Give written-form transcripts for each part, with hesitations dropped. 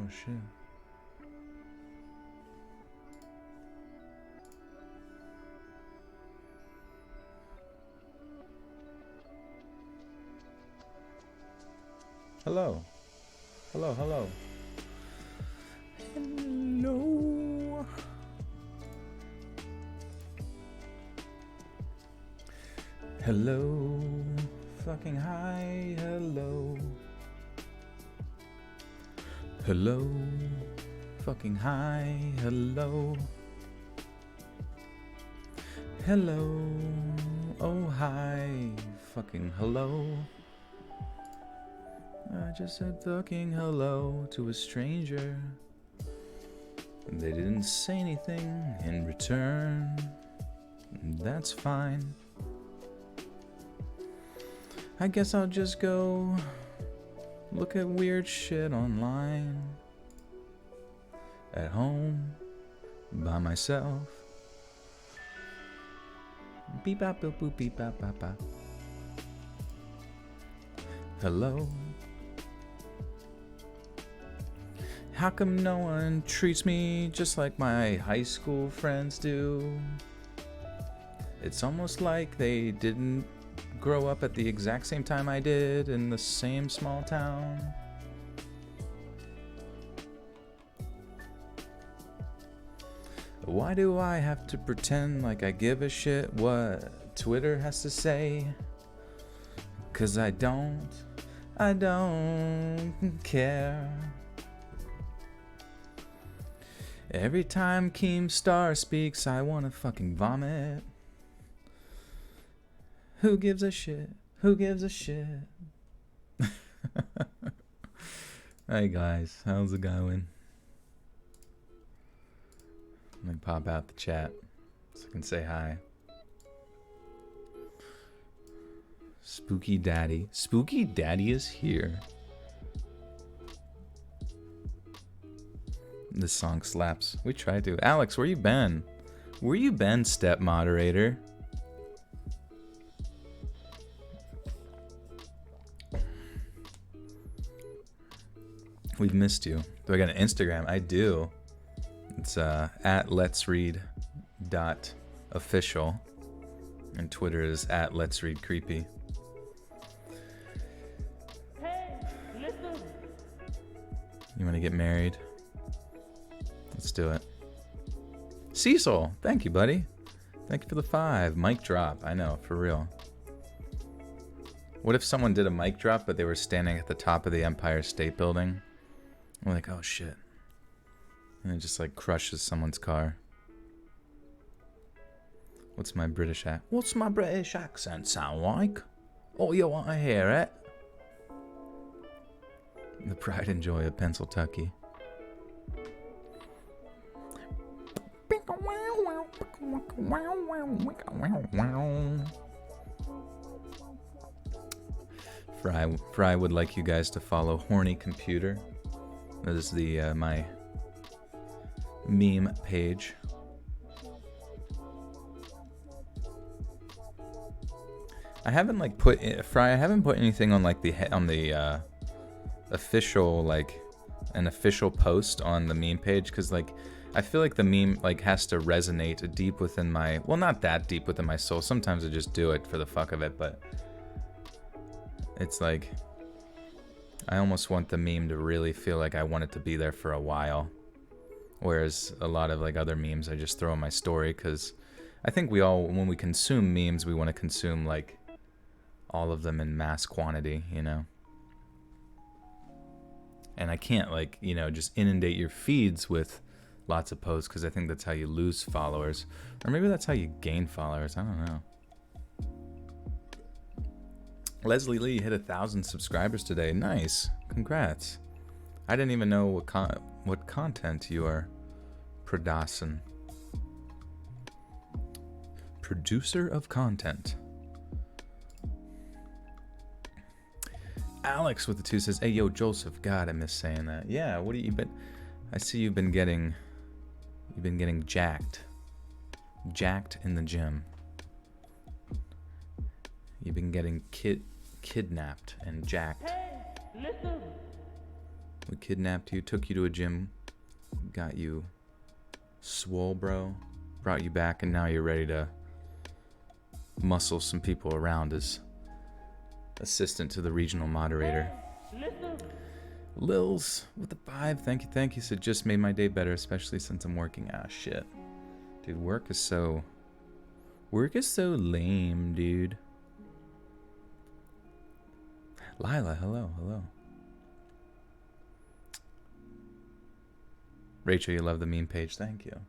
shit. Hello. Hello, hello. Hello. Hello. Fucking hi, hello. Hello. Fucking hi, hello. Hello. Oh, hi. Fucking hello. I just said fucking hello to a stranger. And they didn't say anything in return. That's fine. I guess I'll just go look at weird shit online. At home. By myself. Beep bop boop boop beep bop bop bop. Hello. How come no one treats me just like my high school friends do? It's almost like they didn't grow up at the exact same time I did in the same small town. Why do I have to pretend like I give a shit what Twitter has to say? 'Cause I don't care. Every time Keemstar speaks, I wanna fucking vomit. Who gives a shit? Who gives a shit? Hey guys, how's it going? Let me pop out the chat so I can say hi. Spooky Daddy. Spooky Daddy is here. This song slaps. We tried to. Alex, where you been? Where you been, step moderator? We've missed you. Do I got an Instagram? I do. It's at letsread.official. And Twitter is at letsreadcreepy. Hey, listen. You want to get married? Let's do it. Cecil, thank you, buddy. Thank you for the 5. Mic drop. I know, for real. What if someone did a mic drop, but they were standing at the top of the Empire State Building? We're like, oh shit. And it just like crushes someone's car. What's my British accent sound like? Oh, you want to hear it? The pride and joy of Pennsylvania. Fry would like you guys to follow Horny Computer. That is the my meme page. I haven't like put Fry. I haven't put anything on like the official like an official post on the meme page because like I feel like the meme like has to resonate deep within my, well, not that deep within my soul. Sometimes I just do it for the fuck of it, but it's like I almost want the meme to really feel like I want it to be there for a while. Whereas a lot of like other memes I just throw in my story because I think we all, when we consume memes, we want to consume like all of them in mass quantity, you know? And I can't like, you know, just inundate your feeds with lots of posts because I think that's how you lose followers. Or maybe that's how you gain followers. I don't know. Leslie Lee hit 1,000 subscribers today. Nice. Congrats. I didn't even know what content you are producing. Producer of content. Alex with the 2 says, hey, yo, Joseph. God, I miss saying that. Yeah, what have you been... I see you've been getting jacked. Jacked in the gym. You've been getting kidnapped and jacked. Hey, listen. We kidnapped you, took you to a gym, got you swole, bro, brought you back, and now you're ready to muscle some people around as assistant to the regional moderator. Lils with the 5, thank you. Said just made my day better, especially since I'm working. Ah, shit. Dude, work is so lame, dude. Lila, hello. Rachel, you love the meme page. Thank you.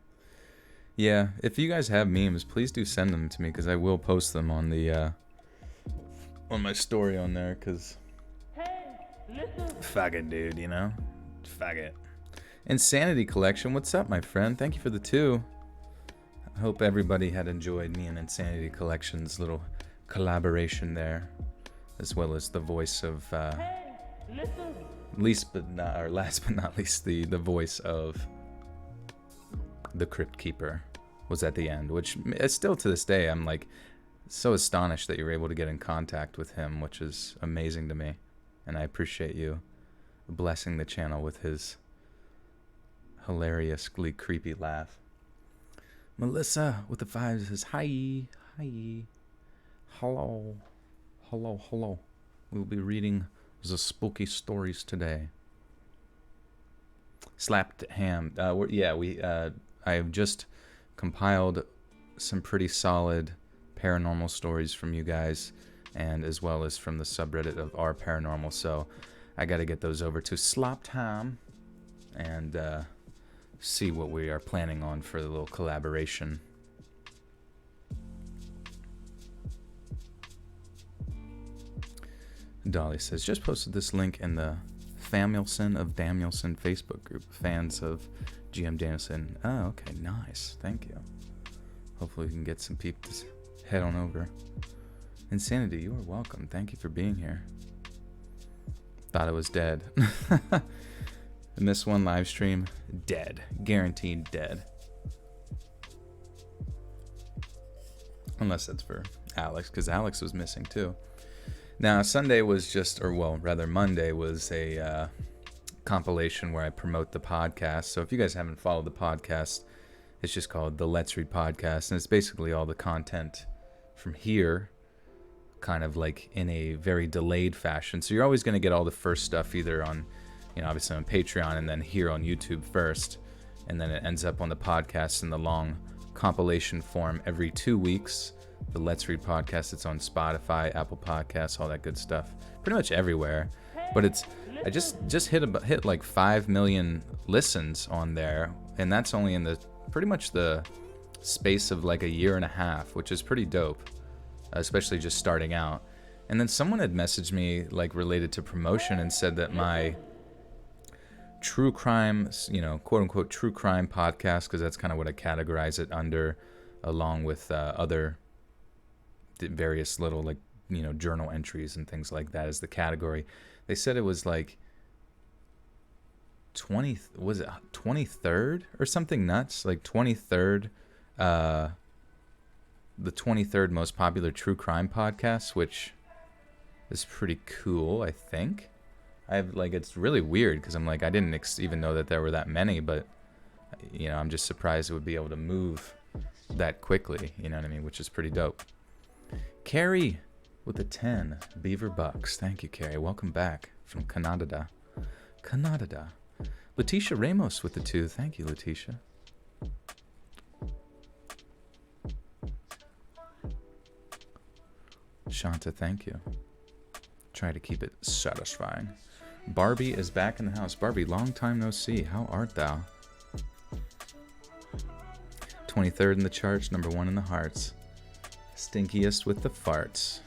Yeah, if you guys have memes, please do send them to me, because I will post them on the on my story on there, because faggot, dude, you know? Faggot. Insanity Collection, what's up, my friend? Thank you for the 2. I hope everybody had enjoyed me and Insanity Collection's little collaboration there, as well as the voice of last but not least, the voice of the Crypt Keeper was at the end, which still to this day I'm like so astonished that you were able to get in contact with him, which is amazing to me, and I appreciate you blessing the channel with his hilariously creepy laugh. Melissa with the 5 says hi, hello. We'll be reading the spooky stories today. Slapped ham. I have just compiled some pretty solid paranormal stories from you guys, and as well as from the subreddit of our paranormal. So I got to get those over to Slop Time and see what we are planning on for the little collaboration. Dolly says, just posted this link in the Familson of Danielson Facebook group. Fans of GM Danielson. Oh, okay, nice. Thank you. Hopefully we can get some people to head on over. Insanity, you are welcome. Thank you for being here. Thought I was dead. I missed one live stream. Dead. Guaranteed dead. Unless that's for Alex, because Alex was missing too. Now, Sunday was Monday was a compilation where I promote the podcast. So if you guys haven't followed the podcast, it's just called the Let's Read Podcast. And it's basically all the content from here, kind of like in a very delayed fashion. So you're always going to get all the first stuff either on, obviously on Patreon, and then here on YouTube first. And then it ends up on the podcast in the long compilation form every 2 weeks. The Let's Read Podcast, it's on Spotify, Apple Podcasts, all that good stuff. Pretty much everywhere. But I just hit like 5 million listens on there, and that's only in pretty much the space of like a year and a half, which is pretty dope, especially just starting out. And then someone had messaged me like related to promotion and said that my true crime, quote unquote true crime podcast, because that's kind of what I categorize it under, along with other various little like journal entries and things like that as the category. They said it was like 23rd or something nuts, like 23rd, the 23rd most popular true crime podcast, which is pretty cool. I think it's really weird because I'm like, I didn't even know that there were that many, but I'm just surprised it would be able to move that quickly, you know what I mean, which is pretty dope. Carrie with the 10 Beaver Bucks. Thank you, Carrie. Welcome back from Canada. Letitia Ramos with the 2. Thank you, Letitia. Shanta, thank you. Try to keep it satisfying. Barbie is back in the house. Barbie, long time no see. How art thou? 23rd in the charts, number 1 in the hearts. Stinkiest with the farts.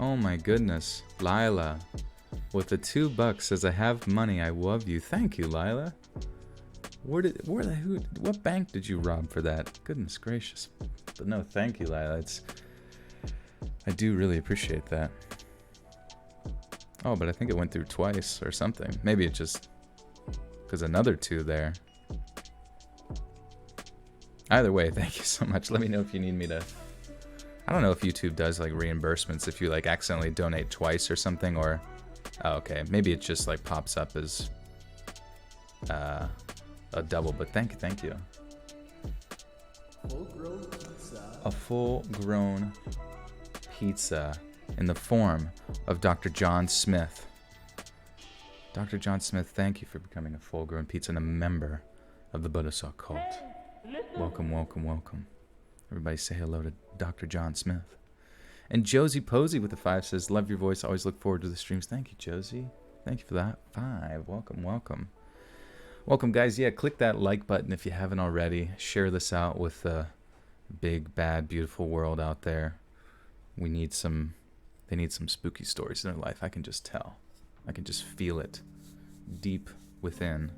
Oh my goodness. Lila with the $2 says, I have money, I love you. Thank you, Lila. What bank did you rob for that? Goodness gracious. But no, thank you, Lila. I do really appreciate that. Oh, but I think it went through twice or something. Maybe it just, because another 2 there. Either way, thank you so much. Let me know if you need me to I don't know if YouTube does like reimbursements if you like accidentally donate twice or something, or oh, okay, maybe it just like pops up as a double. But thank you. Full-grown pizza. A full-grown pizza in the form of Dr. John Smith. Dr. John Smith, thank you for becoming a full-grown pizza and a member of the Buddha cult. Welcome, welcome, welcome. Everybody say hello to Dr. John Smith. And Josie Posey with the 5 says, love your voice, always look forward to the streams. Thank you, Josie. Thank you for that. 5. Welcome, welcome. Welcome, guys. Yeah, click that like button if you haven't already. Share this out with the big, bad, beautiful world out there. They need some spooky stories in their life. I can just tell. I can just feel it deep within.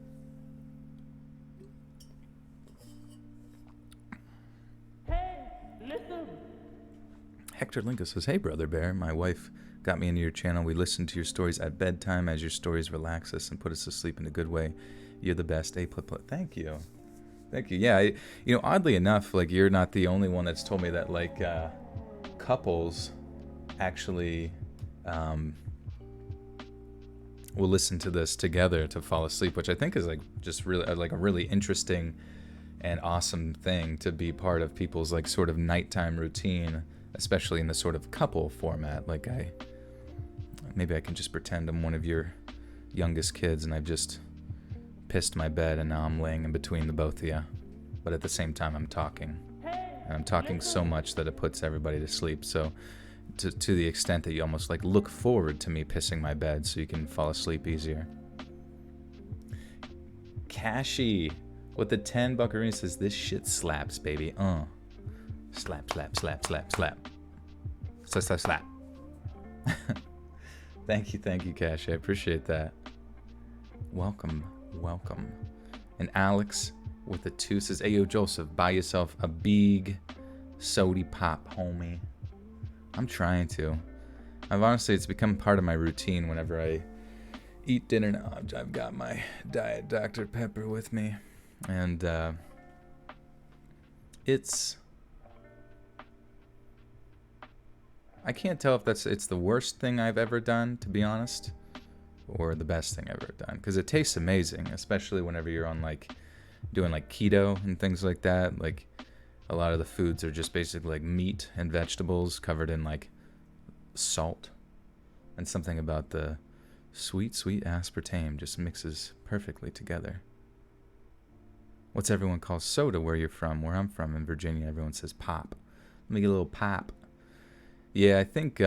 Hey, listen. Hector Linka says, hey, Brother Bear, my wife got me into your channel. We listen to your stories at bedtime as your stories relax us and put us to sleep in a good way. You're the best. A++. Thank you. Thank you. Yeah, oddly enough, like, you're not the only one that's told me that, like, couples actually will listen to this together to fall asleep, which I think is like just really like a really interesting and awesome thing to be part of people's like sort of nighttime routine, especially in the sort of couple format. Like maybe I can just pretend I'm one of your youngest kids and I've just pissed my bed and now I'm laying in between the both of you, but at the same time I'm talking, and I'm talking so much that it puts everybody to sleep. So to the extent that you almost like look forward to me pissing my bed so you can fall asleep easier. Cashy with the 10 buckaroo says, this shit slaps, baby. Slap, slap, slap, slap, slap. Slap, slap, slap. Thank you, Cashy. I appreciate that. Welcome, welcome. And Alex with the 2 says, hey, yo, Joseph, buy yourself a big sody pop, homie. I'm trying to. It's become part of my routine whenever I eat dinner now. I've got my Diet Dr. Pepper with me. And it's... I can't tell if it's the worst thing I've ever done, to be honest, or the best thing I've ever done. Because it tastes amazing, especially whenever you're on, like, doing, like, keto and things like that. Like, a lot of the foods are just basically like meat and vegetables covered in like salt, and something about the sweet, sweet aspartame just mixes perfectly together. What's everyone calls soda where you're from? Where I'm from in Virginia, everyone says pop. Let me get a little pop. Yeah, I think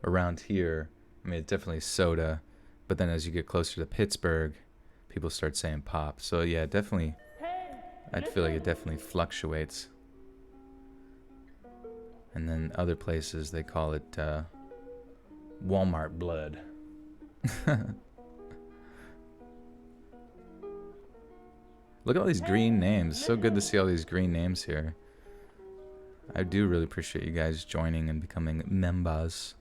around here, I mean, it's definitely soda, but then as you get closer to Pittsburgh, people start saying pop. So yeah, definitely, I feel like it definitely fluctuates. And then other places, they call it Walmart blood. Look at all these green names. So good to see all these green names here. I do really appreciate you guys joining and becoming members.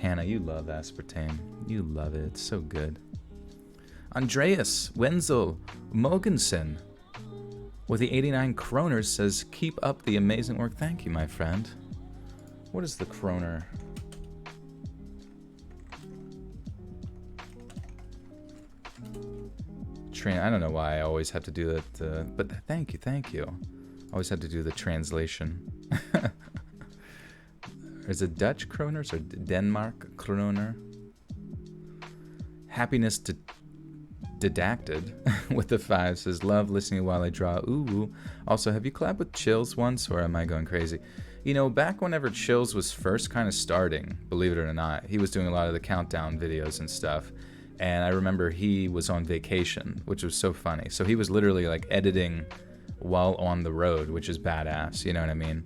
Hannah, you love aspartame. You love it. It's so good. Andreas Wenzel Mogensen with the 89 kroners says, keep up the amazing work. Thank you, my friend. What is the kroner? I don't know why I always have to do that, but thank you. I always have to do the translation. Is it Dutch kroners or Denmark kroner? Happiness Didacted with the 5 says, love listening while I draw. Ooh. Also, have you collabed with Chills once, or am I going crazy? You know, back whenever Chills was first kind of starting, believe it or not, he was doing a lot of the countdown videos and stuff. And I remember he was on vacation, which was so funny. So he was literally like editing while on the road, which is badass, you know what I mean?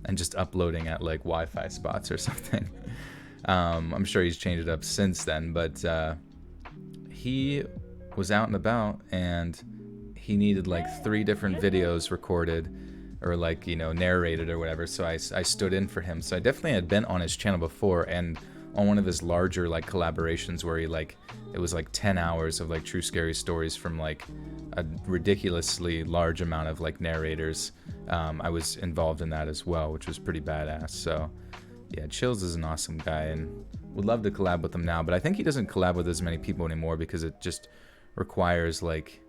And just uploading at like Wi-Fi spots or something. I'm sure he's changed it up since then, but he was out and about and he needed like 3 different videos recorded or like, you know, narrated or whatever. So I stood in for him. So I definitely had been on his channel before, and on one of his larger like collaborations where he like, it was like 10 hours of like true scary stories from like a ridiculously large amount of like narrators. I was involved in that as well, which was pretty badass. So yeah, Chills is an awesome guy, and would love to collab with him now, but I think he doesn't collab with as many people anymore because it just requires like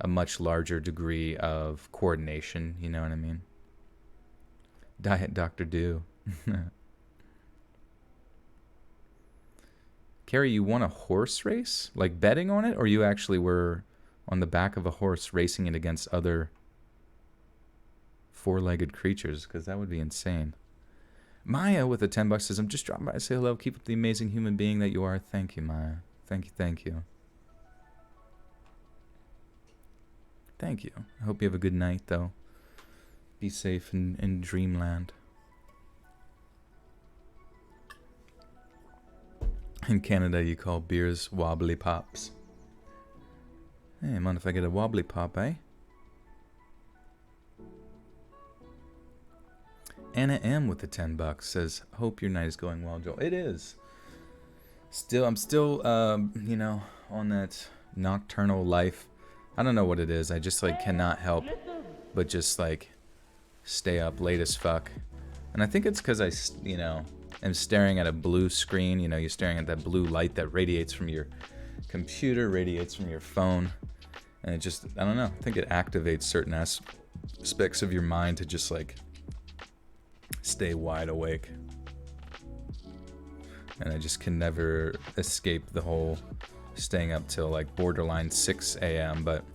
a much larger degree of coordination, you know what I mean? Diet Dr. Do. Carrie, you won a horse race? Like betting on it? Or you actually were on the back of a horse racing it against other four-legged creatures? Because that would be insane. Maya with the $10 says, I'm just dropping by to say hello. Keep up the amazing human being that you are. Thank you, Maya. Thank you, thank you. Thank you. I hope you have a good night, though. Be safe in dreamland. In Canada, you call beers wobbly pops. Hey, mind if I get a wobbly pop, eh? Anna M with the $10 says, hope your night is going well, Joel. It is. I'm still, you know, on that nocturnal life. I don't know what it is. I just, like, cannot help but just, like, stay up late as fuck. And I think it's because I, you know, am staring at a blue screen. You know, you're staring at that blue light that radiates from your computer, radiates from your phone. And it just, I don't know. I think it activates certain aspects of your mind to just, like, stay wide awake. And I just can never escape the whole staying up till like borderline 6 a.m. But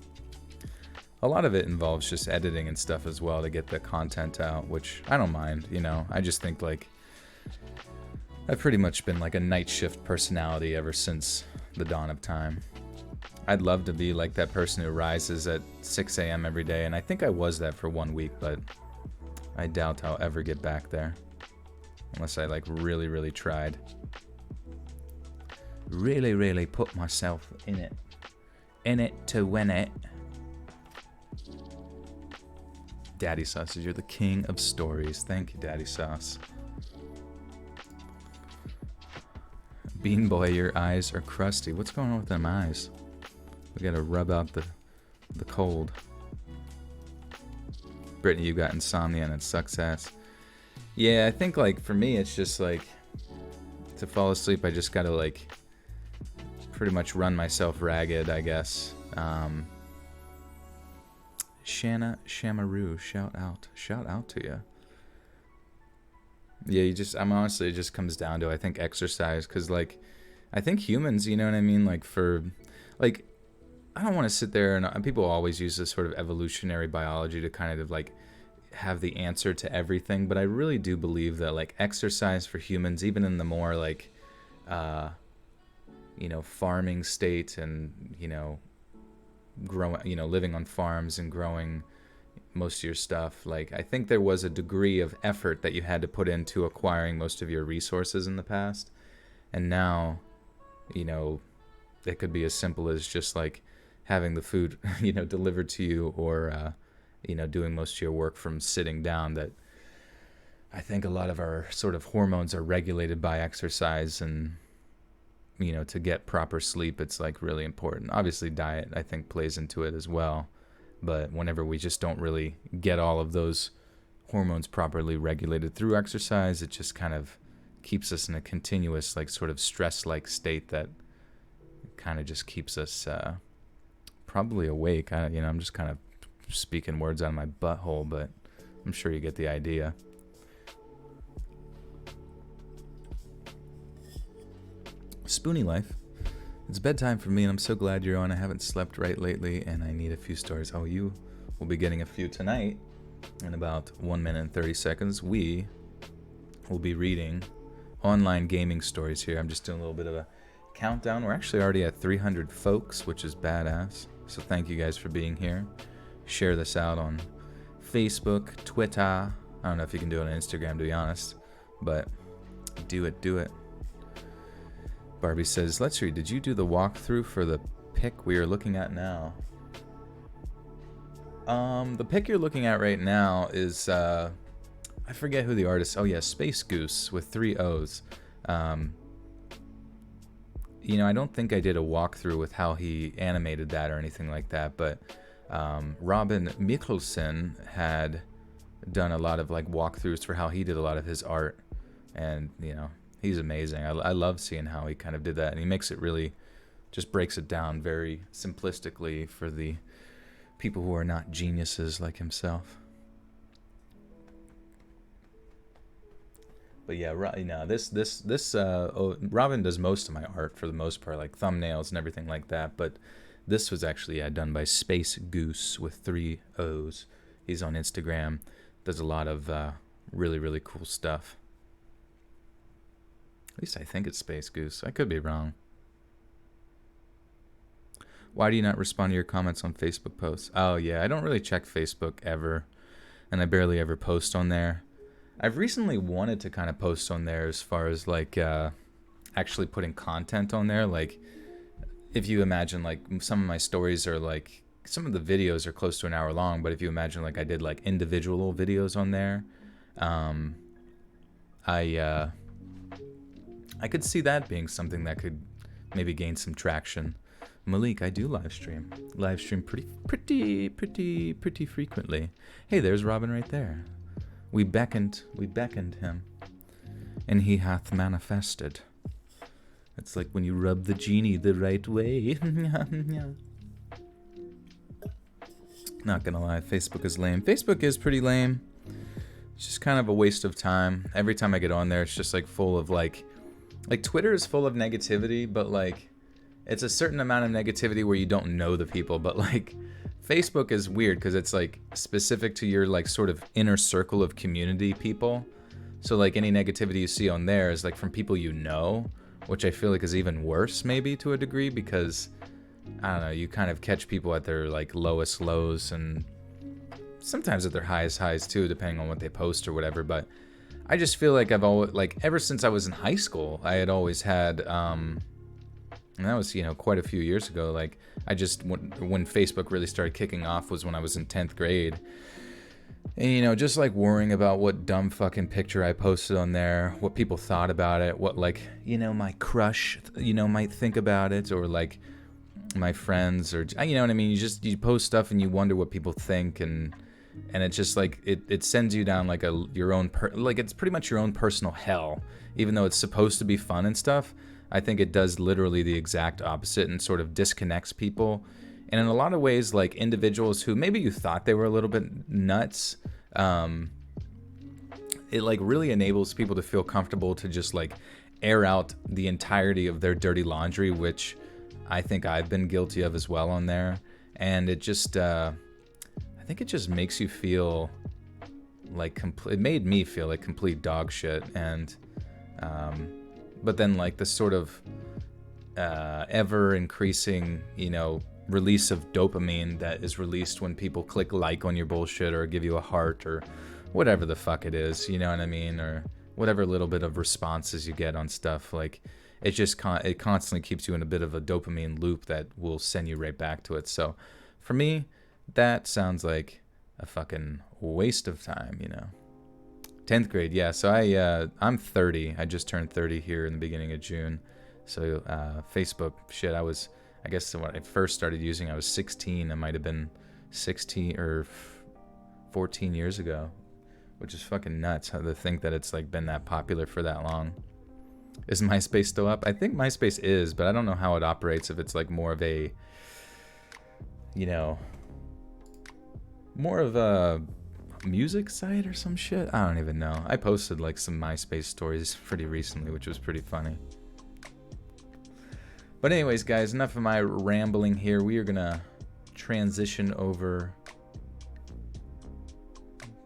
a lot of it involves just editing and stuff as well to get the content out, which I don't mind, you know. I just think like I've pretty much been like a night shift personality ever since the dawn of time. I'd love to be like that person who rises at 6 a.m. every day, and I think I was that for 1 week, but I doubt I'll ever get back there. Unless I like really, really tried. Really, really put myself in it. In it to win it. Daddy Sauce, you're the king of stories. Thank you, Daddy Sauce. Bean Boy, your eyes are crusty. What's going on with them eyes? We gotta rub out the cold. Brittany, you got insomnia and it sucks ass. Yeah, I think like for me it's just like to fall asleep I just gotta like pretty much run myself ragged, I guess. Shanna Shamaroo, shout out to you. Yeah, I'm honestly, it just comes down to I think exercise, because like I think humans, you know what I mean, like for like I don't want to sit there and people always use this sort of evolutionary biology to kind of like have the answer to everything, but I really do believe that like exercise for humans, even in the more like you know, farming state and, you know, growing, you know, living on farms and growing most of your stuff, like I think there was a degree of effort that you had to put into acquiring most of your resources in the past, and now, you know, it could be as simple as just like having the food, you know, delivered to you, or you know, doing most of your work from sitting down. That I think a lot of our sort of hormones are regulated by exercise, and you know, to get proper sleep, it's like really important. Obviously diet I think plays into it as well, but whenever we just don't really get all of those hormones properly regulated through exercise, it just kind of keeps us in a continuous like sort of stress-like state that kind of just keeps us probably awake. You know, I'm just kind of speaking words out of my butthole, but I'm sure you get the idea. Spoonie Life. It's bedtime for me, and I'm so glad you're on. I haven't slept right lately, and I need a few stories. Oh, you will be getting a few tonight. In about 1 minute and 30 seconds, we will be reading online gaming stories here. I'm just doing a little bit of a countdown. We're actually already at 300 folks, which is badass. So thank you guys for being here. Share this out on Facebook, Twitter. I don't know if you can do it on Instagram, to be honest, but do it. Barbie says, let's read. Did you do the walkthrough for the pic we are looking at now? The pic you're looking at right now is, I forget who the artist. Oh yeah, Space Goose with 3 O's. You know, I don't think I did a walkthrough with how he animated that or anything like that, but Robin Mikalsen had done a lot of like walkthroughs for how he did a lot of his art, and he's amazing. I love seeing how he kind of did that, and he makes it really, just breaks it down very simplistically for the people who are not geniuses like himself. But yeah, Robin does most of my art for the most part, like thumbnails and everything like that. But this was actually done by Space Goose with 3 O's. He's on Instagram. Does a lot of really, really cool stuff. At least I think it's Space Goose. I could be wrong. Why do you not respond to your comments on Facebook posts? Oh yeah, I don't really check Facebook ever, and I barely ever post on there. I've recently wanted to kind of post on there as far as like actually putting content on there. Like if you imagine like some of my stories are like, some of the videos are close to an hour long, but if you imagine like I did like individual videos on there, I could see that being something that could maybe gain some traction. Malik, I do live stream pretty frequently. Hey, there's Robin right there. We beckoned him, and he hath manifested. It's like when you rub the genie the right way. Not gonna lie, Facebook is lame. Facebook is pretty lame. It's just kind of a waste of time. Every time I get on there, it's just like full of like Twitter is full of negativity, but like it's a certain amount of negativity where you don't know the people, but like Facebook is weird because it's like specific to your like sort of inner circle of community people. So like any negativity you see on there is like from people you know, which I feel like is even worse maybe to a degree, because I don't know, you kind of catch people at their like lowest lows and sometimes at their highest highs too, depending on what they post or whatever. But I just feel like I've always, like ever since I was in high school, I had always had and that was, quite a few years ago. Like, I just, when Facebook really started kicking off was when I was in 10th grade. And, just like worrying about what dumb fucking picture I posted on there, what people thought about it, what like, my crush, might think about it, or like my friends, or, you know what I mean? You post stuff and you wonder what people think, and it's just like, it sends you down like your own, it's pretty much your own personal hell, even though it's supposed to be fun and stuff. I think it does literally the exact opposite and sort of disconnects people. And in a lot of ways, like individuals who maybe you thought they were a little bit nuts, it like really enables people to feel comfortable to just like air out the entirety of their dirty laundry, which I think I've been guilty of as well on there. And it just, I think it just makes you feel like it made me feel like complete dog shit. And, but then like the sort of ever increasing, release of dopamine that is released when people click like on your bullshit or give you a heart or whatever the fuck it is, you know what I mean? Or whatever little bit of responses you get on stuff. Like it just it constantly keeps you in a bit of a dopamine loop that will send you right back to it. So for me, that sounds like a fucking waste of time, 10th grade, yeah. So I'm 30. I just turned 30 here in the beginning of June. So Facebook, shit, I guess when I first started using, I was 16. It might have been 16 or 14 years ago, which is fucking nuts to think that it's like been that popular for that long. Is MySpace still up? I think MySpace is, but I don't know how it operates, if it's like more of a, more of a music site or some shit. I don't even know. I posted like some MySpace stories pretty recently, which was pretty funny. But anyways, guys, enough of my rambling here. We are gonna transition over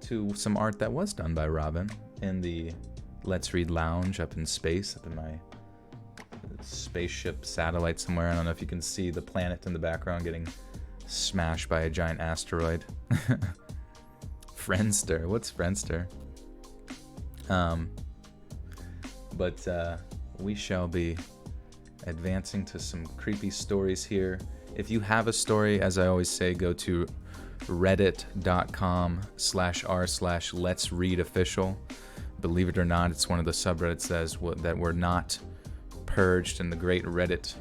to some art that was done by Robin in the Let's Read Lounge up in space, up in my spaceship satellite somewhere. I don't know if you can see the planet in the background getting smashed by a giant asteroid. Friendster. What's Friendster? But we shall be advancing to some creepy stories here. If you have a story, as I always say, go to reddit.com/r/let's-read-official. Believe it or not, it's one of the subreddits that were not purged in the great Reddit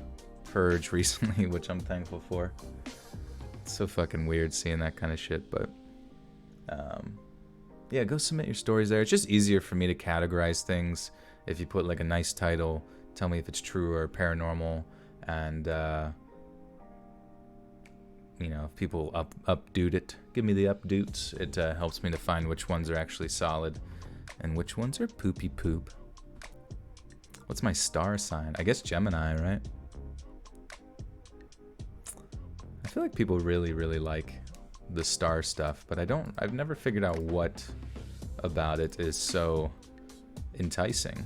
purge recently, which I'm thankful for. It's so fucking weird seeing that kind of shit, but yeah, go submit your stories there. It's just easier for me to categorize things if you put like a nice title, tell me if it's true or paranormal, and you know, if people update it, give me the updates. It helps me to find which ones are actually solid and which ones are poopy poop. What's my star sign? I guess Gemini, right? I feel like people really, really like the star stuff, but I've never figured out what about it is so enticing.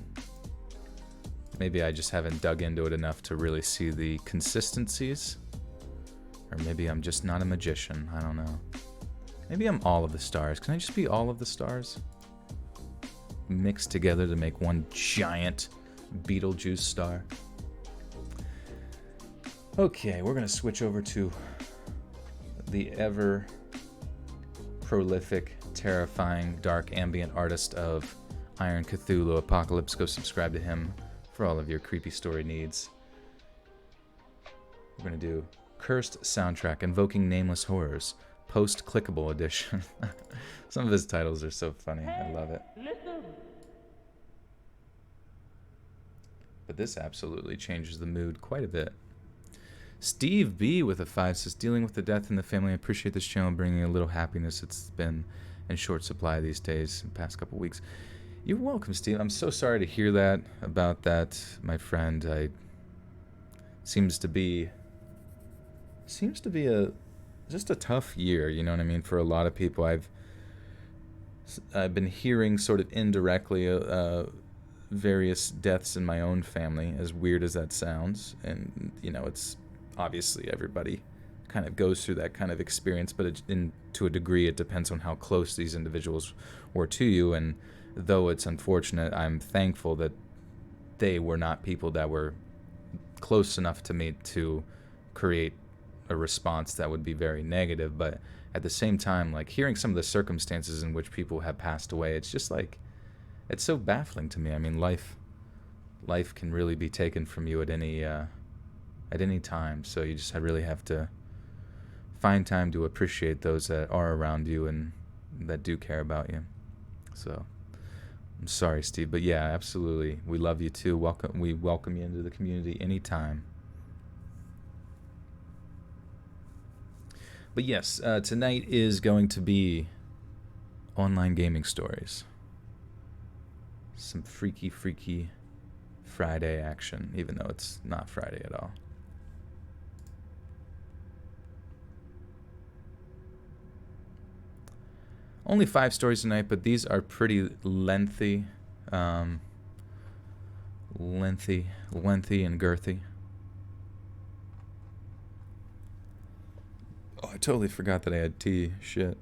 Maybe I just haven't dug into it enough to really see the consistencies. Or maybe I'm just not a magician. I don't know. Maybe I'm all of the stars. Can I just be all of the stars? Mixed together to make one giant Beetlejuice star. Okay, we're gonna switch over to the ever prolific, terrifying, dark ambient artist of Iron Cthulhu Apocalypse. Go subscribe to him for all of your creepy story needs. We're gonna do Cursed Soundtrack, Invoking Nameless Horrors, Post-Clickable Edition. Some of his titles are so funny. I love it. Listen. But this absolutely changes the mood quite a bit. Steve B with a 5 says, dealing with the death in the family. I appreciate this channel bringing a little happiness. It's been in short supply these days, the past couple weeks. You're welcome, Steve. I'm so sorry to hear that about that, my friend. Seems to be just a tough year, you know what I mean, for a lot of people. I've been hearing sort of indirectly various deaths in my own family, as weird as that sounds, and you know, it's obviously everybody kind of goes through that kind of experience, but to a degree it depends on how close these individuals were to you. And though it's unfortunate, I'm thankful that they were not people that were close enough to me to create a response that would be very negative. But at the same time, like, hearing some of the circumstances in which people have passed away, it's just like, it's so baffling to me. I mean, life can really be taken from you at any time. So you just really have to find time to appreciate those that are around you and that do care about you. So I'm sorry, Steve, but yeah, absolutely, we love you too. We welcome you into the community anytime. But yes, tonight is going to be online gaming stories. Some freaky Friday action, even though it's not Friday at all. Only 5 stories tonight, but these are pretty lengthy, lengthy and girthy. Oh, I totally forgot that I had tea. Shit.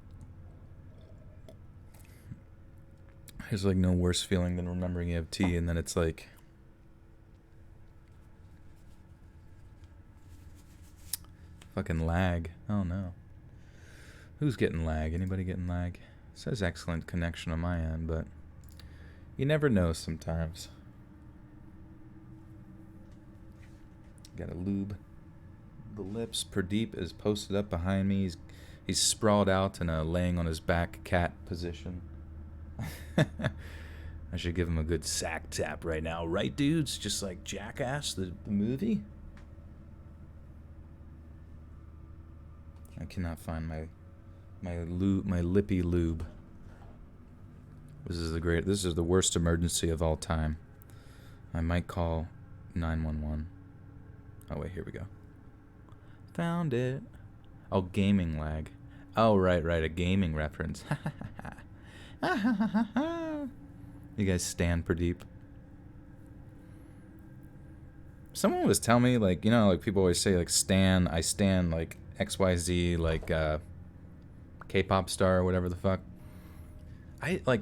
There's like no worse feeling than remembering you have tea and then it's like fucking lag. Oh no. Who's getting lag? Anybody getting lag? It says excellent connection on my end, but you never know sometimes. Gotta lube the lips. Pradeep is posted up behind me. He's sprawled out in a laying on his back cat position. I should give him a good sack tap right now, right, dudes? Just like Jackass, the movie. I cannot find my lippy lube. This is the worst emergency of all time. I might call 911. Oh wait, here we go. Found it. Oh, gaming lag. Oh, right, a gaming reference. You guys stand Pradeep? Someone was telling me, like, you know, like people always say, like, I stan, like, XYZ, like, K-pop star or whatever the fuck.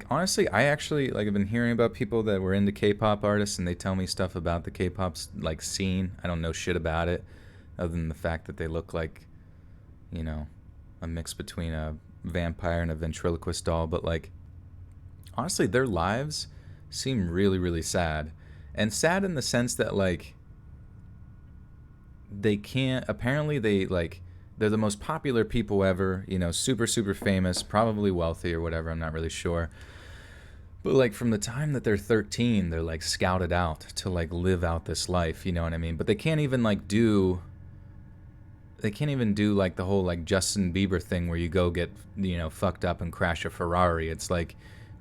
Honestly, I actually, like, I've been hearing about people that were into K-pop artists, and they tell me stuff about the K-pop, like, scene. I don't know shit about it, other than the fact that they look like, you know, a mix between a vampire and a ventriloquist doll. But, like, honestly, their lives seem really, really sad. And sad in the sense that, like, they can't, apparently they, like, they're the most popular people ever, you know, super, super famous, probably wealthy or whatever, I'm not really sure. But like from the time that they're 13, they're like scouted out to like live out this life, you know what I mean? But they can't even do like the whole like Justin Bieber thing where you go get, you know, fucked up and crash a Ferrari. It's like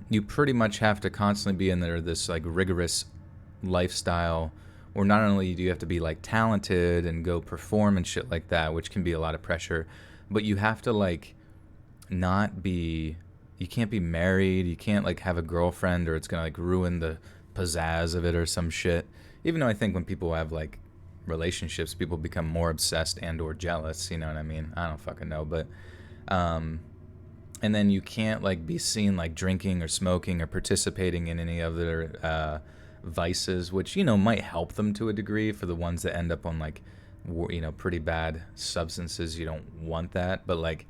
you pretty much have to constantly be in there this like rigorous lifestyle, or not only do you have to be like talented and go perform and shit like that, which can be a lot of pressure, but you have to like not be, you can't be married, you can't like have a girlfriend or it's gonna like ruin the pizzazz of it or some shit. Even though I think when people have like relationships, people become more obsessed and or jealous, you know what I mean? I don't fucking know, but um and then you can't like be seen like drinking or smoking or participating in any other vices, which, you know, might help them to a degree for the ones that end up on like you know, pretty bad substances. You don't want that, but like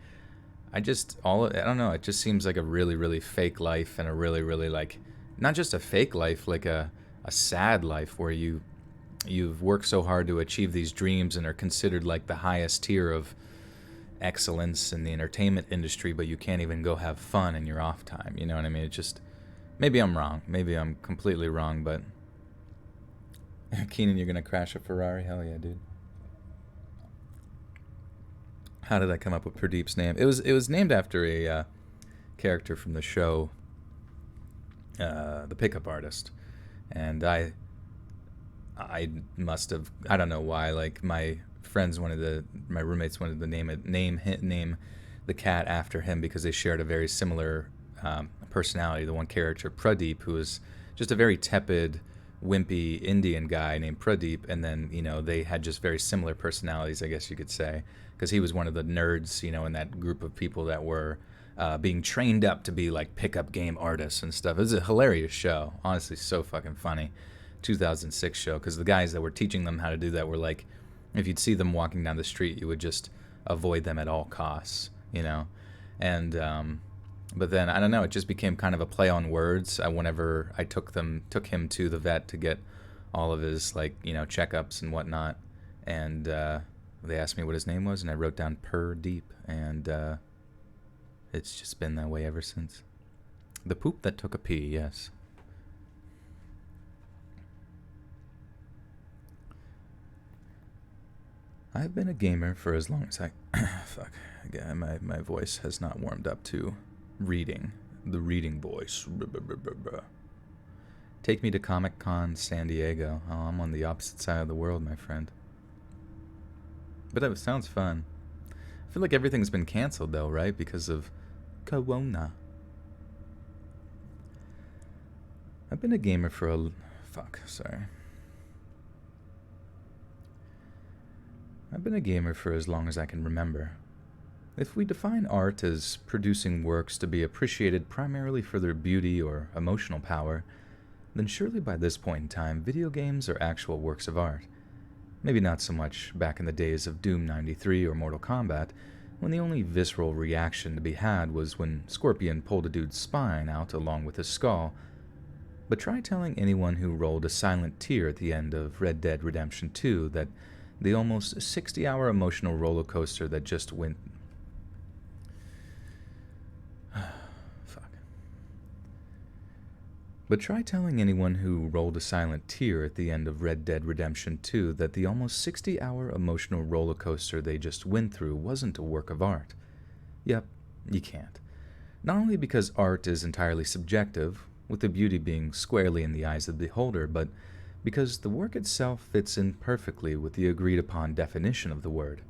I don't know, it just seems like a really, really fake life, and a really, really like, not just a fake life, like a sad life where you've worked so hard to achieve these dreams and are considered like the highest tier of excellence in the entertainment industry, but you can't even go have fun in your off time. You know what I mean? It just, maybe I'm wrong. Maybe I'm completely wrong, but Keenan, you're gonna crash a Ferrari? Hell yeah, dude. How did I come up with Pradeep's name? It was named after a character from the show, The Pickup Artist, and I must have, I don't know why, like my roommates wanted to name the cat after him because they shared a very similar personality. The one character, Pradeep, who was just a very tepid, wimpy Indian guy named Pradeep, and then, you know, they had just very similar personalities, I guess you could say, because he was one of the nerds, you know, in that group of people that were being trained up to be like pickup game artists and stuff. It was a hilarious show, honestly, so fucking funny. 2006 show, because the guys that were teaching them how to do that were like, if you'd see them walking down the street, you would just avoid them at all costs, you know. And but then I don't know, it just became kind of a play on words. Whenever I took him to the vet to get all of his, like, you know, checkups and whatnot, and they asked me what his name was, and I wrote down Per Deep, and it's just been that way ever since. The poop that took a pee, yes. I've been a gamer for as long as I... Fuck. Again, my voice has not warmed up to reading. The reading voice. Take me to Comic-Con San Diego. Oh, I'm on the opposite side of the world, my friend. But that sounds fun. I feel like everything's been canceled, though, right? Because of Corona. I've been a gamer for a... Fuck, sorry. I've been a gamer for as long as I can remember. If we define art as producing works to be appreciated primarily for their beauty or emotional power, then surely by this point in time, video games are actual works of art. Maybe not so much back in the days of Doom 93 or Mortal Kombat, when the only visceral reaction to be had was when Scorpion pulled a dude's spine out along with his skull. But try telling anyone who rolled a silent tear at the end of Red Dead Redemption 2 that the almost 60-hour emotional roller coaster that just went... Fuck. But try telling anyone who rolled a silent tear at the end of Red Dead Redemption 2 that the almost 60-hour emotional roller coaster they just went through wasn't a work of art. Yep, you can't. Not only because art is entirely subjective, with the beauty being squarely in the eyes of the beholder, but because the work itself fits in perfectly with the agreed-upon definition of the word.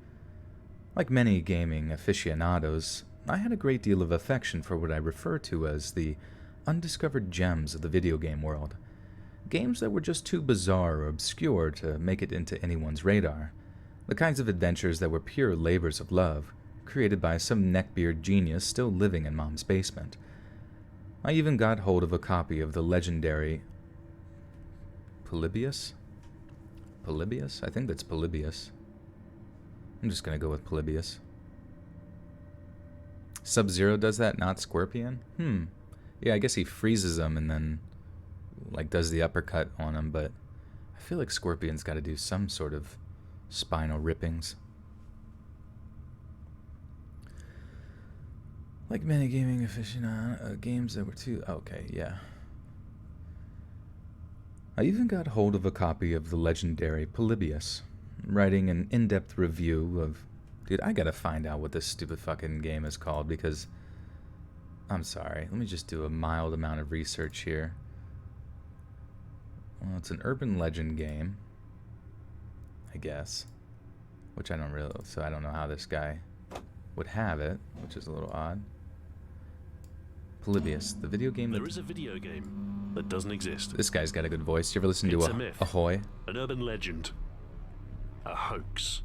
Like many gaming aficionados, I had a great deal of affection for what I refer to as the undiscovered gems of the video game world. Games that were just too bizarre or obscure to make it into anyone's radar. The kinds of adventures that were pure labors of love, created by some neckbeard genius still living in Mom's basement. I even got hold of a copy of the legendary Polybius? Polybius? I think that's Polybius. I'm just gonna go with Polybius. Sub-Zero does that, not Scorpion? Yeah, I guess he freezes them and then, like, does the uppercut on them, but I feel like Scorpion's gotta do some sort of spinal rippings. Like many gaming aficionados, games that were too... Okay, yeah. I even got hold of a copy of the legendary Polybius, writing an in-depth review of... Dude, I gotta find out what this stupid fucking game is called, because... I'm sorry, let me just do a mild amount of research here. Well, it's an urban legend game, I guess. Which I don't really... So I don't know how this guy would have it, which is a little odd. Polybius, the video game... There is a video game that doesn't exist. This guy's got a good voice. You ever listen It's to a myth. Ahoy? An urban legend. A hoax.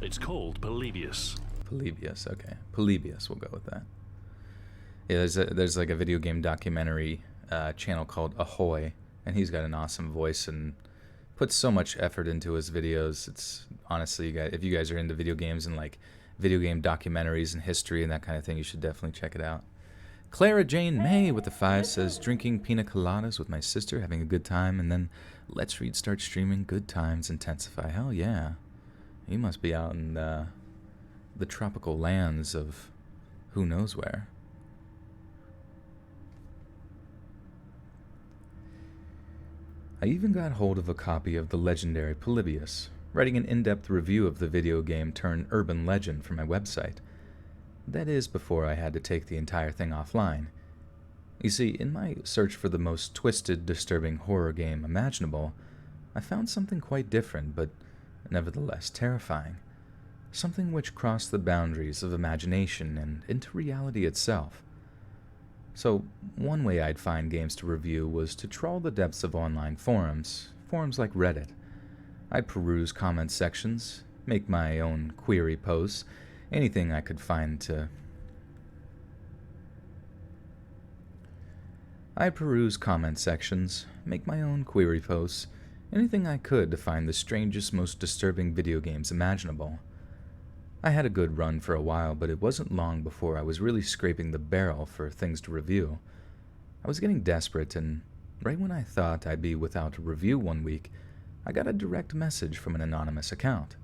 It's called Polybius. Polybius, okay. Polybius, we'll go with that. Yeah, there's like a video game documentary channel called Ahoy, and he's got an awesome voice and puts so much effort into his videos. It's honestly, if you guys are into video games and like video game documentaries and history and that kind of thing, you should definitely check it out. Clara Jane May with the 5 says, drinking pina coladas with my sister, having a good time, and then Let's Read start streaming. Good times intensify. Hell yeah. You must be out in the tropical lands of who knows where. I even got hold of a copy of the legendary Polybius, writing an in-depth review of the video game turned urban legend for my website. That is before I had to take the entire thing offline. You see, in my search for the most twisted, disturbing horror game imaginable, I found something quite different, but nevertheless terrifying. Something which crossed the boundaries of imagination and into reality itself. So, one way I'd find games to review was to trawl the depths of online forums like Reddit. I'd peruse comment sections, make my own query posts, anything I could find to... I'd peruse comment sections, make my own query posts, anything I could to find the strangest, most disturbing video games imaginable. I had a good run for a while, but it wasn't long before I was really scraping the barrel for things to review. I was getting desperate, and right when I thought I'd be without a review one week, I got a direct message from an anonymous account.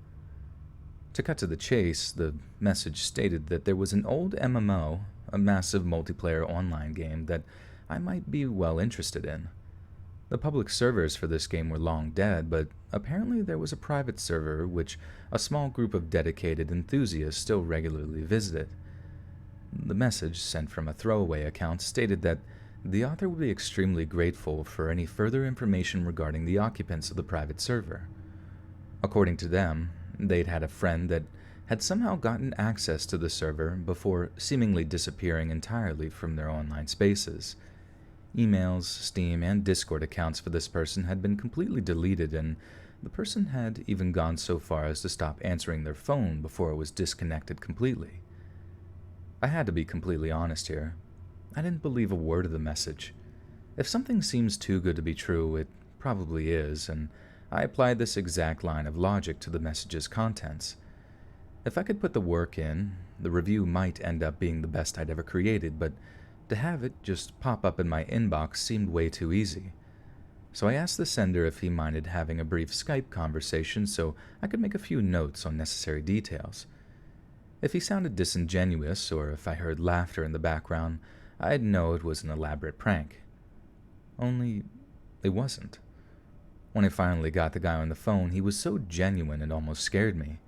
To cut to the chase, the message stated that there was an old MMO, a massive multiplayer online game that I might be well interested in. The public servers for this game were long dead, but apparently there was a private server which a small group of dedicated enthusiasts still regularly visited. The message, sent from a throwaway account, stated that the author would be extremely grateful for any further information regarding the occupants of the private server. According to them, they'd had a friend that had somehow gotten access to the server before seemingly disappearing entirely from their online spaces. Emails, Steam, and Discord accounts for this person had been completely deleted, and the person had even gone so far as to stop answering their phone before it was disconnected completely. I had to be completely honest here. I didn't believe a word of the message. If something seems too good to be true, it probably is, and I applied this exact line of logic to the message's contents. If I could put the work in, the review might end up being the best I'd ever created, but to have it just pop up in my inbox seemed way too easy. So I asked the sender if he minded having a brief Skype conversation so I could make a few notes on necessary details. If he sounded disingenuous, or if I heard laughter in the background, I'd know it was an elaborate prank. Only, it wasn't. When I finally got the guy on the phone, he was so genuine it almost scared me.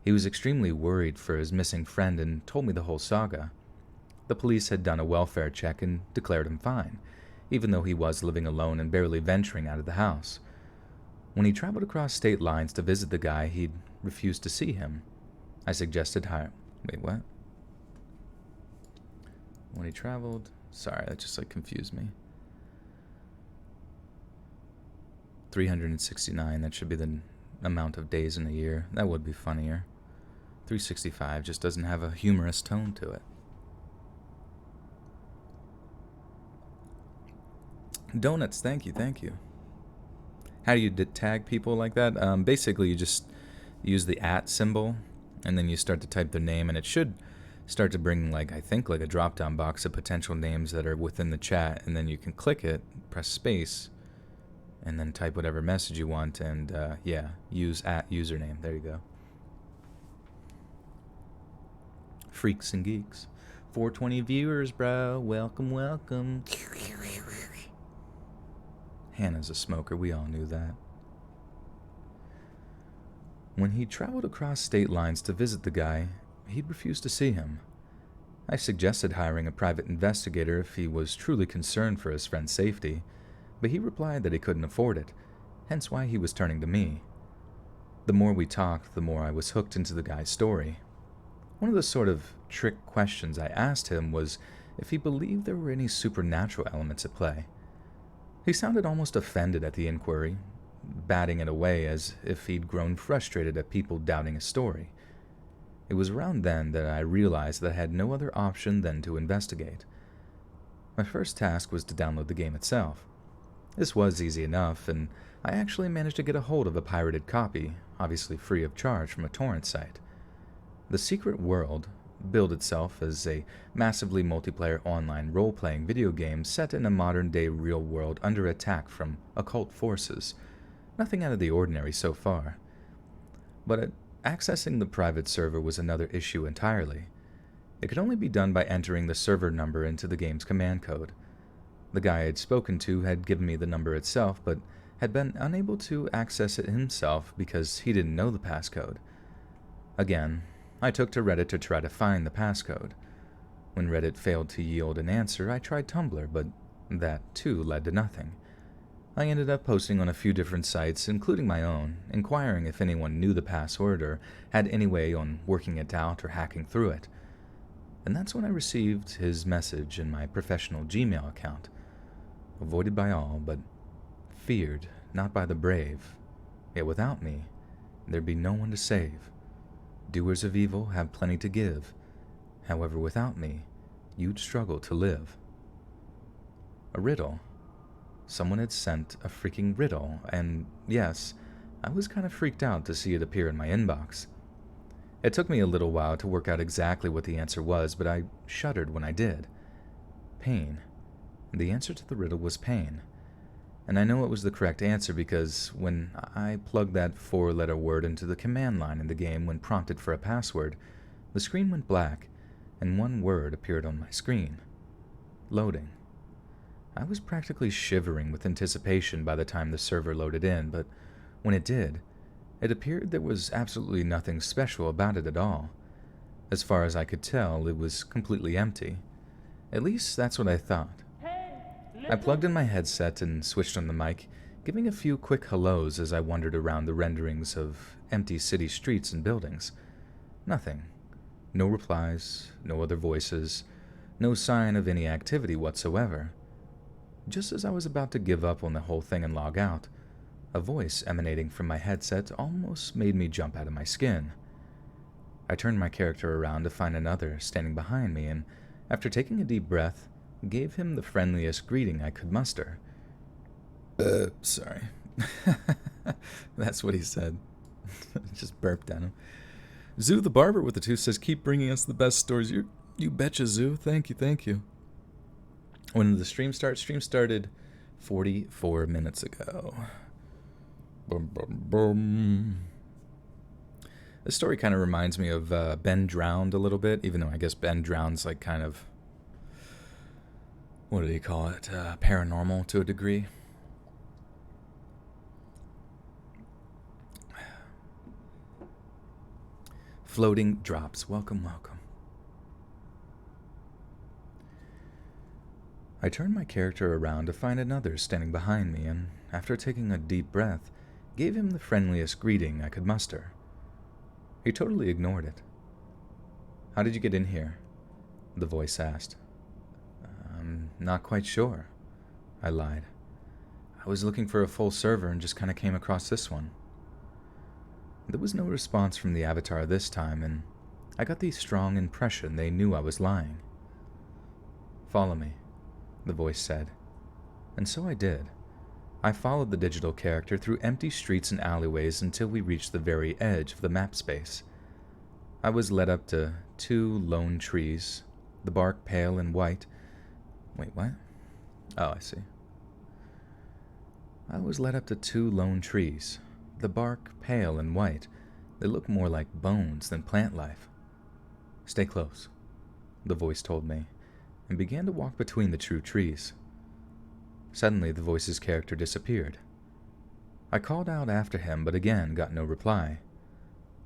He was extremely worried for his missing friend and told me the whole saga. The police had done a welfare check and declared him fine, even though he was living alone and barely venturing out of the house. When he traveled across state lines to visit the guy, he'd refused to see him. I suggested Wait, what? When he traveled... Sorry, that just confused me. 369, that should be the amount of days in a year. That would be funnier. 365 just doesn't have a humorous tone to it. Donuts, thank you. How do you tag people like that? Basically, you just use the @ symbol, and then you start to type their name, and it should start to bring, I think, a drop-down box of potential names that are within the chat, and then you can click it, press space, and then type whatever message you want, and, use @ username. There you go. freaks and geeks. 420 viewers, bro. Welcome, welcome. Hannah's a smoker, we all knew that. When he traveled across state lines to visit the guy, he'd refused to see him. I suggested hiring a private investigator if he was truly concerned for his friend's safety, but he replied that he couldn't afford it, hence why he was turning to me. The more we talked, the more I was hooked into the guy's story. One of the sort of trick questions I asked him was if he believed there were any supernatural elements at play. He sounded almost offended at the inquiry, batting it away as if he'd grown frustrated at people doubting his story. It was around then that I realized that I had no other option than to investigate. My first task was to download the game itself. This was easy enough, and I actually managed to get a hold of a pirated copy, obviously free of charge from a torrent site. The Secret World billed itself as a massively multiplayer online role-playing video game set in a modern-day real world under attack from occult forces. Nothing out of the ordinary so far. But accessing the private server was another issue entirely. It could only be done by entering the server number into the game's command code. The guy I had spoken to had given me the number itself, but had been unable to access it himself because he didn't know the passcode. Again, I took to Reddit to try to find the passcode. When Reddit failed to yield an answer, I tried Tumblr, but that too led to nothing. I ended up posting on a few different sites, including my own, inquiring if anyone knew the password or had any way on working it out or hacking through it. And that's when I received his message in my professional Gmail account. Avoided by all, but feared not by the brave. Yet without me, there'd be no one to save. Doers of evil have plenty to give. However, without me, you'd struggle to live. A riddle. Someone had sent a freaking riddle, and yes, I was kind of freaked out to see it appear in my inbox. It took me a little while to work out exactly what the answer was, but I shuddered when I did. Pain. The answer to the riddle was pain. And I know it was the correct answer because when I plugged that 4-letter word into the command line in the game when prompted for a password, the screen went black, and one word appeared on my screen. Loading. I was practically shivering with anticipation by the time the server loaded in, but when it did, it appeared there was absolutely nothing special about it at all. As far as I could tell, it was completely empty. At least that's what I thought. I plugged in my headset and switched on the mic, giving a few quick hellos as I wandered around the renderings of empty city streets and buildings. Nothing. No replies, no other voices, no sign of any activity whatsoever. Just as I was about to give up on the whole thing and log out, a voice emanating from my headset almost made me jump out of my skin. I turned my character around to find another standing behind me, and after taking a deep breath, gave him the friendliest greeting I could muster. Sorry. That's what he said. Just burped at him. Zoo the Barber with the 2 says, keep bringing us the best stories. You betcha, Zoo. Thank you. When did the stream start? Stream started 44 minutes ago. Boom, boom, boom. This story kind of reminds me of Ben Drowned a little bit, even though I guess Ben Drowned's like kind of, what did he call it? Paranormal to a degree. Floating drops. Welcome. I turned my character around to find another standing behind me, and after taking a deep breath, gave him the friendliest greeting I could muster. He totally ignored it. How did you get in here? The voice asked. I'm not quite sure, I lied. I was looking for a full server and just kind of came across this one. There was no response from the avatar this time, and I got the strong impression they knew I was lying. Follow me, the voice said. And so I did. I followed the digital character through empty streets and alleyways until we reached the very edge of the map space. I was led up to 2 lone trees, the bark pale and white. Wait, what? Oh, I see. I was led up to 2 lone trees, the bark pale and white. They looked more like bones than plant life. Stay close, the voice told me, and began to walk between the true trees. Suddenly, the voice's character disappeared. I called out after him, but again got no reply.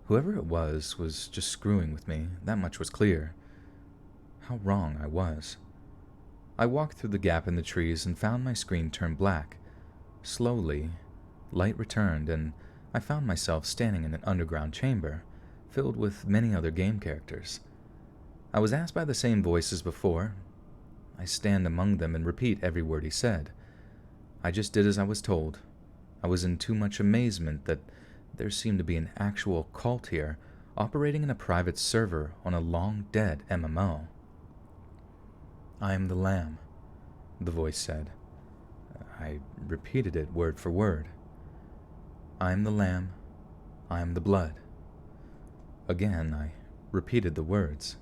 Whoever it was just screwing with me, that much was clear. How wrong I was. I walked through the gap in the trees and found my screen turn black. Slowly, light returned, and I found myself standing in an underground chamber, filled with many other game characters. I was asked by the same voice as before. I stand among them and repeat every word he said. I just did as I was told. I was in too much amazement that there seemed to be an actual cult here, operating in a private server on a long-dead MMO. I am the Lamb, the voice said. I repeated it word for word. I am the Lamb. I am the blood. Again, I repeated the words.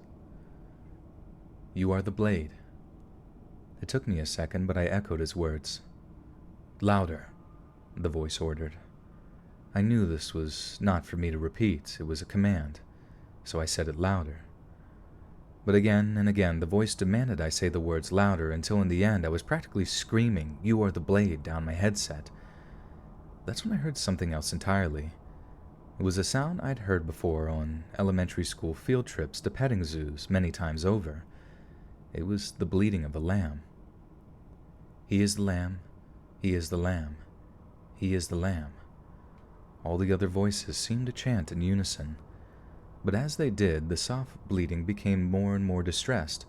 You are the blade. It took me a second, but I echoed his words. Louder, the voice ordered. I knew this was not for me to repeat, it was a command, so I said it louder. But again and again the voice demanded I say the words louder until in the end I was practically screaming, "You are the blade," down my headset. That's when I heard something else entirely. It was a sound I'd heard before on elementary school field trips to petting zoos many times over. It was the bleating of a lamb. He is the lamb. He is the lamb. He is the lamb. All the other voices seemed to chant in unison. But as they did, the soft bleating became more and more distressed,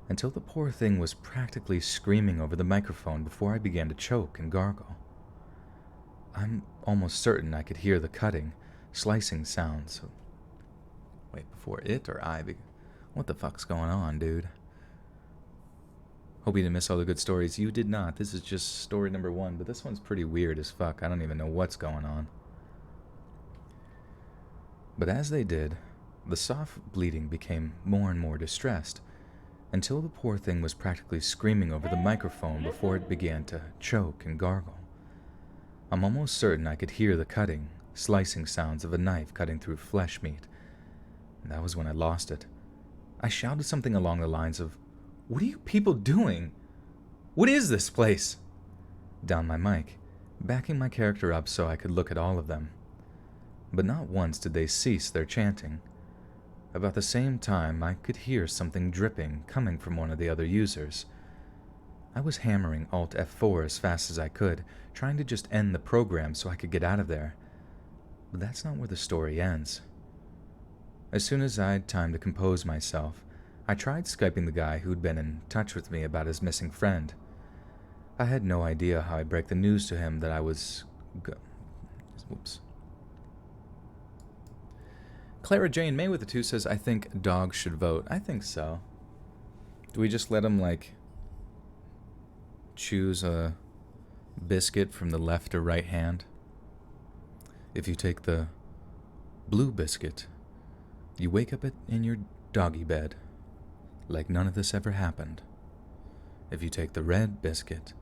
until the poor thing was practically screaming over the microphone before I began to choke and gargle. I'm almost certain I could hear the cutting, slicing sounds. Wait, before it or I? What the fuck's going on, dude? Hope you didn't miss all the good stories. You did not. This is just story number 1, but this one's pretty weird as fuck. I don't even know what's going on. But as they did, the soft bleating became more and more distressed, until the poor thing was practically screaming over the microphone before it began to choke and gargle. I'm almost certain I could hear the cutting, slicing sounds of a knife cutting through flesh meat. And that was when I lost it. I shouted something along the lines of, "What are you people doing? What is this place?" down my mic, backing my character up so I could look at all of them. But not once did they cease their chanting. About the same time, I could hear something dripping coming from one of the other users. I was hammering Alt F4 as fast as I could, trying to just end the program so I could get out of there. But that's not where the story ends. As soon as I'd time to compose myself, I tried Skyping the guy who'd been in touch with me about his missing friend. I had no idea how I'd break the news to him that I was Whoops. Clara Jane May with the 2 says, I think dogs should vote. I think so. Do we just let them, choose a biscuit from the left or right hand? If you take the blue biscuit, you wake up in your doggy bed like none of this ever happened. If you take the red biscuit,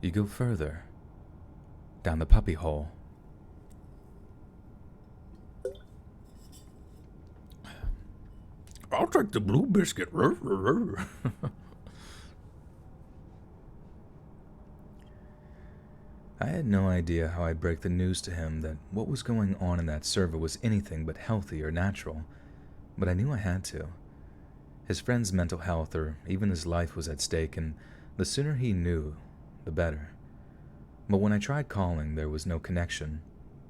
you go further down the puppy hole. I'll take the blue biscuit. I had no idea how I'd break the news to him that what was going on in that server was anything but healthy or natural, but I knew I had to. His friend's mental health or even his life was at stake, and the sooner he knew, the better. But when I tried calling, there was no connection.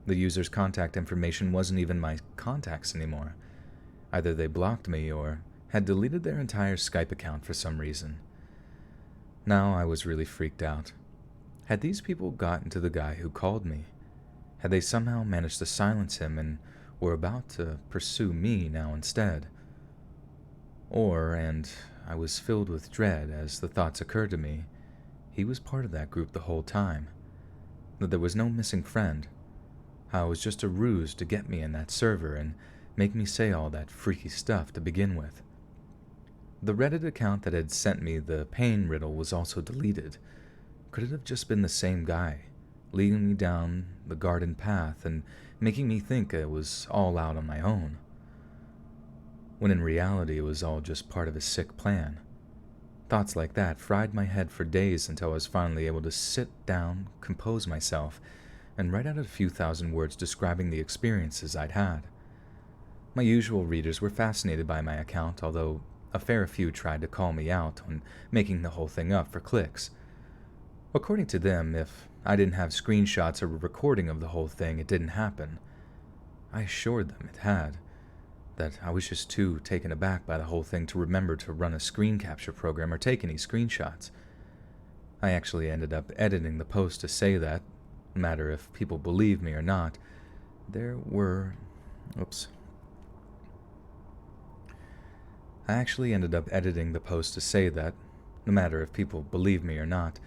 The user's contact information wasn't even my contacts anymore. Either they blocked me or had deleted their entire Skype account for some reason. Now I was really freaked out. Had these people gotten to the guy who called me? Had they somehow managed to silence him and were about to pursue me now instead? Or, and I was filled with dread as the thoughts occurred to me, he was part of that group the whole time. That there was no missing friend. How it was just a ruse to get me in that server and make me say all that freaky stuff to begin with. The Reddit account that had sent me the pain riddle was also deleted. Could it have just been the same guy, leading me down the garden path and making me think I was all out on my own? when in reality it was all just part of his sick plan. Thoughts like that fried my head for days until I was finally able to sit down, compose myself, and write out a few thousand words describing the experiences I'd had. My usual readers were fascinated by my account, although a fair few tried to call me out on making the whole thing up for clicks. According to them, if I didn't have screenshots or a recording of the whole thing, it didn't happen. I assured them it had, that I was just too taken aback by the whole thing to remember to run a screen capture program or take any screenshots. I actually ended up editing the post to say that, no matter if people believe me or not, there were... I actually ended up editing the post to say that, no matter if people believe me or not,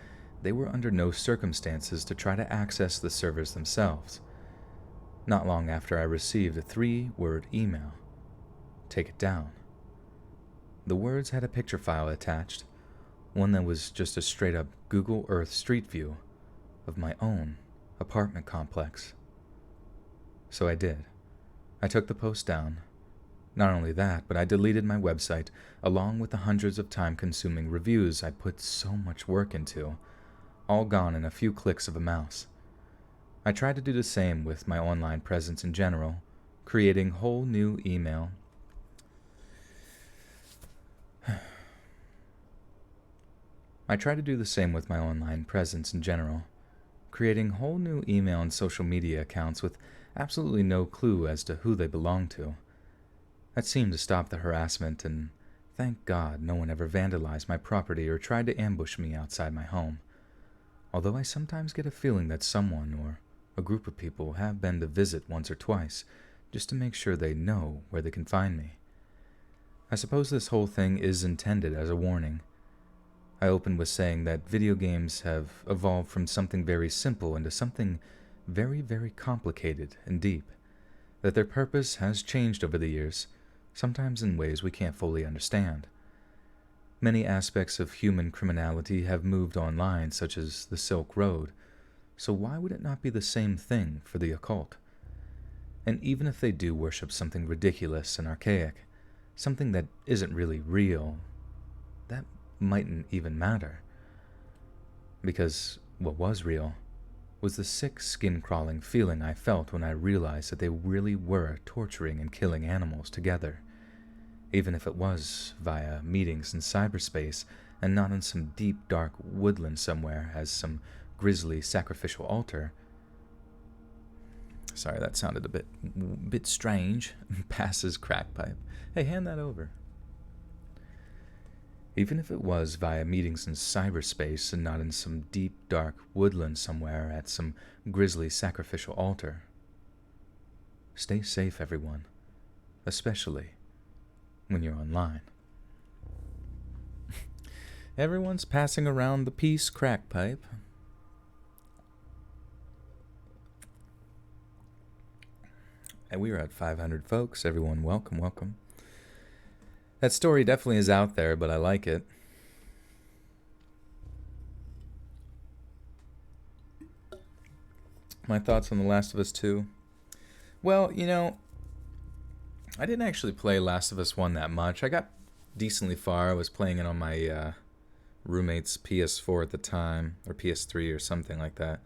they were under no circumstances to try to access the servers themselves. Not long after I received a 3-word email. Take it down. The words had a picture file attached, one that was just a straight-up Google Earth Street View of my own apartment complex. So I did. I took the post down. Not only that, but I deleted my website, along with the hundreds of time-consuming reviews I put so much work into, all gone in a few clicks of a mouse. I tried to do the same with my online presence in general, creating whole new email. I tried to do the same with my online presence in general, creating whole new email and social media accounts with absolutely no clue as to who they belonged to. That seemed to stop the harassment, and thank God no one ever vandalized my property or tried to ambush me outside my home. Although I sometimes get a feeling that someone or a group of people have been to visit once or twice, just to make sure they know where they can find me. I suppose this whole thing is intended as a warning. I opened with saying that video games have evolved from something very simple into something very, very complicated and deep, that their purpose has changed over the years, sometimes in ways we can't fully understand. Many aspects of human criminality have moved online, such as the Silk Road, so why would it not be the same thing for the occult? And even if they do worship something ridiculous and archaic, something that isn't really real, that mightn't even matter. Because what was real was the sick, skin-crawling feeling I felt when I realized that they really were torturing and killing animals together, even if it was via meetings in cyberspace and not in some deep, dark woodland somewhere as some grisly sacrificial altar. Sorry, that sounded a bit strange. Passes crack pipe. Hey, hand that over. Even if it was via meetings in cyberspace and not in some deep, dark woodland somewhere at some grisly sacrificial altar. Stay safe, everyone, especially when you're online. Everyone's passing around the peace crack pipe. And we are at 500 folks. Everyone, welcome, welcome. That story definitely is out there, but I like it. My thoughts on The Last of Us 2. Well, you know, I didn't actually play Last of Us 1 that much. I got decently far. I was playing it on my roommate's PS4 at the time, or PS3 or something like that.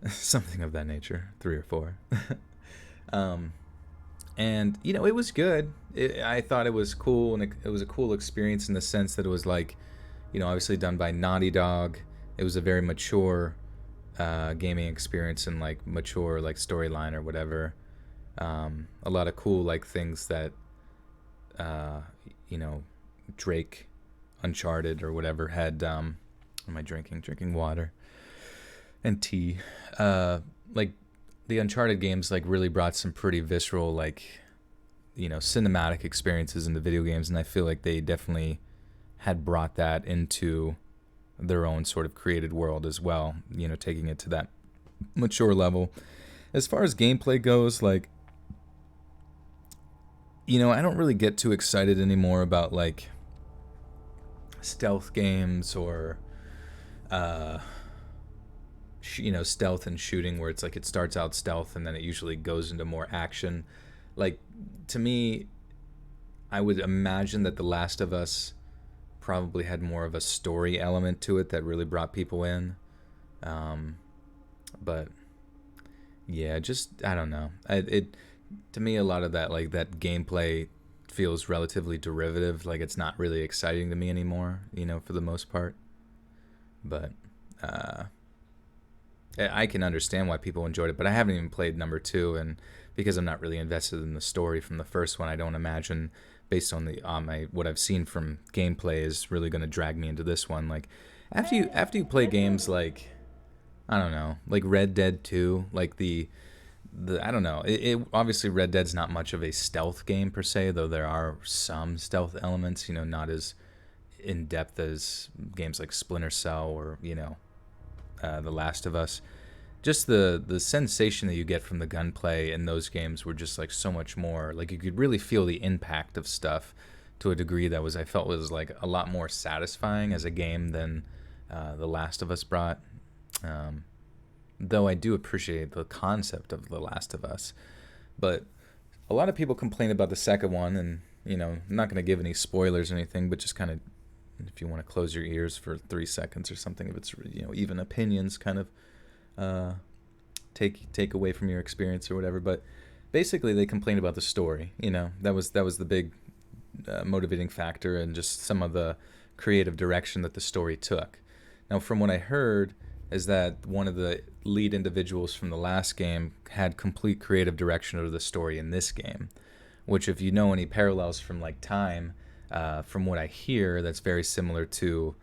Something of that nature, 3 or 4. And, you know, it was good. I thought it was cool, and it was a cool experience in the sense that it was like, you know, obviously done by Naughty Dog. It was a very mature gaming experience and, like, mature, like, storyline or whatever. A lot of cool, like, things that, you know, Drake, Uncharted or whatever had, what am I drinking? Drinking water and tea. Like, the Uncharted games like really brought some pretty visceral, like, you know, cinematic experiences into video games, and I feel like they definitely had brought that into their own sort of created world as well, you know, taking it to that mature level. As far as gameplay goes, like, you know, I don't really get too excited anymore about like stealth games or you know, stealth and shooting, where it's like it starts out stealth and then it usually goes into more action. Like, to me, I would imagine that The Last of Us probably had more of a story element to it that really brought people in. But yeah, just I don't know. It to me a lot of that like that gameplay feels relatively derivative. Like it's not really exciting to me anymore. For the most part. But I can understand why people enjoyed it. But I haven't even played number 2, and because I'm not really invested in the story from the first one, I don't imagine based on my what I've seen from gameplay is really going to drag me into this one. Like after you play games like I don't know, like Red Dead 2, like the I don't know. Obviously Red Dead's not much of a stealth game per se, though there are some stealth elements, not as in depth as games like Splinter Cell or The Last of Us. Just the sensation that you get from the gunplay in those games were just like so much more. Like you could really feel the impact of stuff to a degree that I felt was like a lot more satisfying as a game than The Last of Us brought. Though I do appreciate the concept of The Last of Us, but a lot of people complain about the second one, and I'm not going to give any spoilers or anything, but just kind of if you want to close your ears for 3 seconds or something, if it's even opinions, kind of take away from your experience or whatever. But basically, they complained about the story. That was the big motivating factor, and just some of the creative direction that the story took. Now, from what I heard, is that one of the lead individuals from the last game had complete creative direction of the story in this game, which if you know any parallels from like time, from what I hear, that's very similar to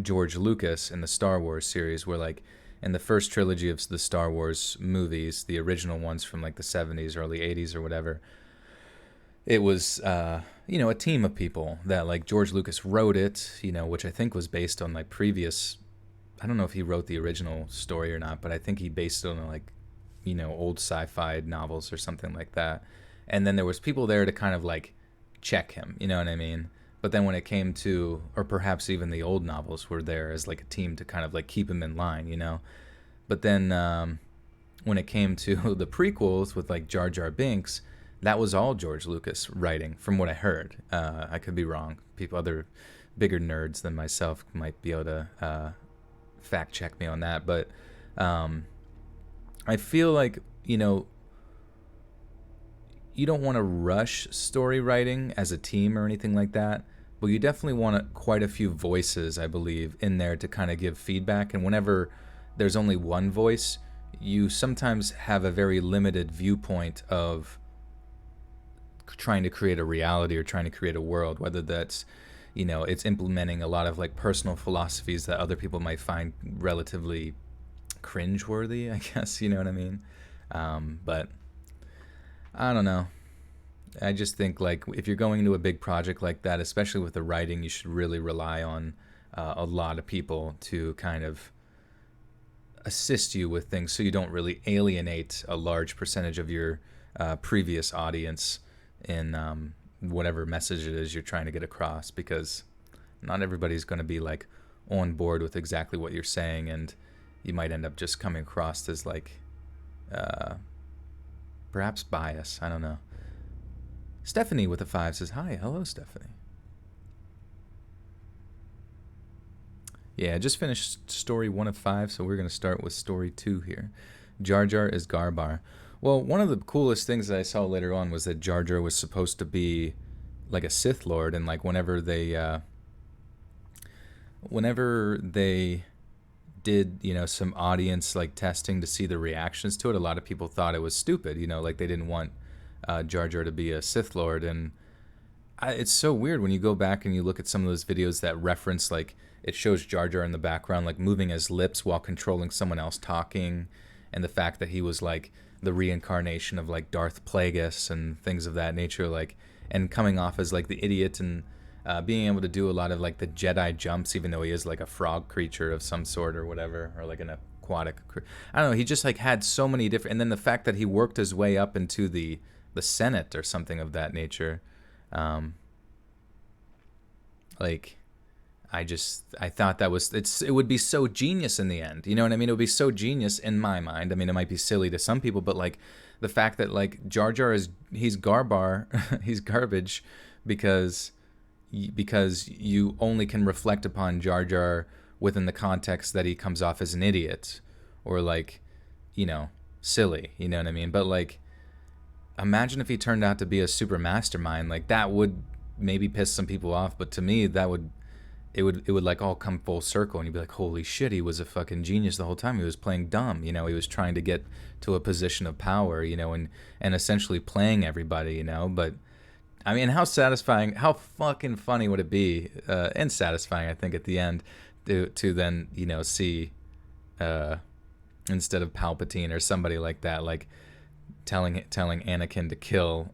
George Lucas in the Star Wars series, where like in the first trilogy of the Star Wars movies, the original ones from like the 70s, early 80s or whatever, it was a team of people that like George Lucas wrote it, which I think was based on like previous. I don't know if he wrote the original story or not, but I think he based it on like old sci-fi novels or something like that. And then there was people there to kind of like check him, you know what I mean? But then when it came to, or perhaps even the old novels were there as like a team to kind of like keep him in line. But then when it came to the prequels with like Jar Jar Binks, that was all George Lucas writing, from what I heard. I could be wrong. Other bigger nerds than myself might be able to fact check me on that. But I feel like, you don't want to rush story writing as a team or anything like that, but you definitely want quite a few voices, I believe, in there to kind of give feedback. And whenever there's only one voice, you sometimes have a very limited viewpoint of trying to create a reality or trying to create a world, whether that's it's implementing a lot of like personal philosophies that other people might find relatively cringeworthy, I guess, you know what I mean? But I don't know. I just think like if you're going into a big project like that, especially with the writing, you should really rely on a lot of people to kind of assist you with things, so you don't really alienate a large percentage of your previous audience in whatever message it is you're trying to get across, because not everybody's going to be like on board with exactly what you're saying, and you might end up just coming across as like perhaps bias. I don't know. Stephanie with a 5 says hi. Hello, Stephanie. Yeah, I just finished story 1 of 5, so we're going to start with story 2 here. Jar Jar is Garbar. Well, one of the coolest things that I saw later on was that Jar Jar was supposed to be like a Sith Lord, and like whenever they did, some audience like testing to see the reactions to it, a lot of people thought it was stupid, like they didn't want Jar Jar to be a Sith Lord. And it's so weird when you go back and you look at some of those videos that reference, like it shows Jar Jar in the background like moving his lips while controlling someone else talking, and the fact that he was like the reincarnation of like Darth Plagueis and things of that nature, like, and coming off as like the idiot, and being able to do a lot of like the Jedi jumps, even though he is like a frog creature of some sort or whatever, or like an aquatic I don't know, he just like had so many different, and then the fact that he worked his way up into the Senate or something of that nature, like I thought that was it would be so genius in the end. You know what I mean? It would be so genius in my mind. I mean, it might be silly to some people, but like the fact that like Jar Jar he's garbar, he's garbage because you only can reflect upon Jar Jar within the context that he comes off as an idiot or like, silly, you know what I mean? But like imagine if he turned out to be a super mastermind, like that would maybe piss some people off, but to me that would it would like all come full circle and you'd be like, holy shit, he was a fucking genius the whole time. He was playing dumb, he was trying to get to a position of power, and essentially playing everybody, but I mean, how satisfying, how fucking funny would it be, and satisfying, I think, at the end to then, see instead of Palpatine or somebody like that, like telling Anakin to kill.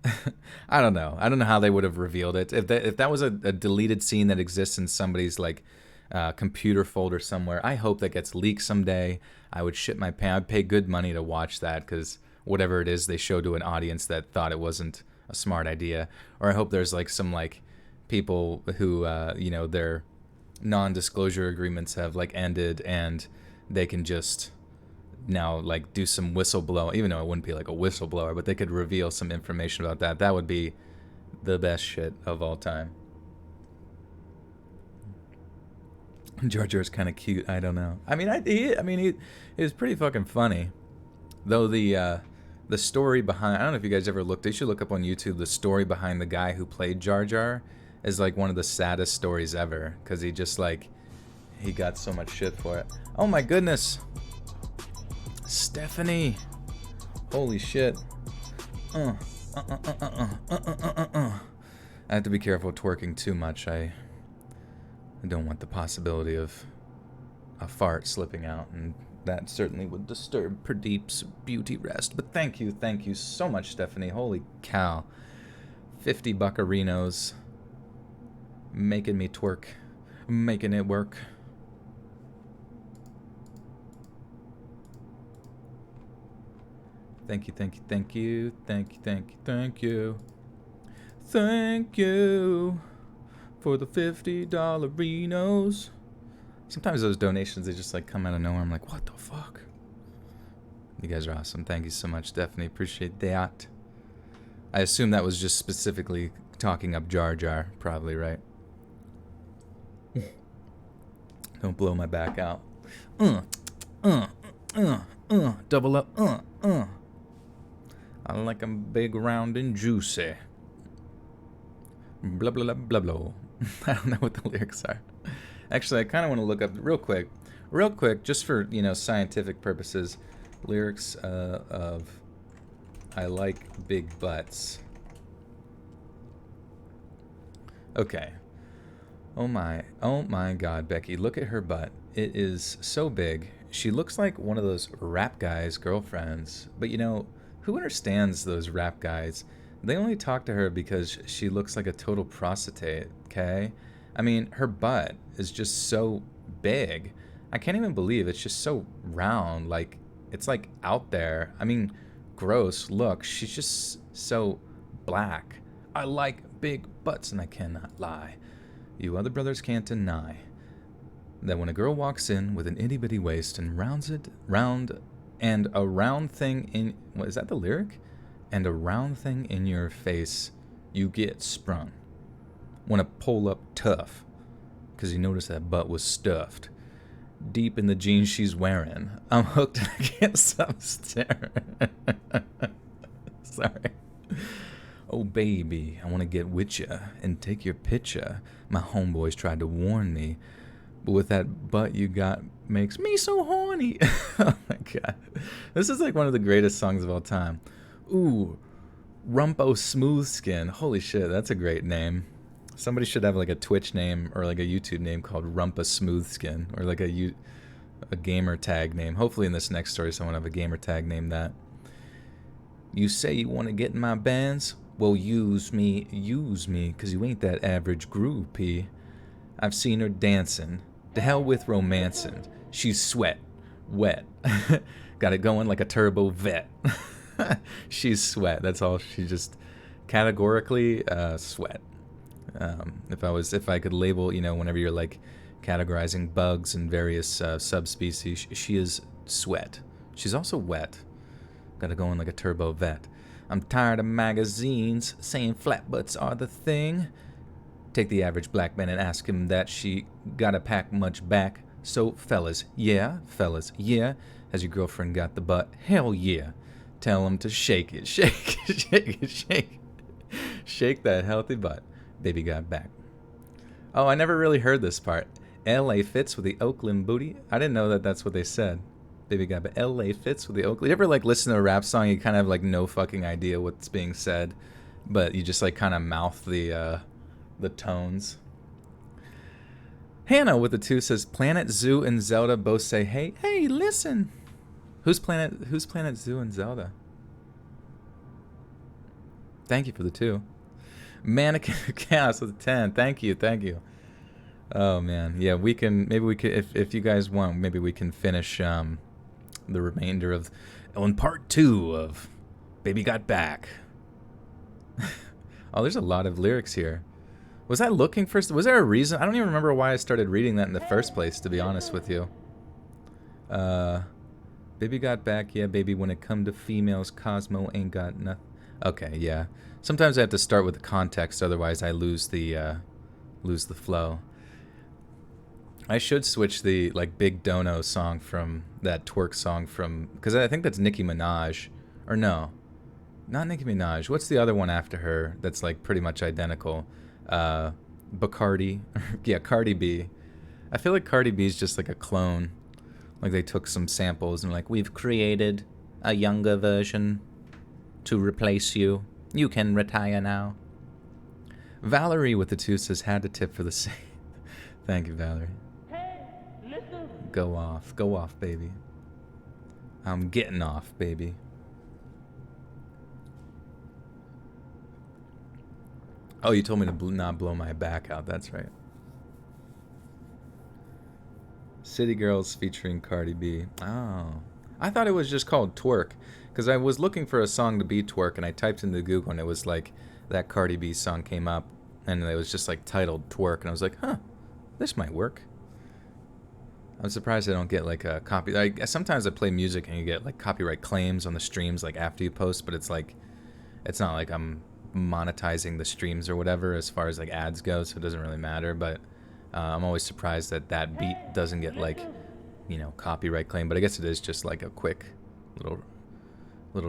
I don't know how they would have revealed it. If that was a deleted scene that exists in somebody's like computer folder somewhere, I hope that gets leaked someday. I would shit my pants. I'd pay good money to watch that, because whatever it is they show to an audience that thought it wasn't a smart idea. Or I hope there's like some like people who their non-disclosure agreements have like ended and they can just now like do some whistleblower, even though it wouldn't be like a whistleblower, but they could reveal some information about that. That would be the best shit of all time. Jar Jar's kind of cute. I don't know. I mean, he was pretty fucking funny, though. The story behind, I don't know if you guys ever looked. You should look up on YouTube the story behind the guy who played Jar Jar. Is like one of the saddest stories ever, because he just like he got so much shit for it. Oh my goodness. Stephanie, holy shit. I have to be careful twerking too much. I don't want the possibility of a fart slipping out, and that certainly would disturb Pradeep's beauty rest. But thank you so much, Stephanie. Holy cow. 50 buccarinos. Making me twerk. Making it work. Thank you. Thank you for the $50 Renos. Sometimes those donations, they just like come out of nowhere. I'm like, what the fuck? You guys are awesome. Thank you so much, Stephanie. Appreciate that. I assume that was just specifically talking up Jar Jar, probably, right? Don't blow my back out. Double up. I like 'em big, round, and juicy. Blah, blah, blah, blah, blah. I don't know what the lyrics are. Actually, I kind of want to look up real quick, just for, scientific purposes, lyrics of I like big butts. Okay. Oh my God, Becky, look at her butt. It is so big. She looks like one of those rap guys' girlfriends. But who understands those rap guys? They only talk to her because she looks like a total prostitute, okay? I mean, her butt is just so big. I can't even believe it's just so round. Like, it's like out there. I mean, gross. Look, she's just so black. I like big butts, and I cannot lie. You other brothers can't deny that when a girl walks in with an itty bitty waist and and a round thing in, what is that, the lyric? And a round thing in your face, you get sprung. Want to pull up tough, because you notice that butt was stuffed. Deep in the jeans she's wearing, I'm hooked and I can't stop staring. Sorry. Oh baby, I want to get with ya and take your picture. My homeboys tried to warn me, but with that butt you got makes me so horny. Oh my God. This is like one of the greatest songs of all time. Ooh, Rumpo Smooth Skin. Holy shit, that's a great name. Somebody should have like a Twitch name or like a YouTube name called Rumpa Smooth Skin, or like a gamer tag name. Hopefully in this next story someone have a gamer tag named that. You say you want to get in my bands? Well, use me, cause you ain't that average groupie. I've seen her dancing. To hell with romancing. She's wet. Got it going like a turbo vet. She's sweat. That's all. She just categorically sweat. If I could label, whenever you're like categorizing bugs and various subspecies. She is sweat. She's also wet. Gotta go in like a turbo vet. I'm tired of magazines saying flat butts are the thing. Take the average black man and ask him that. She gotta pack much back. So fellas, yeah. Has your girlfriend got the butt? Hell yeah. Tell him to shake it, shake it, shake it, shake it. Shake that healthy butt. Baby got back. Oh, I never really heard this part. L.A. fits with the Oakland booty. I didn't know that that's what they said. Baby got back. L.A. fits with the Oakland. You ever like listen to a rap song, you kind of have like no fucking idea what's being said, but you just like kind of mouth the tones. Hannah with the 2 says Planet Zoo and Zelda both say hey listen. Who's Planet Zoo and Zelda? Thank you for the 2. Mannequin Chaos with 10. Thank you. Oh man, yeah, we can if you guys want, maybe we can finish the remainder of on part 2 of Baby Got Back. Oh, there's a lot of lyrics here. Was I looking for? Was there a reason? I don't even remember why I started reading that in the first place, to be honest with you. Baby got back, yeah, baby. When it come to females, Cosmo ain't got nothing. Okay, yeah. Sometimes I have to start with the context, otherwise I lose the flow. I should switch the like Big Dono song from that twerk song from, because I think that's Nicki Minaj, or no, not Nicki Minaj. What's the other one after her that's like pretty much identical? Bacardi. Yeah, Cardi B. I feel like Cardi B is just like a clone. Like they took some samples and like, we've created a younger version to replace you. You can retire now. Valerie with the 2 says, had to tip for the same. Thank you, Valerie. Hey, listen. Go off, baby. I'm getting off, baby. Oh, you told me to not blow my back out. That's right. City Girls featuring Cardi B. Oh. I thought it was just called Twerk. Because I was looking for a song to be twerk, and I typed into Google, and it was like, that Cardi B song came up, and it was just like titled Twerk, and I was like, huh, this might work. I'm surprised I don't get like a copy. Like, sometimes I play music, and you get like copyright claims on the streams like after you post, but it's like, it's not like I'm monetizing the streams or whatever as far as like ads go, so it doesn't really matter. But I'm always surprised that that beat doesn't get like, you know, copyright claim. But I guess it is just like a quick little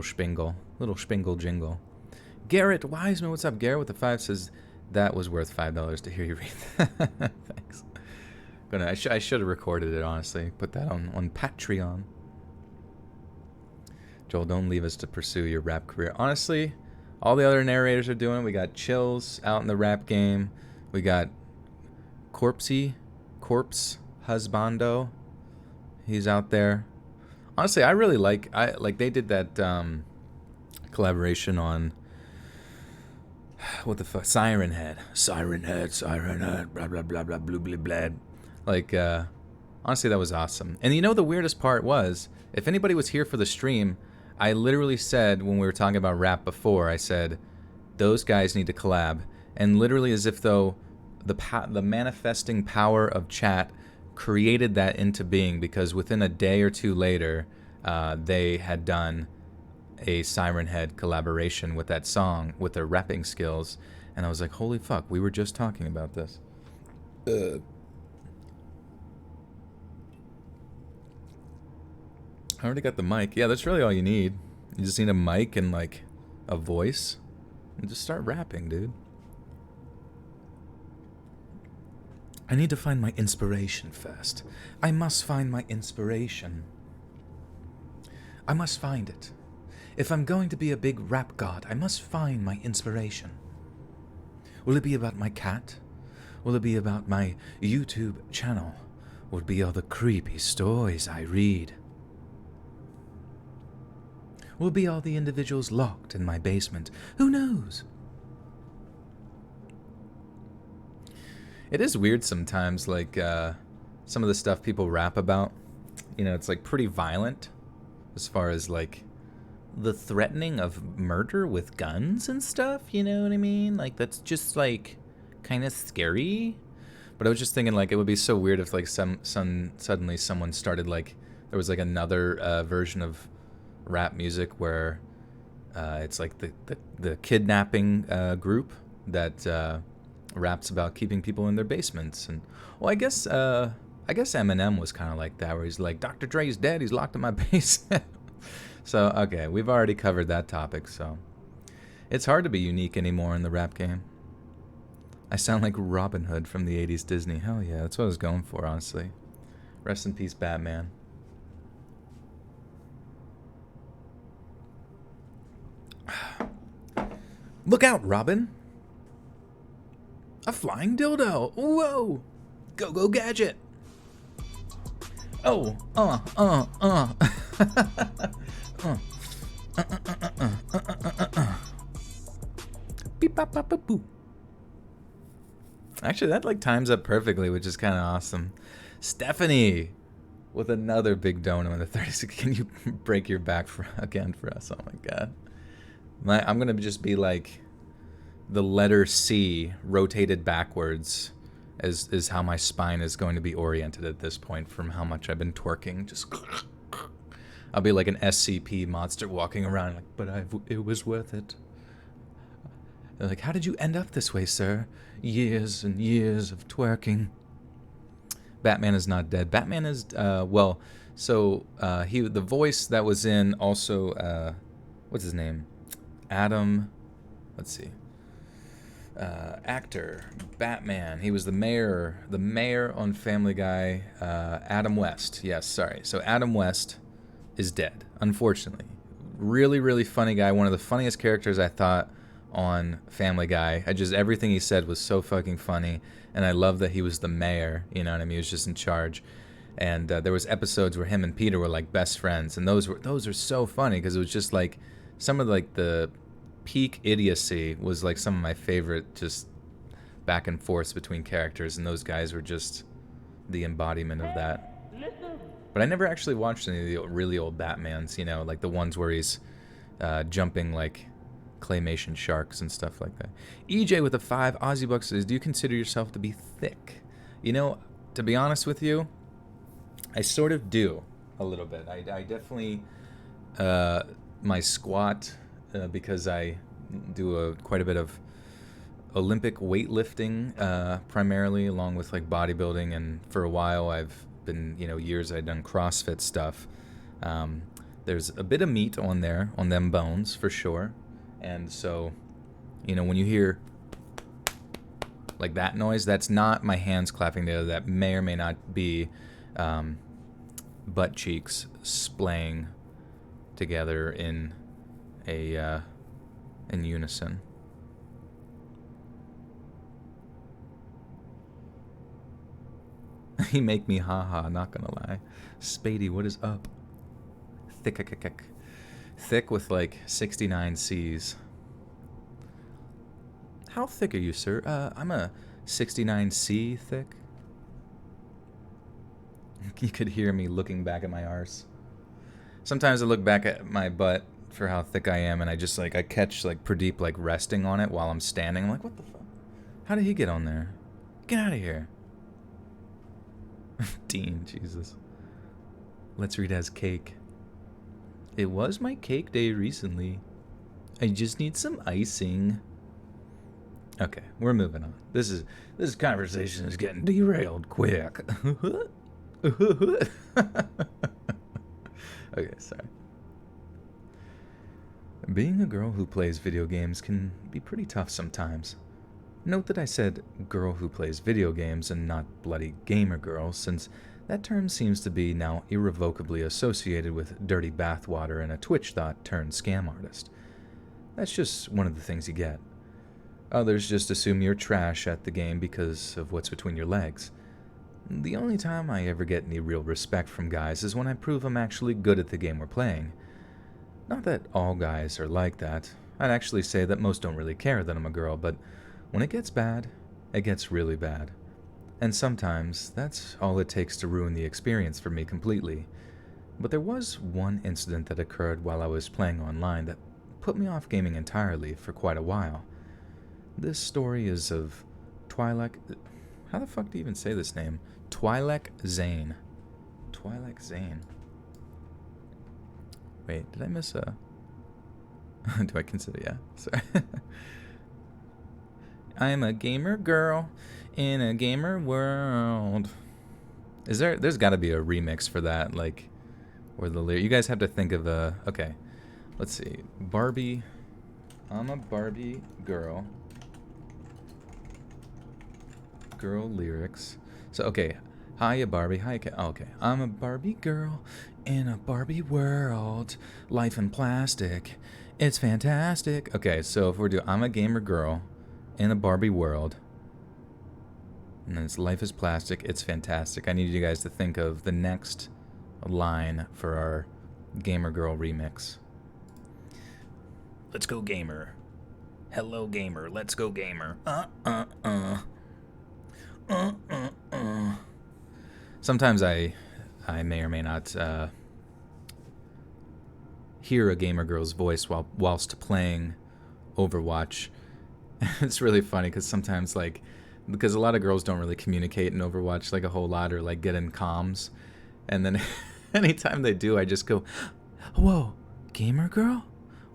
spingle jingle. Garrett Wiseman, what's up? Garrett with the 5 says that was worth $5 to hear you read that. Thanks. I should have recorded it, honestly. Put that on Patreon. Joel, don't leave us to pursue your rap career. Honestly, all the other narrators are doing it. We got Chills out in the rap game. We got Corpse Husbando. He's out there. Honestly, I really like they did that collaboration on what the fuck, Siren Head, blah blah blah blah blue blah blah. Like honestly, that was awesome. And you know the weirdest part was, if anybody was here for the stream, I literally said when we were talking about rap before, I said those guys need to collab, and literally as if though the manifesting power of chat created that into being, because within a day or two later, they had done a Siren Head collaboration with that song with their rapping skills, and I was like, holy fuck, we were just talking about this. I already got the mic. Yeah, that's really all you need. You just need a mic and like a voice, and just start rapping, dude. I need to find my inspiration first. I must find my inspiration. I must find it. If I'm going to be a big rap god, I must find my inspiration. Will it be about my cat? Will it be about my YouTube channel? Will it be all the creepy stories I read? Will it be all the individuals locked in my basement? Who knows? It is weird sometimes, like, some of the stuff people rap about. You know, it's, like, pretty violent. As far as, like, the threatening of murder with guns and stuff, you know what I mean? Like, that's just, like, kind of scary. But I was just thinking, like, it would be so weird if, like, suddenly someone started, like, there was, like, another version of rap music where it's, like, the kidnapping group that raps about keeping people in their basements. And, well, I guess Eminem was kind of like that, where he's like, Dr. Dre's dead, he's locked in my basement. So, okay, we've already covered that topic, so. It's hard to be unique anymore in the rap game. I sound like Robin Hood from the 80s Disney. Hell yeah, that's what I was going for, honestly. Rest in peace, Batman. Look out, Robin. A flying dildo. Whoa. Go Gadget. Oh, Beep, bop, bop, boop, boop. Actually, that like times up perfectly, which is kind of awesome. Stephanie with another big dono in the 36. Can you break your back again for us? Oh my god. I'm going to just be like the letter C rotated backwards is how my spine is going to be oriented at this point from how much I've been twerking. Just I'll be like an SCP monster walking around like, but it was worth it. They're like, how did you end up this way, sir? Years and years of twerking. Batman is not dead. Batman is, the voice that was in also, what's his name? Adam, let's see. Actor, Batman. He was the mayor on Family Guy, Adam West. Yes, sorry. So Adam West is dead, unfortunately. Really, really funny guy. One of the funniest characters I thought on Family Guy. Everything he said was so fucking funny, and I love that he was the mayor, you know what I mean? He was just in charge. And there was episodes where him and Peter were like best friends, and those are so funny because it was just like some of like the peak idiocy was like some of my favorite just back and forths between characters, and those guys were just the embodiment of that. But I never actually watched any of the really old Batmans, you know, like the ones where he's jumping like claymation sharks and stuff like that. EJ with a 5, Aussie Bucks says, do you consider yourself to be thick? You know, to be honest with you, I sort of do a little bit. I definitely, my squat, because I do quite a bit of Olympic weightlifting, primarily, along with like bodybuilding, and for a while I've been, years I've done CrossFit stuff. There's a bit of meat on there, on them bones, for sure. And so, when you hear like that noise, that's not my hands clapping together. That may or may not be butt cheeks splaying together in unison. He make me haha, not gonna lie. Spady, what is up? Thick with like 69 C's. How thick are you, sir? I'm a 69C thick. You could hear me looking back at my arse. Sometimes I look back at my butt for how thick I am, and I just like, I catch like Pradeep like resting on it while I'm standing. I'm like, what the fuck? How did he get on there? Get out of here. Dean, Jesus. Let's read as cake. It was my cake day recently. I just need some icing. Okay, we're moving on. This conversation is getting derailed quick. Okay, sorry. Being a girl who plays video games can be pretty tough sometimes. Note that I said girl who plays video games and not bloody gamer girl, since that term seems to be now irrevocably associated with dirty bathwater and a Twitch thought turned scam artist. That's just one of the things you get. Others just assume you're trash at the game because of what's between your legs. The only time I ever get any real respect from guys is when I prove I'm actually good at the game we're playing. Not that all guys are like that. I'd actually say that most don't really care that I'm a girl, but when it gets bad, it gets really bad. And sometimes that's all it takes to ruin the experience for me completely. But there was one incident that occurred while I was playing online that put me off gaming entirely for quite a while. This story is of Twilight... How the fuck do you even say this name? Twi'lek Zane. Twi'lek Zane. Wait, did I miss a... Do I consider... Yeah, sorry. I'm a gamer girl in a gamer world. There's got to be a remix for that, like, where the lyric... You guys have to think of a... Okay, let's see. Barbie... I'm a Barbie girl. Girl lyrics. So, okay. Hiya, Barbie. Hiya, oh, okay. I'm a Barbie girl in a Barbie world. Life in plastic. It's fantastic. Okay, so if we're doing... I'm a gamer girl in a Barbie world. And then it's life is plastic. It's fantastic. I need you guys to think of the next line for our gamer girl remix. Let's go gamer. Hello gamer. Let's go gamer. Sometimes I may or may not hear a gamer girl's voice whilst playing Overwatch. It's really funny because sometimes, like, because a lot of girls don't really communicate in Overwatch like a whole lot, or like get in comms, and then anytime they do, I just go, "Whoa, gamer girl,"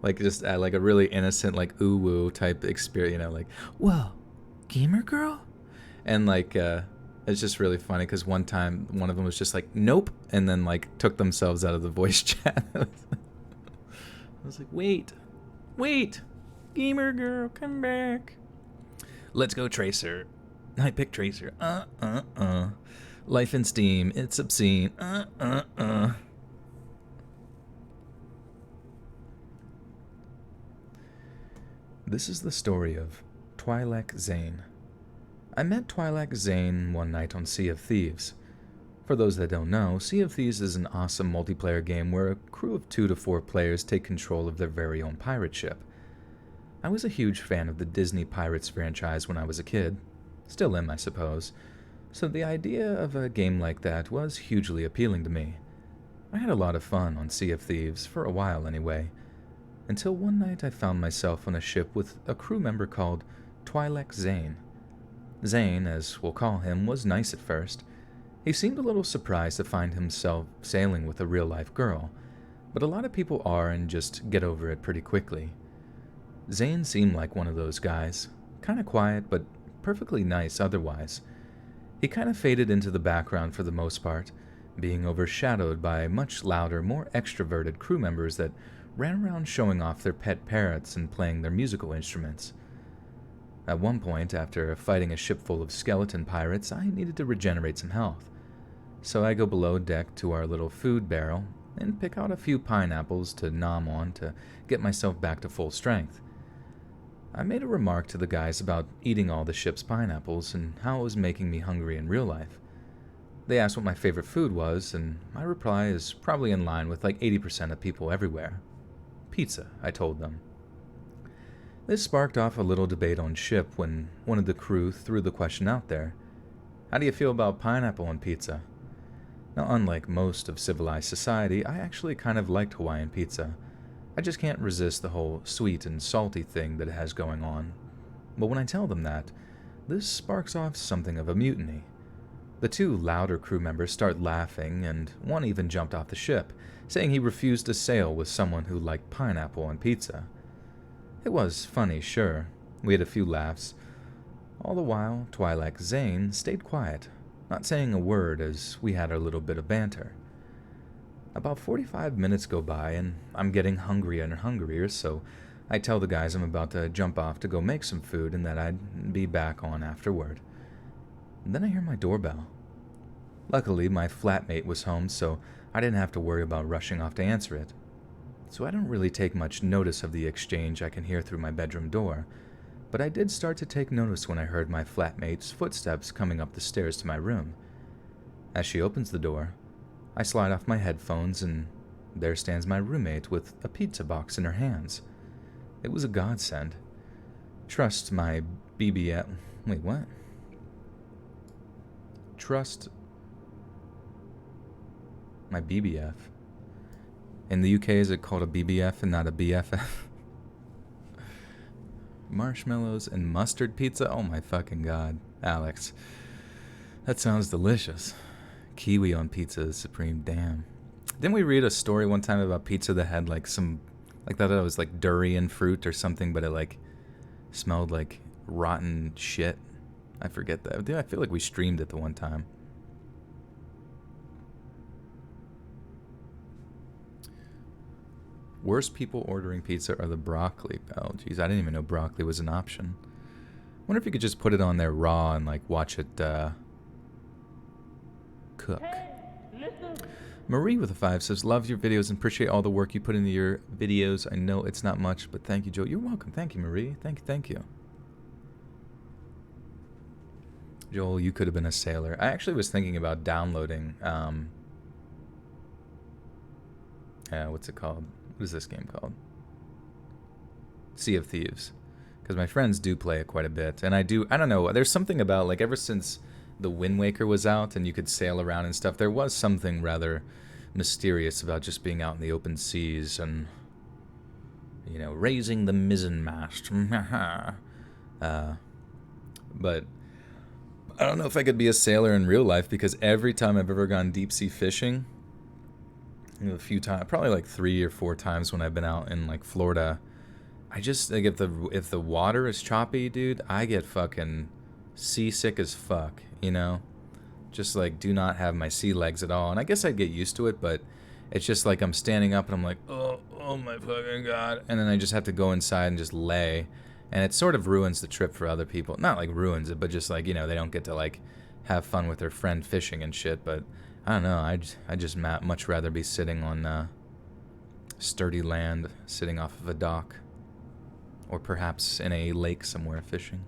like just like a really innocent, like ooh woo type experience, you know, like, "Whoa, gamer girl," and like it's just really funny because one time one of them was just like, "Nope," and then like took themselves out of the voice chat. I was like, wait, gamer girl, come back. Let's go Tracer. I pick Tracer. Life in Steam. It's obscene. This is the story of Twi'lek Zane. I met Twi'lek Zane one night on Sea of Thieves. For those that don't know, Sea of Thieves is an awesome multiplayer game where a crew of 2 to 4 players take control of their very own pirate ship. I was a huge fan of the Disney Pirates franchise when I was a kid. Still am, I suppose. So the idea of a game like that was hugely appealing to me. I had a lot of fun on Sea of Thieves, for a while anyway, until one night I found myself on a ship with a crew member called Twi'lek Zane. Zane, as we'll call him, was nice at first. He seemed a little surprised to find himself sailing with a real-life girl, but a lot of people are and just get over it pretty quickly. Zane seemed like one of those guys, kinda quiet, but perfectly nice otherwise. He kinda faded into the background for the most part, being overshadowed by much louder, more extroverted crew members that ran around showing off their pet parrots and playing their musical instruments. At one point, after fighting a ship full of skeleton pirates, I needed to regenerate some health. So I go below deck to our little food barrel and pick out a few pineapples to nom on to get myself back to full strength. I made a remark to the guys about eating all the ship's pineapples and how it was making me hungry in real life. They asked what my favorite food was, and my reply is probably in line with like 80% of people everywhere. Pizza, I told them. This sparked off a little debate on ship when one of the crew threw the question out there. How do you feel about pineapple on pizza? Now, unlike most of civilized society, I actually kind of liked Hawaiian pizza. I just can't resist the whole sweet and salty thing that it has going on. But when I tell them that, this sparks off something of a mutiny. The 2 louder crew members start laughing, and one even jumped off the ship, saying he refused to sail with someone who liked pineapple on pizza. It was funny, sure. We had a few laughs. All the while, Twi'lek Zane stayed quiet, not saying a word as we had our little bit of banter. About 45 minutes go by, and I'm getting hungrier and hungrier, so I tell the guys I'm about to jump off to go make some food and that I'd be back on afterward. And then I hear my doorbell. Luckily, my flatmate was home, so I didn't have to worry about rushing off to answer it. So I don't really take much notice of the exchange I can hear through my bedroom door, but I did start to take notice when I heard my flatmate's footsteps coming up the stairs to my room. As she opens the door, I slide off my headphones, and there stands my roommate with a pizza box in her hands. It was a godsend. Trust my BBF... Wait, what? Trust my BBF. In the UK, is it called a BBF and not a BFF? Marshmallows and mustard pizza? Oh my fucking god. Alex. That sounds delicious. Kiwi on pizza is supreme. Damn. Didn't we read a story one time about pizza that had like some, like that it was like durian fruit or something, but it like smelled like rotten shit? I forget that. Dude, I feel like we streamed it the one time. Worst people ordering pizza are the broccoli. Oh, jeez, I didn't even know broccoli was an option. Wonder if you could just put it on there raw and like watch it cook. Hey, listen. Marie with a 5 says, love your videos and appreciate all the work you put into your videos. I know it's not much, but thank you, Joe. You're welcome. Thank you, Marie. Thank you. Joel, you could have been a sailor. I actually was thinking about downloading, what's it called? What is this game called? Sea of Thieves. Because my friends do play it quite a bit. And I don't know, there's something about, like, ever since the Wind Waker was out and you could sail around and stuff, there was something rather mysterious about just being out in the open seas and, you know, raising the mizzen mast. But I don't know if I could be a sailor in real life, because every time I've ever gone deep sea fishing, you know, a few times, probably like 3 or 4 times when I've been out in like Florida, I just like if the water is choppy, dude, I get fucking seasick as fuck, you know? Just like do not have my sea legs at all. And I guess I'd get used to it, but it's just like I'm standing up and I'm like, oh my fucking god. And then I just have to go inside and just lay. And it sort of ruins the trip for other people. Not like ruins it, but just like, you know, they don't get to like have fun with their friend fishing and shit. But I don't know. I just much rather be sitting on sturdy land, sitting off of a dock. Or perhaps in a lake somewhere fishing.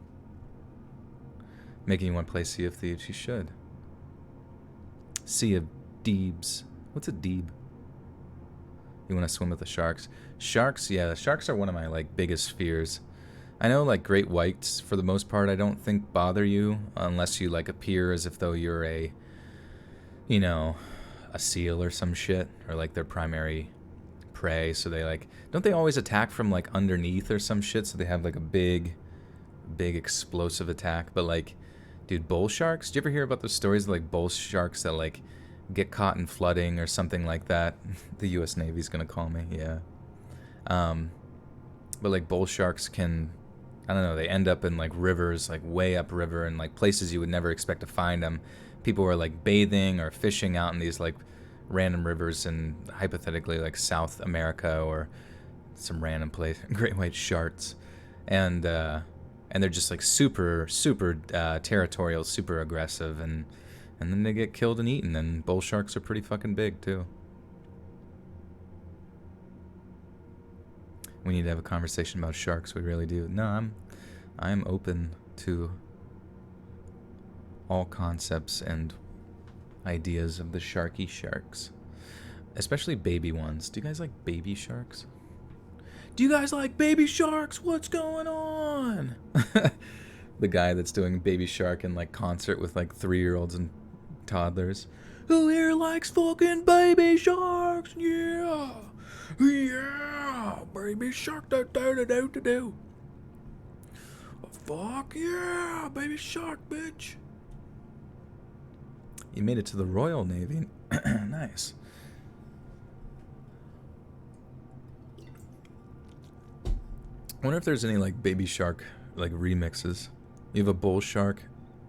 Making you want to play Sea of Thieves? You should. Sea of Deebs. What's a Deeb? You want to swim with the sharks? Sharks, yeah, the sharks are one of my like biggest fears. I know like great whites, for the most part, I don't think bother you unless you like appear as if though you're a, you know, a seal or some shit, or like their primary prey. So they like, don't they always attack from like underneath or some shit? So they have like a big explosive attack. But like, dude, bull sharks, do you ever hear about those stories of like bull sharks that like get caught in flooding or something like that? The US Navy's gonna call me, yeah. But like bull sharks can, I don't know, they end up in like rivers, like way upriver, and like places you would never expect to find them. People are like bathing or fishing out in these like random rivers in hypothetically like South America or some random place, great white sharks, and they're just like super territorial, super aggressive, and then they get killed and eaten. And bull sharks are pretty fucking big too. We need to have a conversation about sharks. We really do. No, I'm open to all concepts and ideas of the sharky sharks, especially baby ones. Do you guys like baby sharks? Do you guys like baby sharks? What's going on? The guy that's doing Baby Shark in like concert with like 3-year-olds and toddlers. Who here likes fucking baby sharks? Yeah. Yeah, baby shark, do. Fuck yeah, baby shark, bitch. You made it to the Royal Navy. Nice. I wonder if there's any like baby shark like remixes. You have a bull shark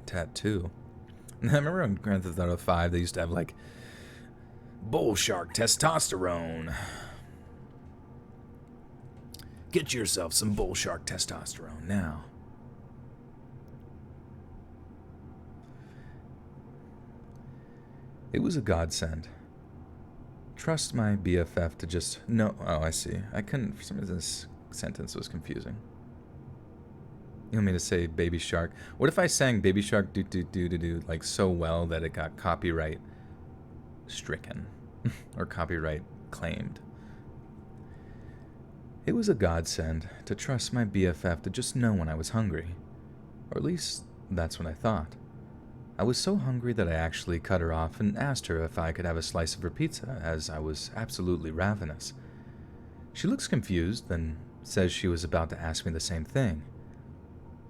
tattoo. And I remember on Grand Theft Auto 5 they used to have like bull shark testosterone. Get yourself some bull shark testosterone now. It was a godsend. Trust my BFF to just know. Oh, I see. I couldn't, for some reason this sentence was confusing. You want me to say Baby Shark? What if I sang Baby Shark do like so well that it got copyright stricken or copyright claimed? It was a godsend to trust my BFF to just know when I was hungry. Or at least, that's what I thought. I was so hungry that I actually cut her off and asked her if I could have a slice of her pizza, as I was absolutely ravenous. She looks confused, then says she was about to ask me the same thing.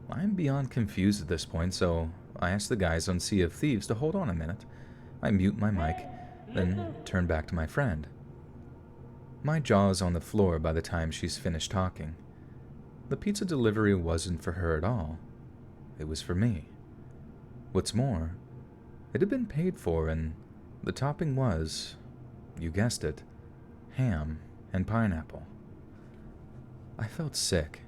I'm beyond confused at this point, so I ask the guys on Sea of Thieves to hold on a minute. I mute my mic, then turn back to my friend. My jaw is on the floor by the time she's finished talking. The pizza delivery wasn't for her at all. It was for me. What's more, it had been paid for, and the topping was, you guessed it, ham and pineapple. I felt sick.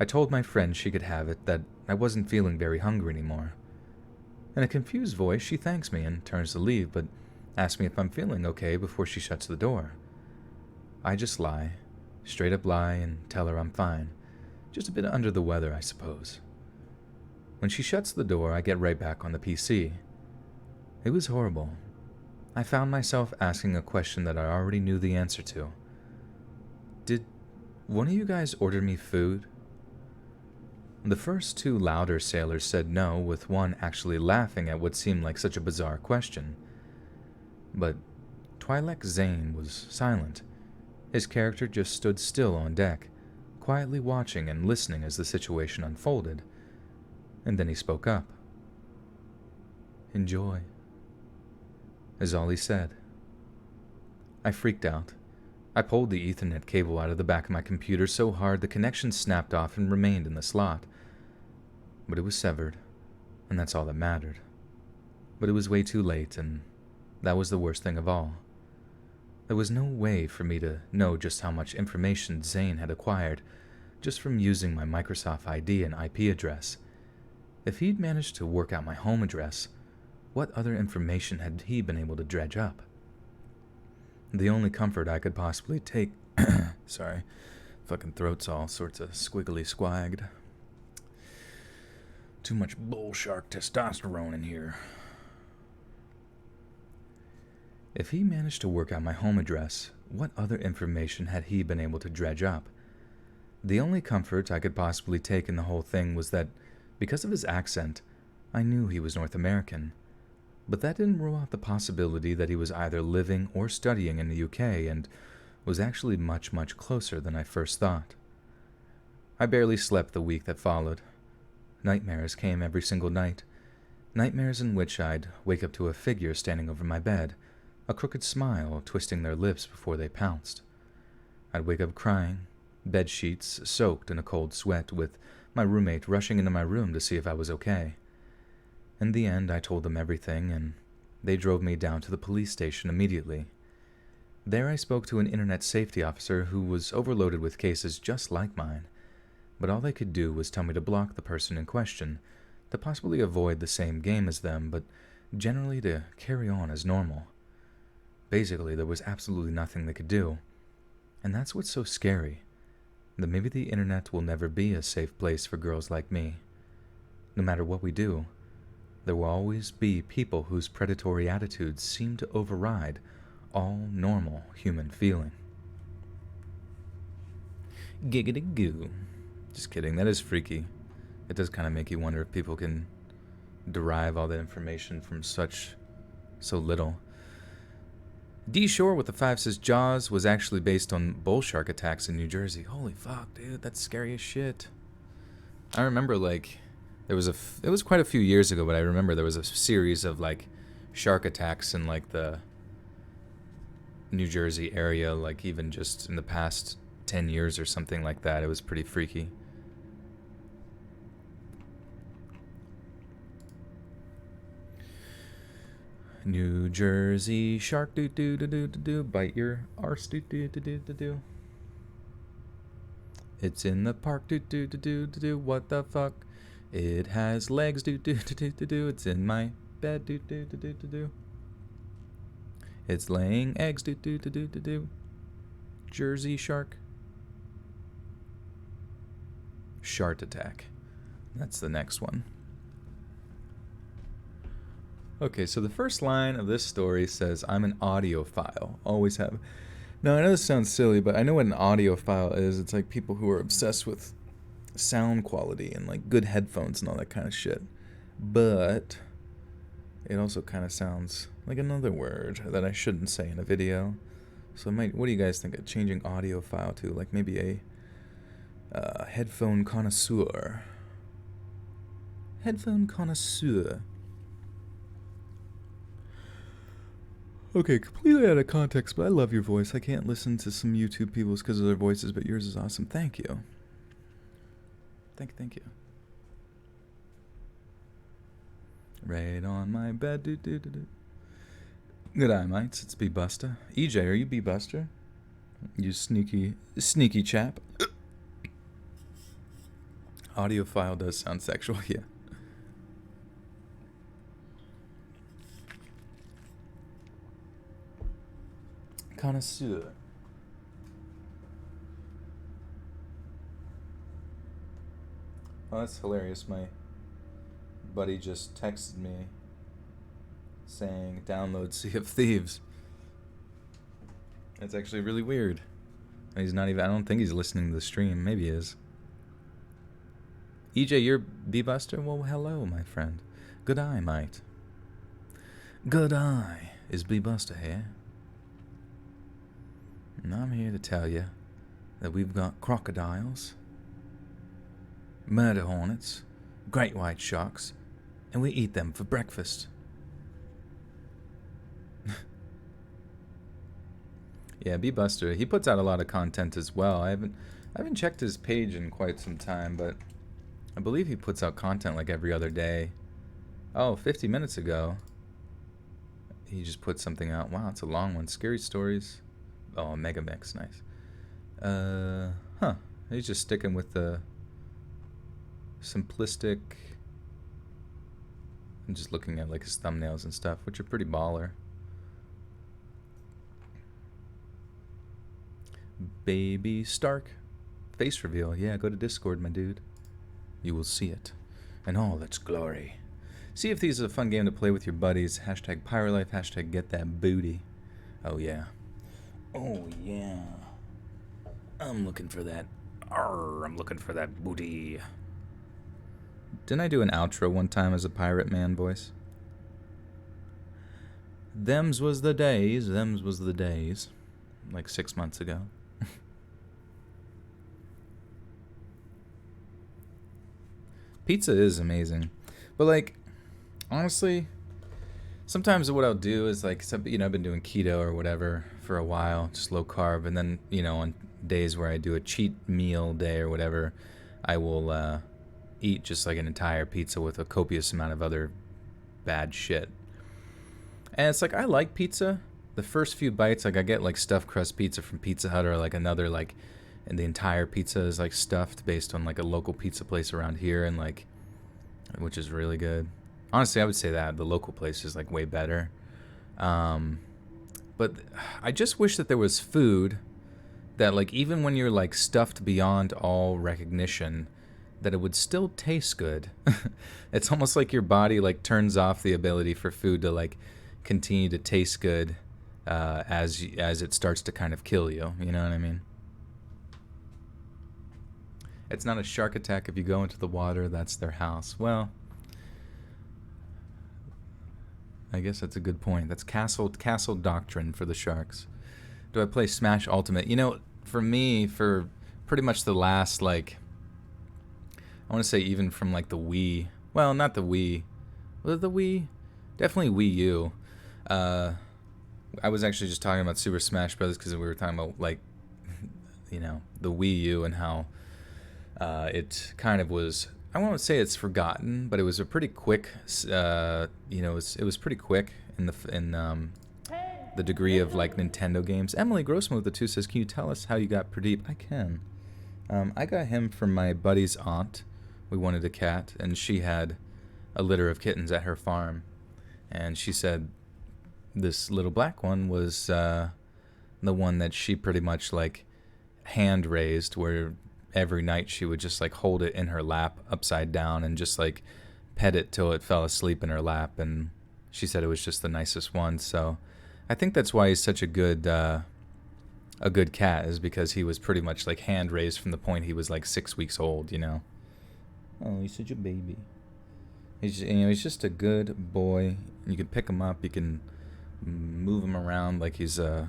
I told my friend she could have it, that I wasn't feeling very hungry anymore. In a confused voice, she thanks me and turns to leave, but asks me if I'm feeling okay before she shuts the door. I just lie, straight up lie, and tell her I'm fine. Just a bit under the weather, I suppose. When she shuts the door, I get right back on the PC. It was horrible. I found myself asking a question that I already knew the answer to. Did one of you guys order me food? The first two louder sailors said no, with one actually laughing at what seemed like such a bizarre question. But Twi'lek Zane was silent. His character just stood still on deck, quietly watching and listening as the situation unfolded. And then he spoke up. "Enjoy," is all he said. I freaked out. I pulled the Ethernet cable out of the back of my computer so hard the connection snapped off and remained in the slot. But it was severed, and that's all that mattered. But it was way too late, and that was the worst thing of all. There was no way for me to know just how much information Zane had acquired just from using my Microsoft ID and IP address. If he'd managed to work out my home address, what other information had he been able to dredge up? The only comfort I could possibly take... Sorry, fucking throat's all sorts of squiggly squagged. Too much bull shark testosterone in here. If he managed to work out my home address, what other information had he been able to dredge up? The only comfort I could possibly take in the whole thing was that, because of his accent, I knew he was North American. But that didn't rule out the possibility that he was either living or studying in the UK and was actually much, much closer than I first thought. I barely slept the week that followed. Nightmares came every single night. Nightmares in which I'd wake up to a figure standing over my bed, a crooked smile twisting their lips before they pounced. I'd wake up crying, bed sheets soaked in a cold sweat, with my roommate rushing into my room to see if I was okay. In the end, I told them everything, and they drove me down to the police station immediately. There I spoke to an internet safety officer who was overloaded with cases just like mine, but all they could do was tell me to block the person in question, to possibly avoid the same game as them, but generally to carry on as normal. Basically, there was absolutely nothing they could do, and that's what's so scary, that maybe the internet will never be a safe place for girls like me. No matter what we do, there will always be people whose predatory attitudes seem to override all normal human feeling. Giggity goo. Just kidding, that is freaky. It does kind of make you wonder if people can derive all that information from so little. D Shore with the 5 says Jaws was actually based on bull shark attacks in New Jersey. Holy fuck, dude, that's scary as shit. I remember, like, it was quite a few years ago, but I remember there was a series of, like, shark attacks in, like, the New Jersey area, like, even just in the past 10 years or something like that. It was pretty freaky. New Jersey shark doo doo doo doo doo, bite your arse doo doo doo doo doo doo. It's in the park doo doo doo doo doo doo. What the fuck? It has legs doo doo doo doo doo doo. It's in my bed doo doo doo doo doo doo. It's laying eggs doo doo doo doo doo doo. Jersey shark. Shart attack. That's the next one. Okay, so the first line of this story says, I'm an audiophile. Always have. Now, I know this sounds silly, but I know what an audiophile is. It's like people who are obsessed with sound quality and like good headphones and all that kind of shit. But it also kind of sounds like another word that I shouldn't say in a video. So what do you guys think of changing audiophile to? Like maybe a headphone connoisseur. Headphone connoisseur. Okay, completely out of context, but I love your voice. I can't listen to some YouTube people's because of their voices, but yours is awesome. Thank you. Thank you. Right on my bed. Good eye, mates. It's B-Buster. EJ, are you B-Buster? You sneaky chap. Audio file does sound sexual, yeah. Connoisseur. Oh, that's hilarious. My buddy just texted me saying download Sea of Thieves. That's actually really weird. He's not even, I don't think he's listening to the stream. Maybe he is. EJ, you're B-Buster? Well, hello, my friend. Good eye, mate. Good eye. Is B-Buster here? And I'm here to tell you that we've got crocodiles, murder hornets, great white sharks, and we eat them for breakfast. Yeah, B-Buster, he puts out a lot of content as well. I haven't checked his page in quite some time, but I believe he puts out content like every other day. Oh, 50 minutes ago, he just put something out. Wow, it's a long one. Scary stories. Oh, Mega Mix, nice. He's just sticking with the simplistic. I'm just looking at like his thumbnails and stuff, which are pretty baller. Baby Stark. Face reveal. Yeah, go to Discord, my dude. You will see it in all its glory. See if these are a fun game to play with your buddies. Hashtag Pyrolife. Hashtag get that booty. Oh, yeah. Oh, yeah. I'm looking for that. I'm looking for that booty. Didn't I do an outro one time as a pirate man voice? Thems was the days. Thems was the days. Like 6 months ago. Pizza is amazing. But, like, honestly, sometimes what I'll do is, like, I've been doing keto or whatever for a while, just low carb. And then, on days where I do a cheat meal day or whatever, I will eat just, like, an entire pizza with a copious amount of other bad shit. And it's like, I like pizza. The first few bites, like, I get, like, stuffed crust pizza from Pizza Hut or, like, another, like, and the entire pizza is like stuffed based on like a local pizza place around here, and like, which is really good. Honestly, I would say that the local place is like way better. But I just wish that there was food that, like, even when you're like stuffed beyond all recognition, that it would still taste good. It's almost like your body like turns off the ability for food to like continue to taste good as it starts to kind of kill you. You know what I mean? It's not a shark attack if you go into the water, that's their house. Well, I guess that's a good point. That's castle doctrine for the sharks. Do I play Smash Ultimate? For me, for pretty much the last, like, I want to say even from like the Wii. Well, not the Wii. Was it the Wii? Definitely Wii U. I was actually just talking about Super Smash Bros. Because we were talking about, like, the Wii U and how it kind of was, I won't say it's forgotten, but it was a pretty quick, it was pretty quick in the degree of like Nintendo games. Emily Grossman with the 2 says, can you tell us how you got Pradeep? I can. I got him from my buddy's aunt. We wanted a cat, and she had a litter of kittens at her farm, and she said this little black one was the one that she pretty much like hand raised, where every night she would just like hold it in her lap upside down and just like pet it till it fell asleep in her lap. And she said it was just the nicest one. So I think that's why he's such a good cat, is because he was pretty much like hand raised from the point he was like 6 weeks old, Oh, he's such a baby. He's just a good boy. You can pick him up, you can move him around like he's like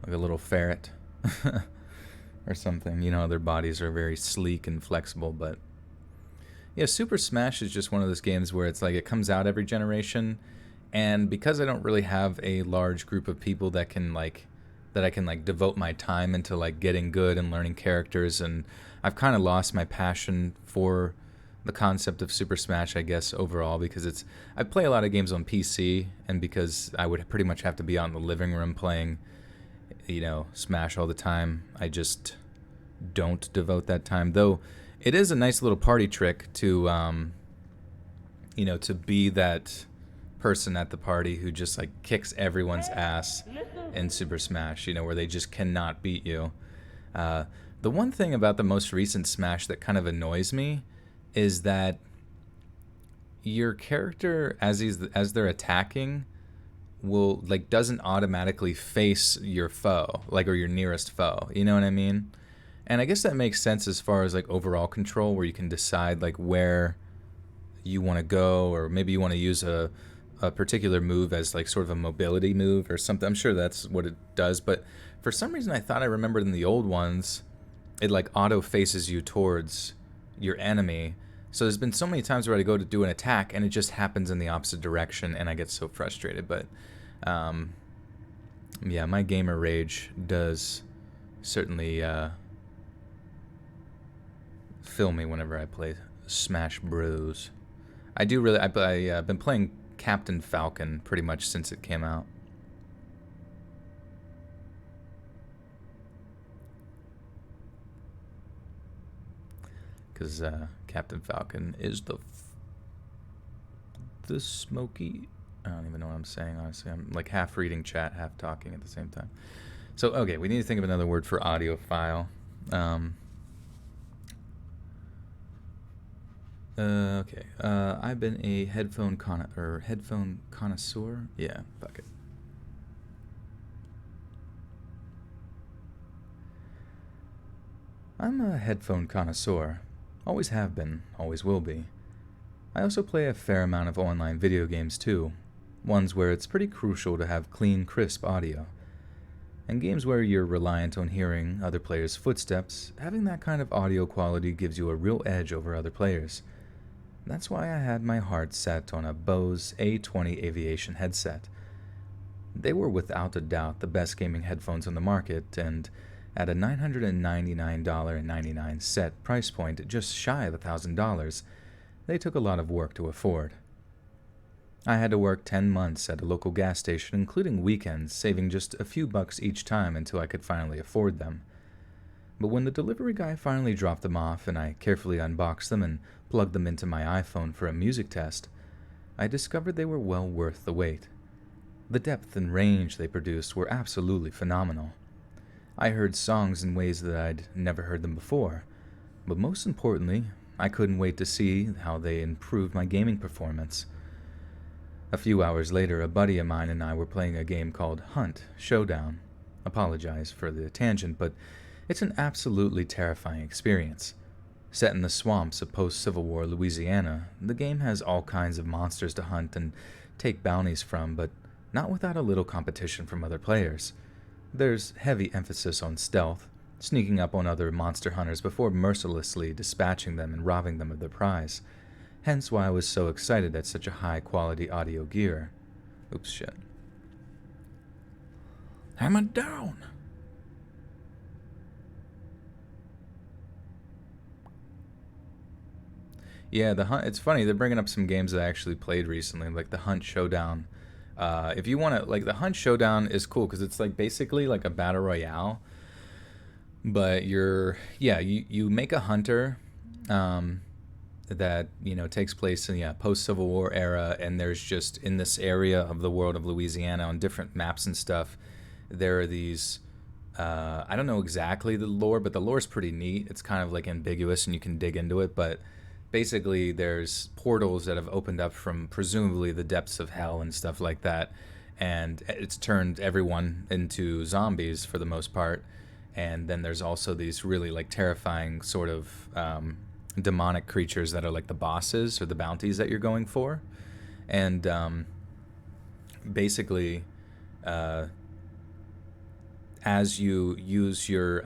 a little ferret. Or something. Their bodies are very sleek and flexible, but Yeah, Super Smash is just one of those games where it's like it comes out every generation, and because I don't really have a large group of people that I can like devote my time into like getting good and learning characters, and I've kind of lost my passion for the concept of Super Smash, I guess, overall, because I play a lot of games on PC, and because I would pretty much have to be out in the living room playing, Smash all the time, I just don't devote that time. Though it is a nice little party trick to, to be that person at the party who just like kicks everyone's ass in Super Smash, where they just cannot beat you. The one thing about the most recent Smash that kind of annoys me is that your character, as they're attacking, will like doesn't automatically face your foe, like, or your nearest foe. You know what I mean? And I guess that makes sense as far as like overall control, where you can decide like where you want to go, or maybe you want to use a particular move as like sort of a mobility move or something. I'm sure that's what it does, but for some reason I thought I remembered in the old ones it like auto faces you towards your enemy. So there's been so many times where I go to do an attack and it just happens in the opposite direction, and I get so frustrated. But yeah, my gamer rage does certainly fill me whenever I play Smash Bros. I've been playing Captain Falcon pretty much since it came out. Because Captain Falcon is the smoky. I don't even know what I'm saying, honestly. I'm like half reading chat, half talking at the same time. So, okay, we need to think of another word for audiophile. Okay. I've been a headphone connoisseur. Yeah, fuck it. I'm a headphone connoisseur. Always have been, always will be. I also play a fair amount of online video games too, ones where it's pretty crucial to have clean, crisp audio. And games where you're reliant on hearing other players' footsteps, having that kind of audio quality gives you a real edge over other players. That's why I had my heart set on a Bose A20 Aviation headset. They were without a doubt the best gaming headphones on the market, and at a $999.99 set price point just shy of $1,000, they took a lot of work to afford. I had to work 10 months at a local gas station, including weekends, saving just a few bucks each time until I could finally afford them. But when the delivery guy finally dropped them off and I carefully unboxed them and plugged them into my iPhone for a music test, I discovered they were well worth the wait. The depth and range they produced were absolutely phenomenal. I heard songs in ways that I'd never heard them before, but most importantly, I couldn't wait to see how they improved my gaming performance. A few hours later, a buddy of mine and I were playing a game called Hunt Showdown. Apologize for the tangent, but it's an absolutely terrifying experience. Set in the swamps of post-Civil War Louisiana, the game has all kinds of monsters to hunt and take bounties from, but not without a little competition from other players. There's heavy emphasis on stealth, sneaking up on other monster hunters before mercilessly dispatching them and robbing them of their prize. Hence why I was so excited at such a high-quality audio gear. Oops, shit. Hammer down! Yeah, the Hunt. It's funny, they're bringing up some games that I actually played recently, like the Hunt Showdown. If you want to, like, the Hunt Showdown is cool because it's like basically like a battle royale, but you make a hunter that takes place in post Civil War era, and there's just in this area of the world of Louisiana on different maps and stuff. There are these. I don't know exactly the lore, but the lore is pretty neat. It's kind of like ambiguous, and you can dig into it, but basically there's portals that have opened up from presumably the depths of hell and stuff like that, and it's turned everyone into zombies for the most part. And then there's also these really like terrifying sort of demonic creatures that are like the bosses or the bounties that you're going for. And basically as you use your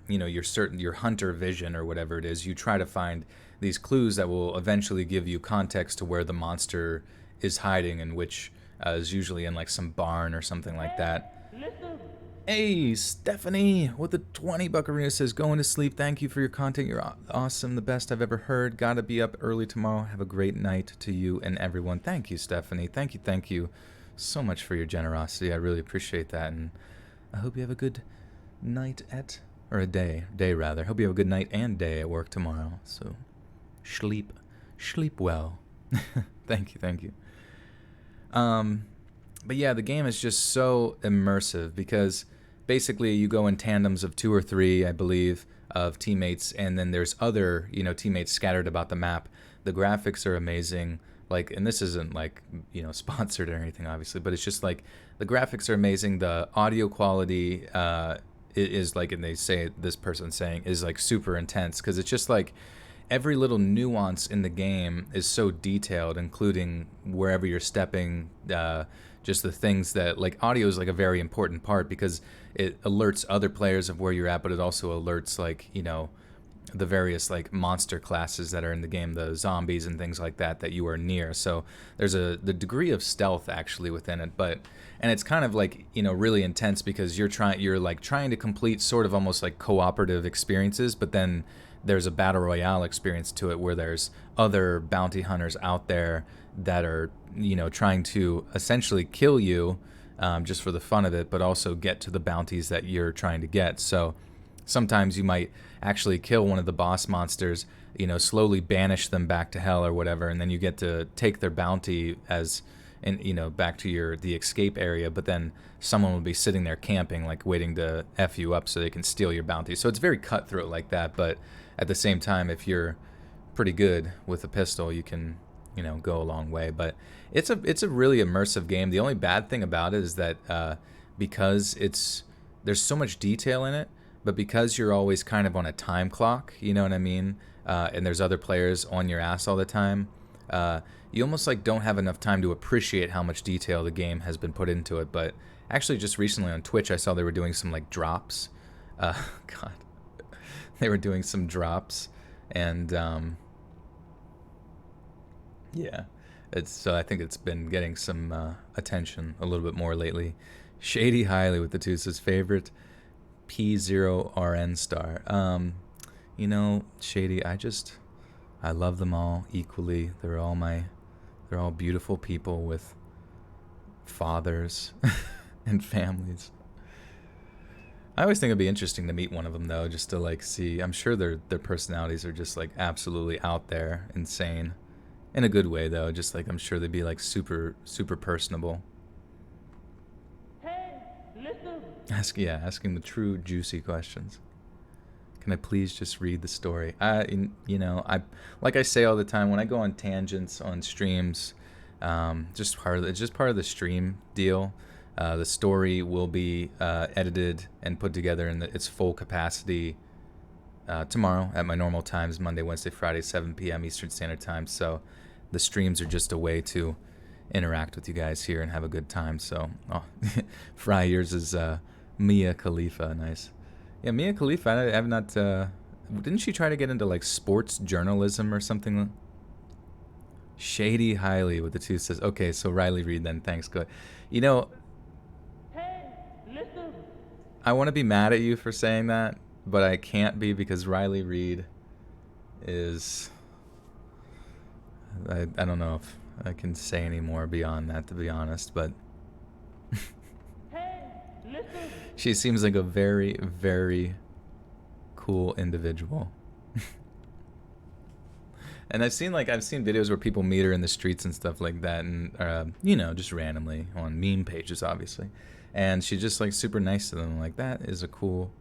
your hunter vision or whatever it is, you try to find these clues that will eventually give you context to where the monster is hiding, and which is usually in like some barn or something like that. Listen. Hey, Stephanie with the 20 buckaroo says, going to sleep. Thank you for your content. You're awesome. The best I've ever heard. Gotta be up early tomorrow. Have a great night to you and everyone. Thank you, Stephanie. Thank you so much for your generosity. I really appreciate that. And I hope you have a good night or a day rather. Hope you have a good night and day at work tomorrow. So sleep well. Thank you. But yeah, the game is just so immersive because basically you go in tandems of 2 or 3, I believe, of teammates, and then there's other, teammates scattered about the map. The graphics are amazing. Like, and this isn't like, sponsored or anything, obviously, but it's just like the graphics are amazing. The audio quality is like, and they say, this person saying, is like super intense because it's just like every little nuance in the game is so detailed, including wherever you're stepping, just the things that, like, audio is like a very important part because it alerts other players of where you're at, but it also alerts, like, the various like monster classes that are in the game, the zombies and things like that you are near. So there's the degree of stealth actually within it, and it's kind of like, really intense because you're trying to complete sort of almost like cooperative experiences, but then there's a battle royale experience to it where there's other bounty hunters out there that are, trying to essentially kill you, just for the fun of it, but also get to the bounties that you're trying to get. So sometimes you might actually kill one of the boss monsters, slowly banish them back to hell or whatever, and then you get to take their bounty back to the escape area, but then someone will be sitting there camping, like waiting to F you up so they can steal your bounty. So it's very cutthroat like that, but at the same time, if you're pretty good with a pistol, you can, go a long way. But it's a really immersive game. The only bad thing about it is that because there's so much detail in it, but because you're always kind of on a time clock, you know what I mean? And there's other players on your ass all the time, you almost like don't have enough time to appreciate how much detail the game has been put into it. But actually just recently on Twitch, I saw they were doing some like drops. God. They were doing some drops, and yeah, so I think it's been getting some attention a little bit more lately. Shady Highly with the 2 says favorite P0RN star. Shady, I love them all equally. They're all beautiful people with fathers and families. I always think it'd be interesting to meet one of them, though, just to like see. I'm sure their personalities are just like absolutely out there, insane, in a good way, though. Just like I'm sure they'd be like super personable. Hey, listen. Asking the true juicy questions. Can I please just read the story? I like I say all the time when I go on tangents on streams, it's just part of the stream deal. The story will be edited and put together in its full capacity tomorrow at my normal times, Monday, Wednesday, Friday, 7 p.m. Eastern Standard Time. So the streams are just a way to interact with you guys here and have a good time. So, Fry, yours is Mia Khalifa. Nice. Yeah, Mia Khalifa, I have not... didn't she try to get into like sports journalism or something? Shady Highly with the 2 says, okay, so Riley Reid then, thanks. Good. Listen. I want to be mad at you for saying that, but I can't be because Riley Reid is... I don't know if I can say any more beyond that, to be honest, but... Listen. She seems like a very, very cool individual. And I've seen videos where people meet her in the streets and stuff like that, and just randomly on meme pages, obviously. And she's just like super nice to them. Like, that is a cool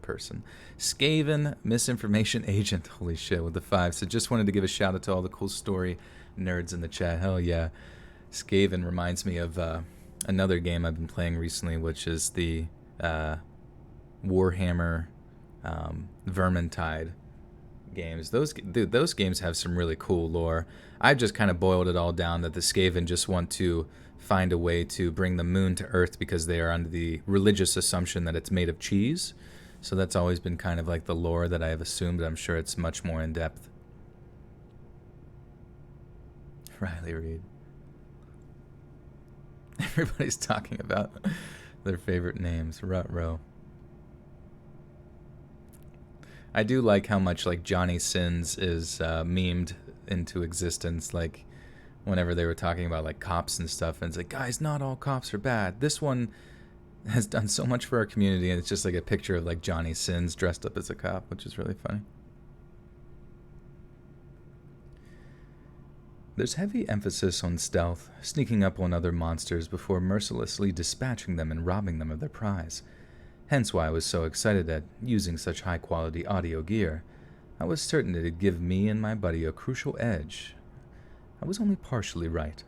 person. Skaven Misinformation Agent, holy shit, with the 5. So just wanted to give a shout out to all the cool story nerds in the chat. Hell yeah. Skaven reminds me of another game I've been playing recently, which is the Warhammer Vermintide games. Those games have some really cool lore. I've just kind of boiled it all down that the Skaven just want to find a way to bring the moon to Earth because they are under the religious assumption that it's made of cheese. So that's always been kind of like the lore that I have assumed. I'm sure it's much more in depth. Riley Reed. Everybody's talking about their favorite names. Rut-row. I do like how much like Johnny Sins is memed into existence, like whenever they were talking about like cops and stuff, and it's like, guys, not all cops are bad. This one has done so much for our community, and it's just like a picture of like Johnny Sins dressed up as a cop, which is really funny. There's heavy emphasis on stealth, sneaking up on other monsters before mercilessly dispatching them and robbing them of their prize. Hence why I was so excited at using such high-quality audio gear. I was certain it'd give me and my buddy a crucial edge. I was only partially right.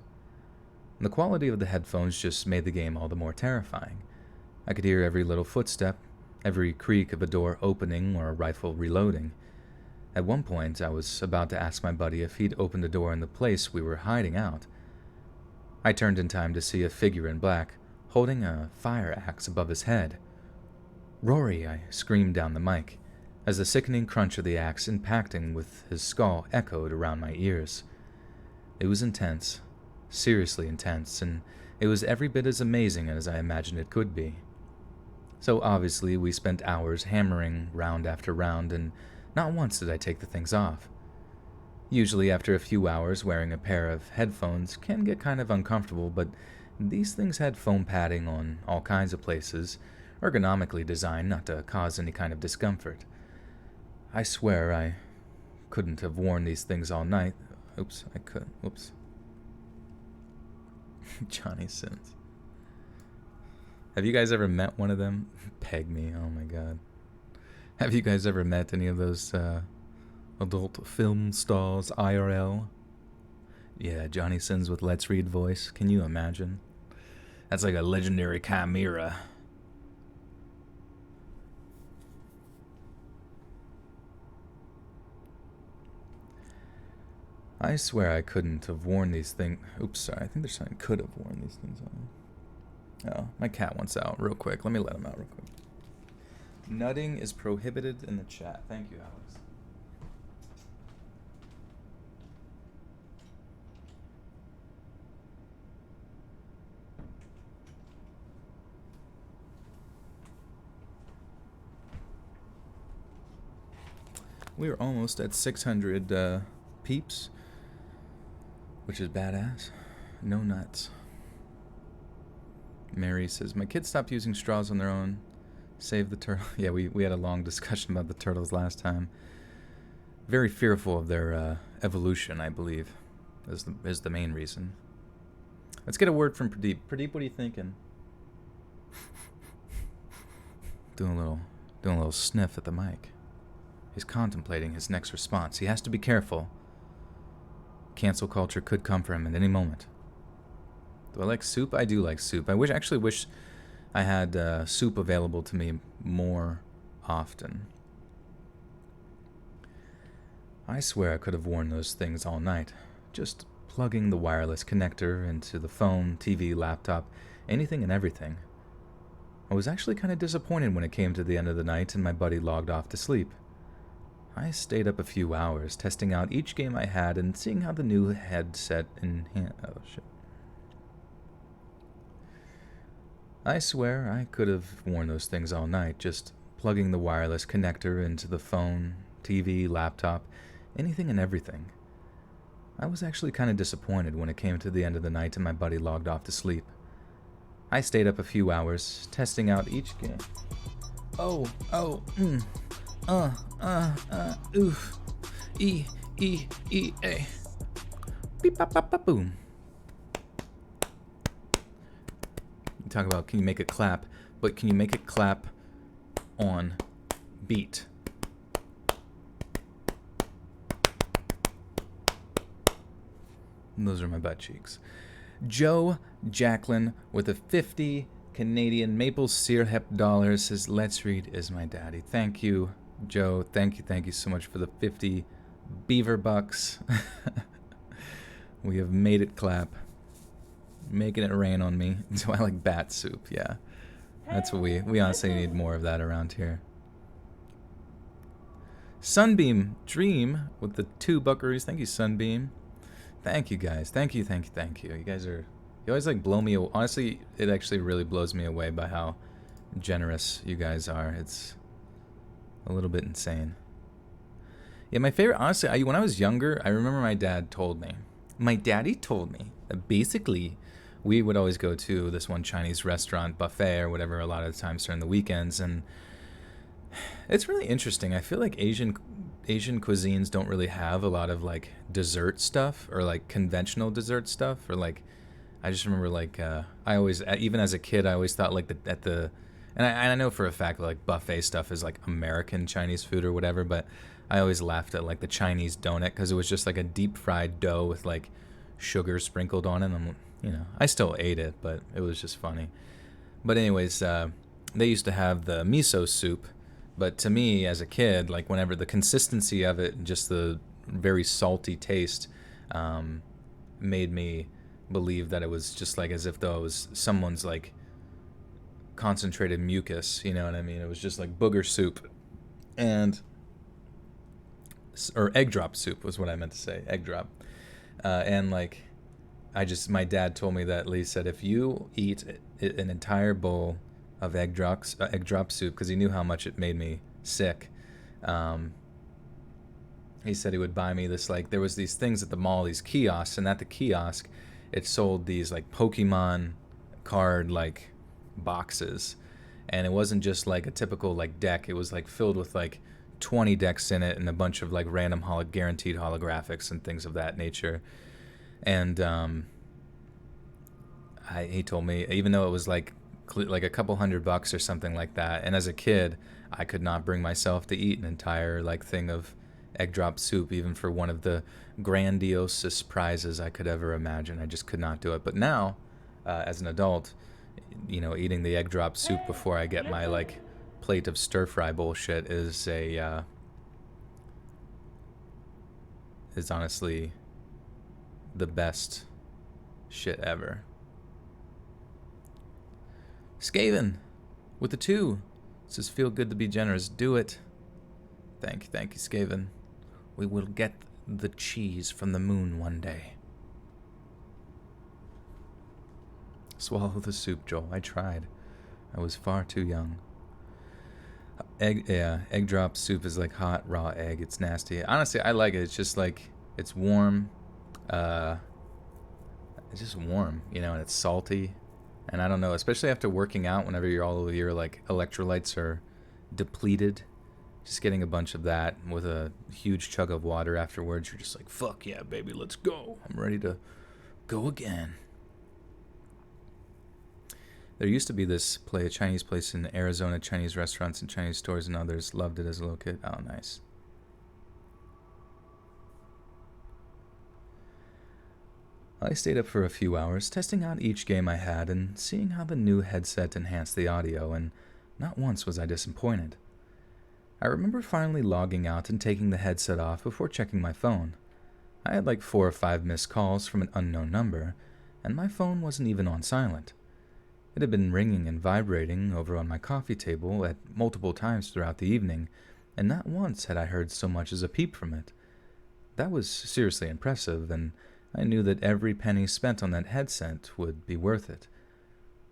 The quality of the headphones just made the game all the more terrifying. I could hear every little footstep, every creak of a door opening or a rifle reloading. At one point, I was about to ask my buddy if he'd opened the door in the place we were hiding out. I turned in time to see a figure in black, holding a fire axe above his head. "Rory!" I screamed down the mic, as the sickening crunch of the axe impacting with his skull echoed around my ears. It was intense, seriously intense, and it was every bit as amazing as I imagined it could be. So obviously we spent hours hammering round after round, and not once did I take the things off. Usually after a few hours, wearing a pair of headphones can get kind of uncomfortable, but these things had foam padding on all kinds of places, ergonomically designed not to cause any kind of discomfort. I swear I couldn't have worn these things all night. Oops, I could. Whoops. Johnny Sins. Have you guys ever met one of them? Peg me, oh my god. Have you guys ever met any of those adult film stars IRL? Yeah, Johnny Sins with Let's Read voice. Can you imagine? That's like a legendary chimera. I swear I couldn't have worn these things. Oops, sorry. I think there's something could have worn these things on. Oh, my cat wants out real quick. Let me let him out real quick. Nutting is prohibited in the chat. Thank you, Alex. We are almost at 600 peeps, which is badass. No nuts. Mary says, my kids stopped using straws on their own. Save the turtle. Yeah, we had a long discussion about the turtles last time. Very fearful of their evolution, I believe, is the main reason. Let's get a word from Pradeep. Pradeep, what are you thinking? Doing a little sniff at the mic. He's contemplating his next response. He has to be careful. Cancel culture could come for him at any moment. Do I like soup? I do like soup. I actually wish I had soup available to me more often. I swear I could have worn those things all night. Just plugging the wireless connector into the phone, TV, laptop, anything and everything. I was actually kind of disappointed when it came to the end of the night and my buddy logged off to sleep. I stayed up a few hours, testing out each game I had and seeing how the new headset oh shit. I swear I could have worn those things all night, just plugging the wireless connector into the phone, TV, laptop, anything and everything. I was actually kind of disappointed when it came to the end of the night and my buddy logged off to sleep. I stayed up a few hours, testing out each game. Oof. E, A. Beep, bop, bop, bop, boom. You talk about, can you make it clap, but can you make it clap on beat? And those are my butt cheeks. Joe Jacqueline with a 50 Canadian maple syrup dollars says, let's read is my daddy. Thank you, Joe. Thank you so much for the 50 beaver bucks. We have made it clap. Making it rain on me. Do I like bat soup? Yeah. That's what we honestly need more of that around here. Sunbeam Dream with the 2 buckaroos. Thank you, Sunbeam. Thank you guys. Thank you, thank you, thank you. You guys are... You always like blow me... Honestly, it actually really blows me away by how generous you guys are. It's a little bit insane. Yeah, my favorite... Honestly, when I was younger, I remember my dad told me. My daddy told me that basically we would always go to this one Chinese restaurant, buffet or whatever, a lot of the times during the weekends, and it's really interesting. I feel like Asian cuisines don't really have a lot of like dessert stuff or like conventional dessert stuff, or like I just remember like I always, even as a kid, I always thought like and I know for a fact that like buffet stuff is like American Chinese food or whatever, but I always laughed at like the Chinese donut because it was just like a deep fried dough with like sugar sprinkled on it. And I still ate it, but it was just funny. But anyways, they used to have the miso soup, but to me as a kid, like whenever the consistency of it and just the very salty taste made me believe that it was just like as if though it was someone's like concentrated mucus, you know what I mean? It was just like booger soup, or egg drop soup was what I meant to say, egg drop. And like, my dad told me that Lee said if you eat an entire bowl of egg drop soup, because he knew how much it made me sick, he said he would buy me this, like, there was these things at the mall, these kiosks, and at the kiosk it sold these like Pokemon card like boxes, and it wasn't just like a typical like deck, it was like filled with like 20 decks in it and a bunch of like random guaranteed holographics and things of that nature. And he told me, even though it was like a couple $100 or something like that, and as a kid I could not bring myself to eat an entire like thing of egg drop soup, even for one of the grandiosest prizes I could ever imagine. I just could not do it. But now, as an adult, eating the egg drop soup before I get my like plate of stir fry bullshit is honestly the best shit ever. Skaven with the 2 says, feel good to be generous. Do it. Thank you, Skaven. We will get the cheese from the moon one day. Swallow the soup, Joel. I tried. I was far too young. Egg drop soup is like hot raw egg. It's nasty. Honestly, I like it. It's just like, it's warm. It's just warm, and it's salty. And I don't know, especially after working out, whenever all of your like electrolytes are depleted, just getting a bunch of that with a huge chug of water afterwards, you're just like, fuck yeah, baby, let's go. I'm ready to go again. There used to be this a Chinese place in Arizona, Chinese restaurants and Chinese stores and others. Loved it as a little kid. Oh, nice. I stayed up for a few hours, testing out each game I had and seeing how the new headset enhanced the audio, and not once was I disappointed. I remember finally logging out and taking the headset off before checking my phone. I had like 4 or 5 missed calls from an unknown number, and my phone wasn't even on silent. It had been ringing and vibrating over on my coffee table at multiple times throughout the evening, and not once had I heard so much as a peep from it. That was seriously impressive, and I knew that every penny spent on that headset would be worth it.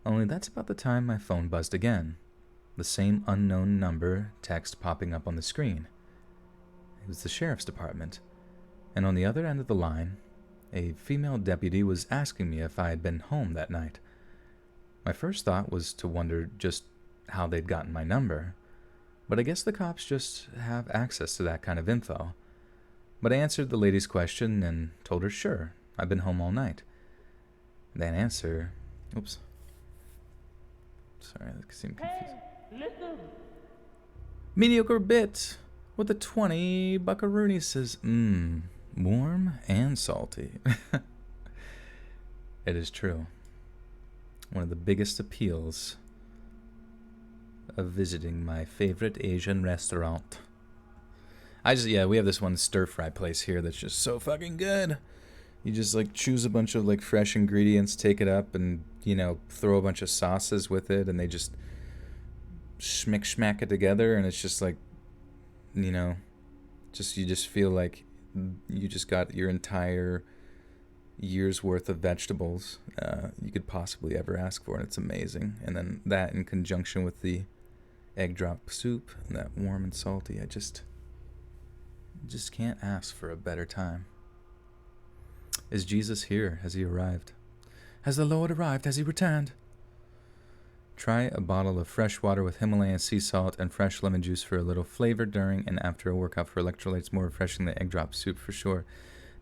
Only that's about the time my phone buzzed again. The same unknown number text popping up on the screen. It was the sheriff's department, and on the other end of the line, a female deputy was asking me if I had been home that night. My first thought was to wonder just how they'd gotten my number, but I guess the cops just have access to that kind of info. But I answered the lady's question and told her, sure, I've been home all night. That answer... Oops. Sorry, that seemed confusing. Listen. Mediocre Bit with the 20 buckaroonies says, warm and salty. It is true. One of the biggest appeals of visiting my favorite Asian restaurant. We have this one stir fry place here that's just so fucking good. You just like choose a bunch of like fresh ingredients, take it up, and throw a bunch of sauces with it, and they just schmack it together, and it's just like, you just feel like you just got your entire year's worth of vegetables you could possibly ever ask for, and it's amazing. And then that in conjunction with the egg drop soup, and that warm and salty, I just can't ask for a better time. Is Jesus here? Has he arrived? Has the Lord arrived? Has he returned? Try a bottle of fresh water with Himalayan sea salt and fresh lemon juice for a little flavor during and after a workout for electrolytes. More refreshing than egg drop soup for sure.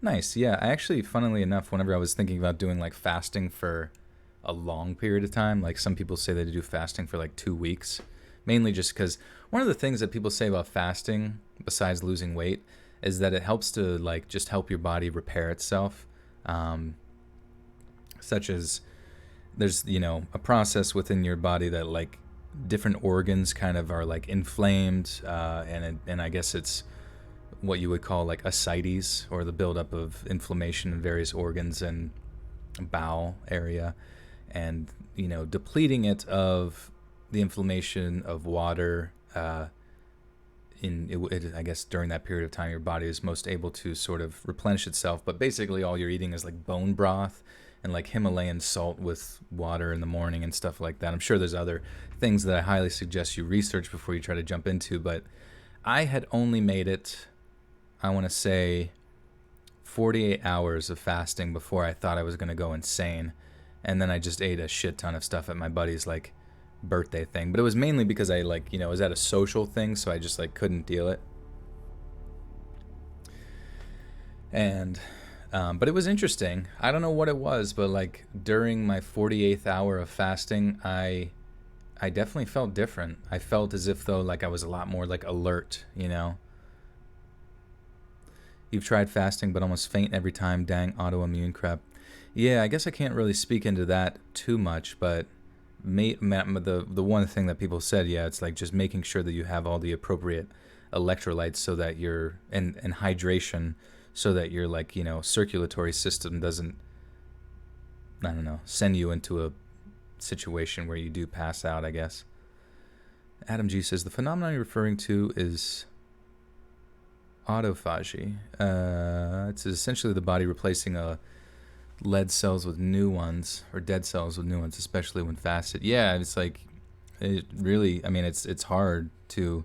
Nice. Yeah, I actually, funnily enough, whenever I was thinking about doing like fasting for a long period of time, like some people say they do fasting for like 2 weeks, mainly just because one of the things that people say about fasting, besides losing weight, is that it helps to like just help your body repair itself. Such as there's, a process within your body that like different organs kind of are like inflamed, and I guess it's what you would call like ascites, or the buildup of inflammation in various organs and bowel area, and depleting it of the inflammation of water. I guess during that period of time, your body is most able to sort of replenish itself. But basically, all you're eating is like bone broth and like Himalayan salt with water in the morning and stuff like that. I'm sure there's other things that I highly suggest you research before you try to jump into. But I had only made it, I want to say, 48 hours of fasting before I thought I was going to go insane. And then I just ate a shit ton of stuff at my buddy's like birthday thing. But it was mainly because I was at a social thing, so I just like couldn't deal it. And but it was interesting. I don't know what it was, but like during my 48th hour of fasting, I definitely felt different. I felt as if though like I was a lot more like alert, You've tried fasting but almost faint every time. Dang, autoimmune crap. Yeah, I guess I can't really speak into that too much, but the one thing that people said, yeah, it's like just making sure that you have all the appropriate electrolytes so that you're and hydration, so that your like circulatory system doesn't, I don't know, send you into a situation where you do pass out, I guess. Adam G says the phenomenon you're referring to is autophagy. It's essentially the body replacing lead cells with new ones, or dead cells with new ones, especially when fasted. Yeah, it's like, it really, I mean, it's hard to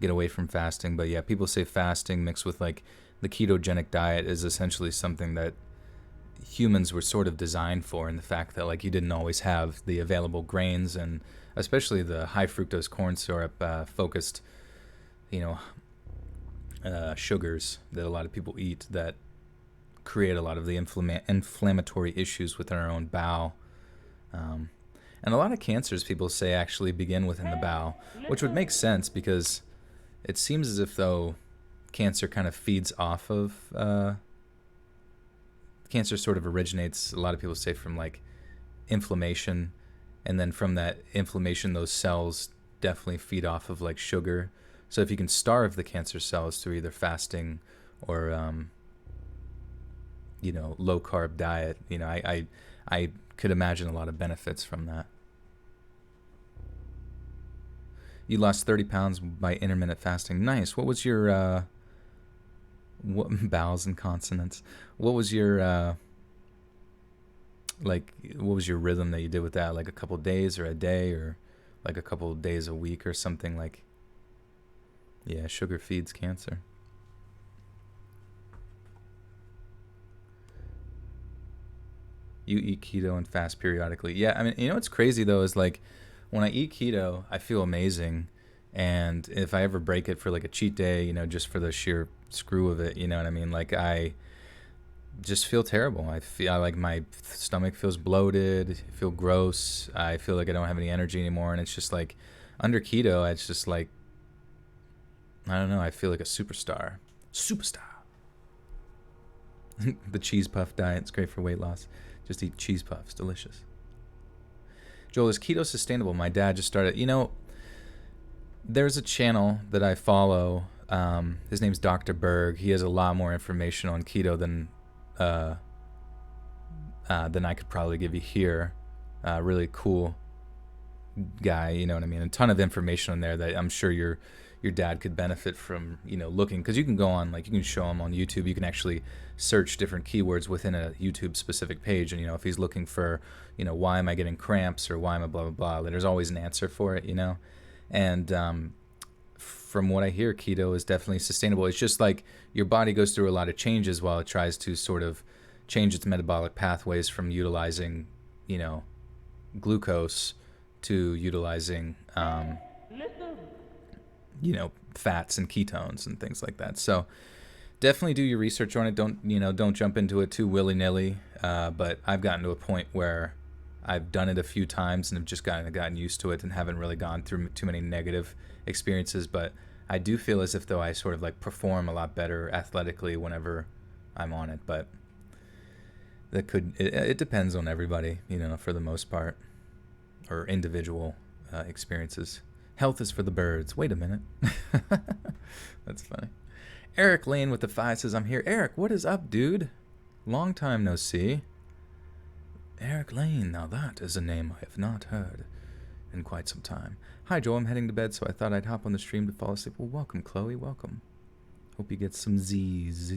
get away from fasting, but yeah, people say fasting mixed with like the ketogenic diet is essentially something that humans were sort of designed for, in the fact that like you didn't always have the available grains, and especially the high fructose corn syrup focused, sugars that a lot of people eat that create a lot of the inflammatory issues within our own bowel. And a lot of cancers, people say, actually begin within the bowel, which would make sense because it seems as if though cancer kind of feeds off of cancer sort of originates, a lot of people say, from like inflammation, and then from that inflammation those cells definitely feed off of like sugar. So if you can starve the cancer cells through either fasting or low carb diet, I could imagine a lot of benefits from that. You lost 30 pounds by intermittent fasting. Nice. What was your bowels and consonants? What was your what was your rhythm that you did with that? Like a couple days or a day, or like a couple days a week or something? Like, yeah, sugar feeds cancer. You eat keto and fast periodically. Yeah, I mean, what's crazy though is like when I eat keto, I feel amazing. And if I ever break it for like a cheat day, just for the sheer screw of it, you know what I mean? Like I just feel terrible. I feel like my stomach feels bloated. I feel gross. I feel like I don't have any energy anymore. And it's just like under keto, it's just like, I don't know. I feel like a superstar. The cheese puff diet. It's great for weight loss. Just eat cheese puffs. Delicious. Joel, is keto sustainable? My dad just started. There's a channel that I follow. His name's Dr. Berg. He has a lot more information on keto than I could probably give you here. Really cool guy, you know what I mean? A ton of information on there that I'm sure you're your dad could benefit from, you know, looking, because you can go on, like, you can show him on YouTube, you can actually search different keywords within a YouTube specific page, and, you know, if he's looking for, you know, why am I getting cramps, or why am I blah blah blah, there's always an answer for it, you know. And from what I hear, keto is definitely sustainable. It's just like your body goes through a lot of changes while it tries to sort of change its metabolic pathways from utilizing, you know, glucose to utilizing, you know, fats and ketones and things like that. So definitely do your research on it. Don't jump into it too willy-nilly. But I've gotten to a point where I've done it a few times and have just gotten used to it and haven't really gone through too many negative experiences. But I do feel as if though I sort of like perform a lot better athletically whenever I'm on it. But it depends on everybody, you know, for the most part, or individual experiences. Health is for the birds. Wait a minute. That's funny. Eric Lane with the 5 says, I'm here. Eric, what is up, dude? Long time no see. Eric Lane, now that is a name I have not heard in quite some time. Hi, Joel, I'm heading to bed, so I thought I'd hop on the stream to fall asleep. Well, welcome, Chloe, welcome. Hope you get some Z's.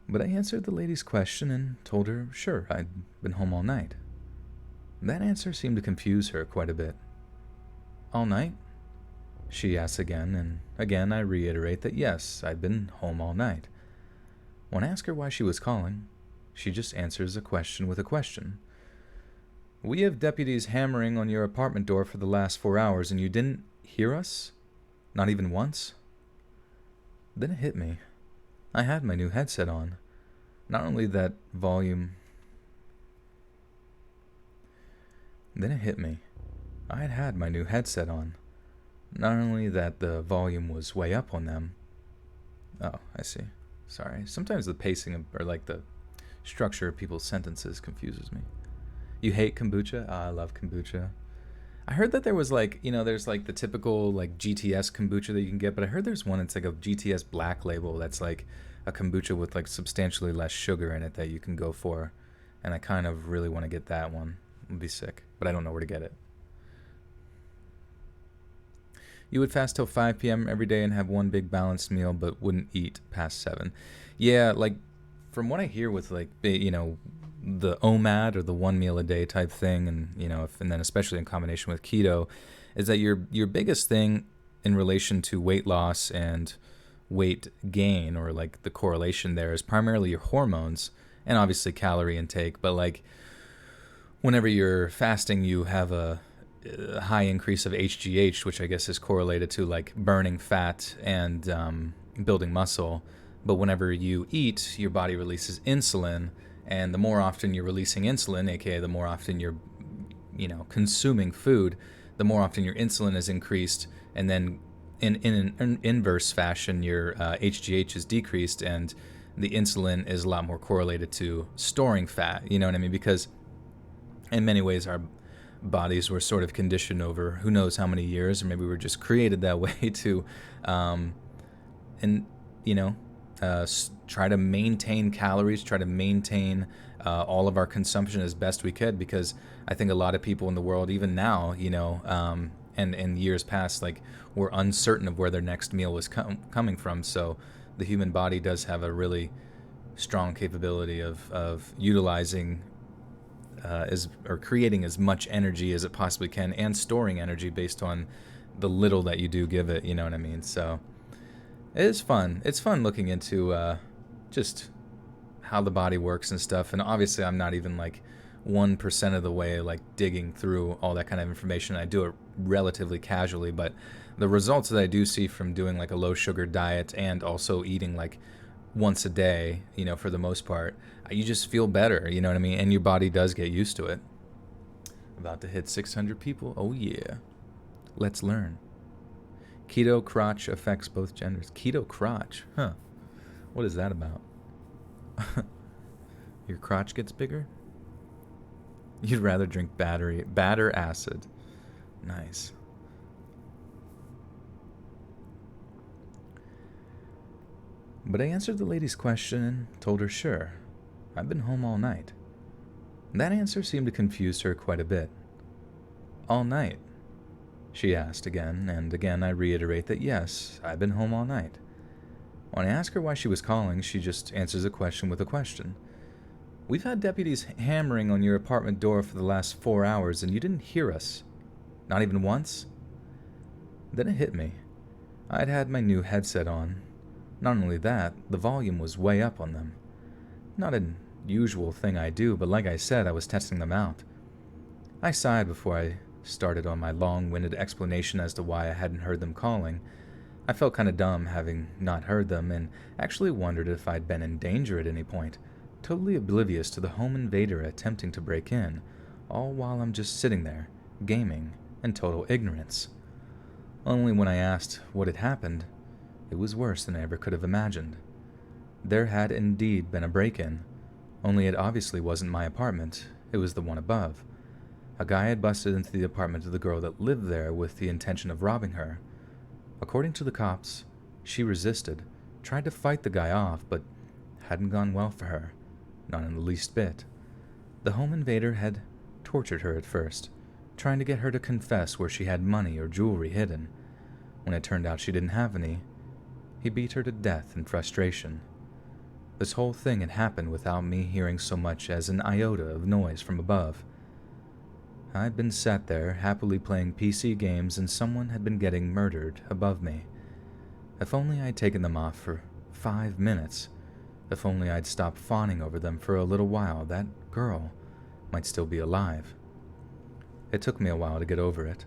But I answered the lady's question and told her, sure, I'd been home all night. That answer seemed to confuse her quite a bit. All night? She asks again, and again I reiterate that yes, I'd been home all night. When I ask her why she was calling, she just answers a question with a question. We have deputies hammering on your apartment door for the last 4 hours, and you didn't hear us? Not even once? Then it hit me. I had my new headset on. Not only that volume... Then it hit me. I had my new headset on. Not only that the volume was way up on them... Oh, I see. Sorry. Sometimes the pacing of, or like the structure of people's sentences confuses me. You hate kombucha? I love kombucha. I heard that there was like, you know, there's like the typical like GTS kombucha that you can get, but I heard there's one, it's like a GTS black label that's like a kombucha with like substantially less sugar in it that you can go for. And I kind of really want to get that one. It would be sick, but I don't know where to get it. You would fast till 5 p.m. every day and have one big balanced meal, but wouldn't eat past 7. Yeah, like from what I hear with like, you know, the OMAD or the 1 meal a day type thing, and you know, and then especially in combination with keto, is that your biggest thing in relation to weight loss and weight gain, or like the correlation there, is primarily your hormones and obviously calorie intake. But like whenever you're fasting, you have a high increase of HGH, which I guess is correlated to like burning fat and building muscle. But whenever you eat, your body releases insulin, and the more often you're releasing insulin, aka the more often you're, you know, consuming food, the more often your insulin is increased, and then in an inverse fashion, your HGH is decreased, and the insulin is a lot more correlated to storing fat. You know what I mean? Because in many ways, our bodies were sort of conditioned over who knows how many years, or maybe we were just created that way to, try to maintain calories, try to maintain all of our consumption as best we could, because I think a lot of people in the world, even now, you know, and in years past, like, were uncertain of where their next meal was coming from. So the human body does have a really strong capability of utilizing or creating as much energy as it possibly can, and storing energy based on the little that you do give it, you know what I mean? So it is fun. It's fun looking into just how the body works and stuff. And obviously I'm not even like 1% of the way like digging through all that kind of information. I do it relatively casually, but the results that I do see from doing like a low sugar diet and also eating like once a day, you know, for the most part, you just feel better, you know what I mean? And your body does get used to it. About to hit 600 people. Oh yeah. Let's learn. Keto crotch affects both genders. Keto crotch? Huh. What is that about? Your crotch gets bigger? You'd rather drink batter acid. Nice. But I answered the lady's question and told her, sure, I've been home all night. That answer seemed to confuse her quite a bit. All night? She asked again, and again I reiterate that yes, I've been home all night. When I ask her why she was calling, she just answers a question with a question. We've had deputies hammering on your apartment door for the last 4 hours, and you didn't hear us. Not even once? Then it hit me. I'd had my new headset on. Not only that, the volume was way up on them. Not an usual thing I do, but like I said, I was testing them out. I sighed before I started on my long-winded explanation as to why I hadn't heard them calling. I felt kind of dumb having not heard them, and actually wondered if I'd been in danger at any point, totally oblivious to the home invader attempting to break in, all while I'm just sitting there, gaming, in total ignorance. Only when I asked what had happened, it was worse than I ever could have imagined. There had indeed been a break-in, only it obviously wasn't my apartment, it was the one above. A guy had busted into the apartment of the girl that lived there with the intention of robbing her. According to the cops, she resisted, tried to fight the guy off, but hadn't gone well for her, not in the least bit. The home invader had tortured her at first, trying to get her to confess where she had money or jewelry hidden. When it turned out she didn't have any, he beat her to death in frustration. This whole thing had happened without me hearing so much as an iota of noise from above. I'd been sat there, happily playing PC games, and someone had been getting murdered above me. If only I'd taken them off for 5 minutes. If only I'd stopped fawning over them for a little while, that girl might still be alive. It took me a while to get over it.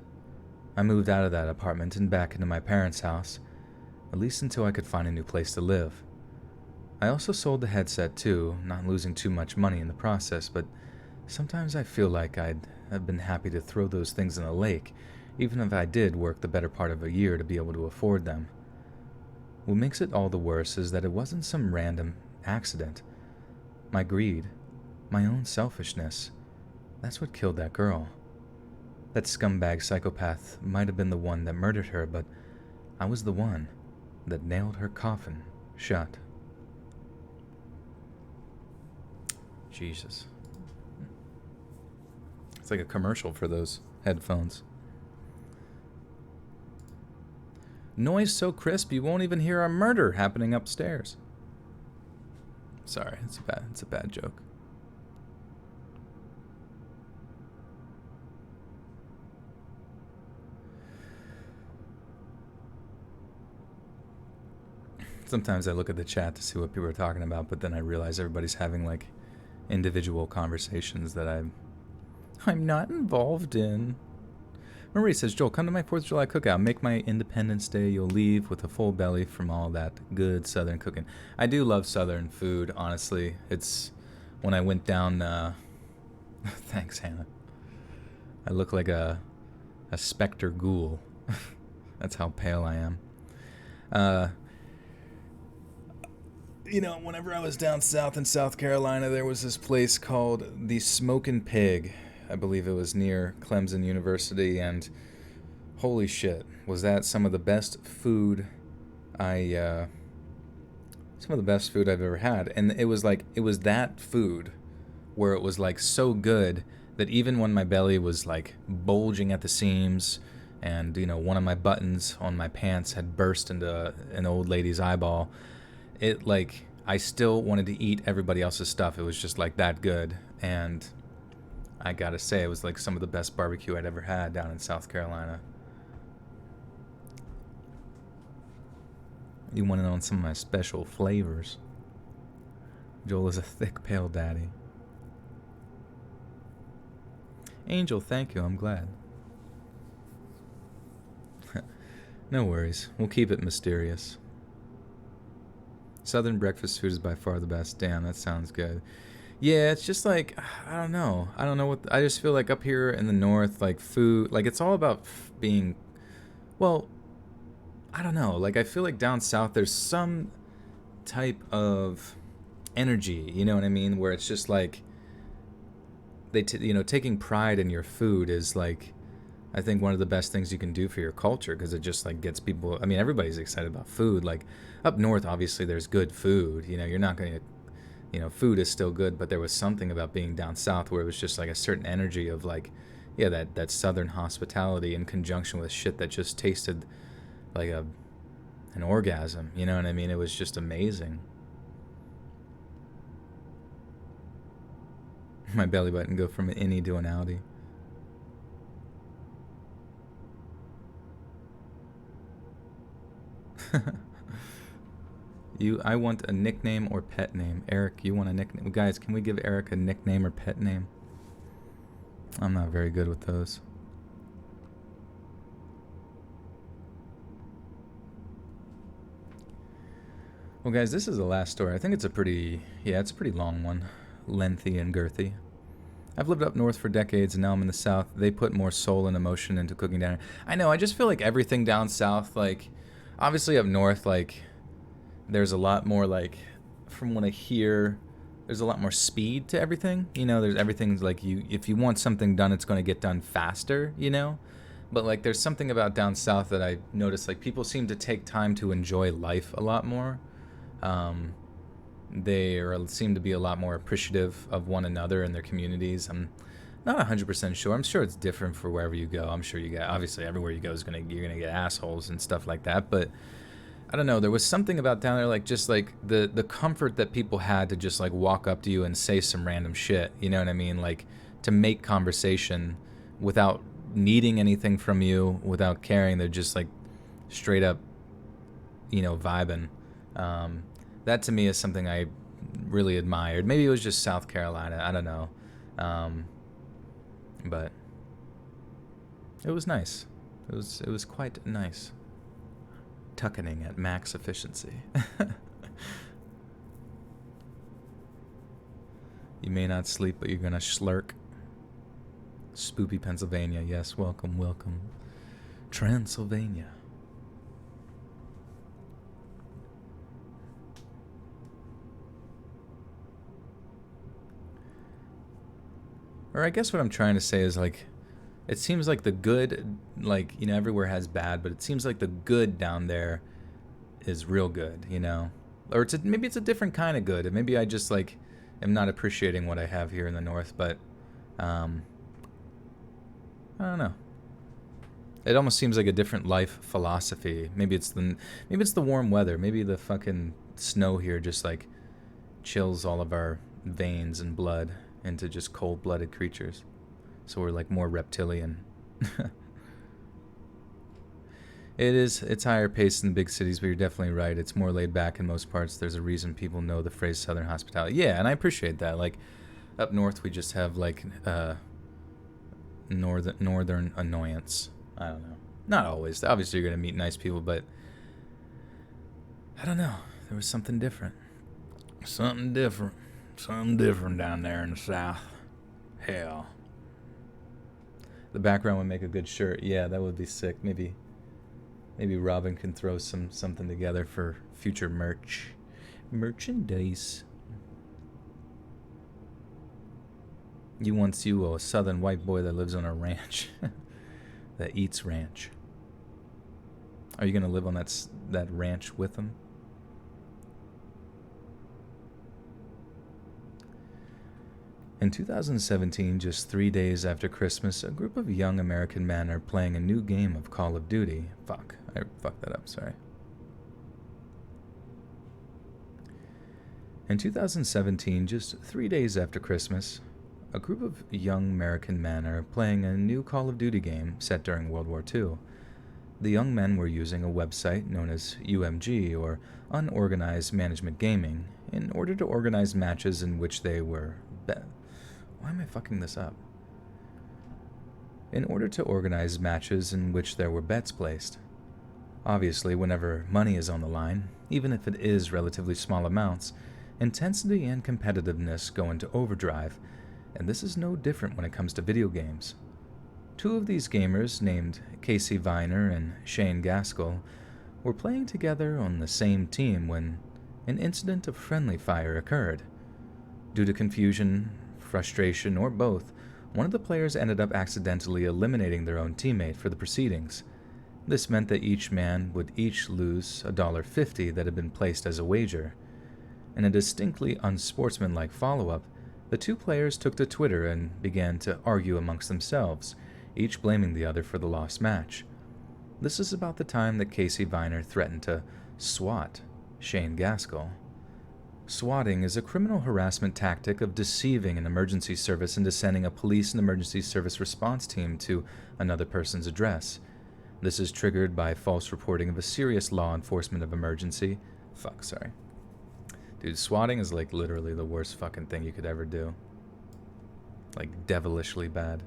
I moved out of that apartment and back into my parents' house, at least until I could find a new place to live. I also sold the headset too, not losing too much money in the process, but sometimes I feel like I'd have been happy to throw those things in a lake, even if I did work the better part of a year to be able to afford them. What makes it all the worse is that it wasn't some random accident. My greed, my own selfishness, that's what killed that girl. That scumbag psychopath might have been the one that murdered her, but I was the one that nailed her coffin shut. Jesus. It's like a commercial for those headphones. Noise so crisp you won't even hear a murder happening upstairs. Sorry, it's a bad joke. Sometimes I look at the chat to see what people are talking about, but then I realize everybody's having like individual conversations that I'm not involved in. Marie says, Joel, come to my 4th of July cookout. Make my Independence Day. You'll leave with a full belly from all that good Southern cooking. I do love Southern food, honestly. It's when I went down... Thanks, Hannah. I look like a specter ghoul. That's how pale I am. You know, whenever I was down south in South Carolina, there was this place called the Smokin' Pig. I believe it was near Clemson University, and holy shit, was that some of the best food I've ever had. And it was that food where it was like so good that even when my belly was like bulging at the seams and, you know, one of my buttons on my pants had burst into an old lady's eyeball, it like I still wanted to eat everybody else's stuff. It was just like that good. And I gotta say, it was like some of the best barbecue I'd ever had down in South Carolina. You want to know some of my special flavors? Joel is a thick, pale daddy. Angel, thank you. I'm glad. No worries. We'll keep it mysterious. Southern breakfast food is by far the best. Damn, that sounds good. Yeah, it's just like, I don't know. I just feel like up here in the north, like food, like it's all about being, well, I don't know. Like I feel like down south there's some type of energy, you know what I mean? Where it's just like, taking pride in your food is like, I think one of the best things you can do for your culture, because it just like gets people, I mean, everybody's excited about food. Like up north, obviously there's good food, you know, you're not going to, you know, food is still good, but there was something about being down south where it was just like a certain energy of like, yeah, that southern hospitality in conjunction with shit that just tasted like an orgasm. You know what I mean? It was just amazing. My belly button go from an innie to an outie. I want a nickname or pet name. Eric, you want a nickname? Guys, can we give Eric a nickname or pet name? I'm not very good with those. Well, guys, this is the last story. I think it's a pretty long one. Lengthy and girthy. I've lived up north for decades, and now I'm in the south. They put more soul and emotion into cooking down here. I know, I just feel like everything down south, like, obviously up north, like, there's a lot more, like, from what I hear, there's a lot more speed to everything. You know, there's everything's like, if you want something done, it's going to get done faster, you know? But, like, there's something about down south that I noticed, like, people seem to take time to enjoy life a lot more. They seem to be a lot more appreciative of one another and their communities. I'm not 100% sure. I'm sure it's different for wherever you go. I'm sure you get, obviously, everywhere you go you're gonna get assholes and stuff like that. But I don't know. There was something about down there, like just like the comfort that people had to just like walk up to you and say some random shit. You know what I mean? Like to make conversation without needing anything from you, without caring. They're just like straight up, you know, vibing. That to me is something I really admired. Maybe it was just South Carolina. I don't know. But it was nice. It was quite nice. Tuckening at max efficiency. You may not sleep, but you're gonna slurk. Spoopy, Pennsylvania. Yes, welcome, welcome. Transylvania. Or I guess what I'm trying to say is, like, it seems like the good, like, you know, everywhere has bad, but it seems like the good down there is real good, you know? Or maybe it's a different kind of good. And maybe I just, like, am not appreciating what I have here in the north, but, I don't know. It almost seems like a different life philosophy. Maybe it's the warm weather. Maybe the fucking snow here just, like, chills all of our veins and blood into just cold-blooded creatures. So we're like more reptilian. It's higher paced in the big cities, but you're definitely right. It's more laid back in most parts. There's a reason people know the phrase Southern hospitality. Yeah, and I appreciate that. Like up north we just have like northern annoyance. I don't know. Not always. Obviously you're gonna meet nice people, but I don't know. There was something different. Something different down there in the south. Hell. The background would make a good shirt. Yeah, that would be sick. Maybe Robin can throw something together for future merchandise. You a southern white boy that lives on a ranch. That eats ranch. Are you gonna live on that ranch with him? In 2017, just 3 days after Christmas, a group of young American men are playing a new game of Call of Duty. Fuck, I fucked that up, sorry. In 2017, just 3 days after Christmas, a group of young American men are playing a new Call of Duty game set during World War II. The young men were using a website known as UMG, or Unorganized Management Gaming, in order to organize matches in which they were... Why am I fucking this up? In order to organize matches in which there were bets placed. Obviously, whenever money is on the line, even if it is relatively small amounts, intensity and competitiveness go into overdrive, and this is no different when it comes to video games. Two of these gamers, named Casey Viner and Shane Gaskell, were playing together on the same team when an incident of friendly fire occurred. Due to confusion, frustration, or both, one of the players ended up accidentally eliminating their own teammate for the proceedings. This meant that each man would each lose $1.50 that had been placed as a wager. In a distinctly unsportsmanlike follow-up, the two players took to Twitter and began to argue amongst themselves, each blaming the other for the lost match. This is about the time that Casey Viner threatened to swat Shane Gaskell. Swatting is a criminal harassment tactic of deceiving an emergency service into sending a police and emergency service response team to another person's address. This is triggered by false reporting of a serious law enforcement of emergency. Dude, swatting is like literally the worst fucking thing you could ever do. Like devilishly bad.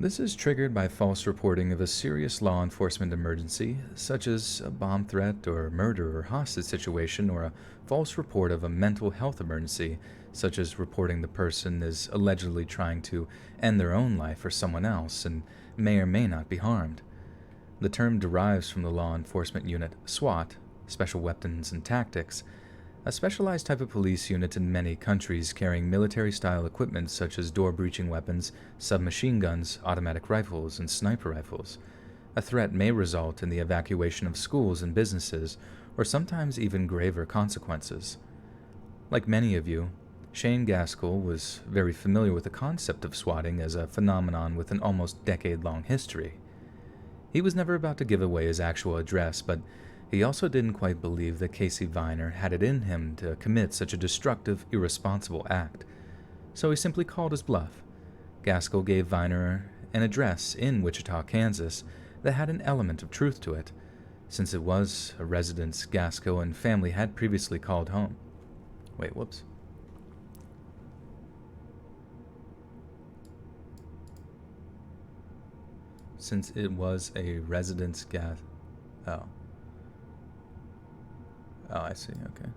This is triggered by false reporting of a serious law enforcement emergency, such as a bomb threat or murder or hostage situation, or a false report of a mental health emergency, such as reporting the person is allegedly trying to end their own life or someone else and may or may not be harmed. The term derives from the law enforcement unit SWAT, Special Weapons and Tactics, a specialized type of police unit in many countries carrying military-style equipment such as door-breaching weapons, submachine guns, automatic rifles, and sniper rifles. A threat may result in the evacuation of schools and businesses, or sometimes even graver consequences. Like many of you, Shane Gaskell was very familiar with the concept of swatting as a phenomenon with an almost decade-long history. He was never about to give away his actual address, but he also didn't quite believe that Casey Viner had it in him to commit such a destructive, irresponsible act. So he simply called his bluff. Gaskell gave Viner an address in Wichita, Kansas that had an element of truth to it, since it was a residence Gaskell and family had previously called home. Since it was a residence Oh, I see, okay.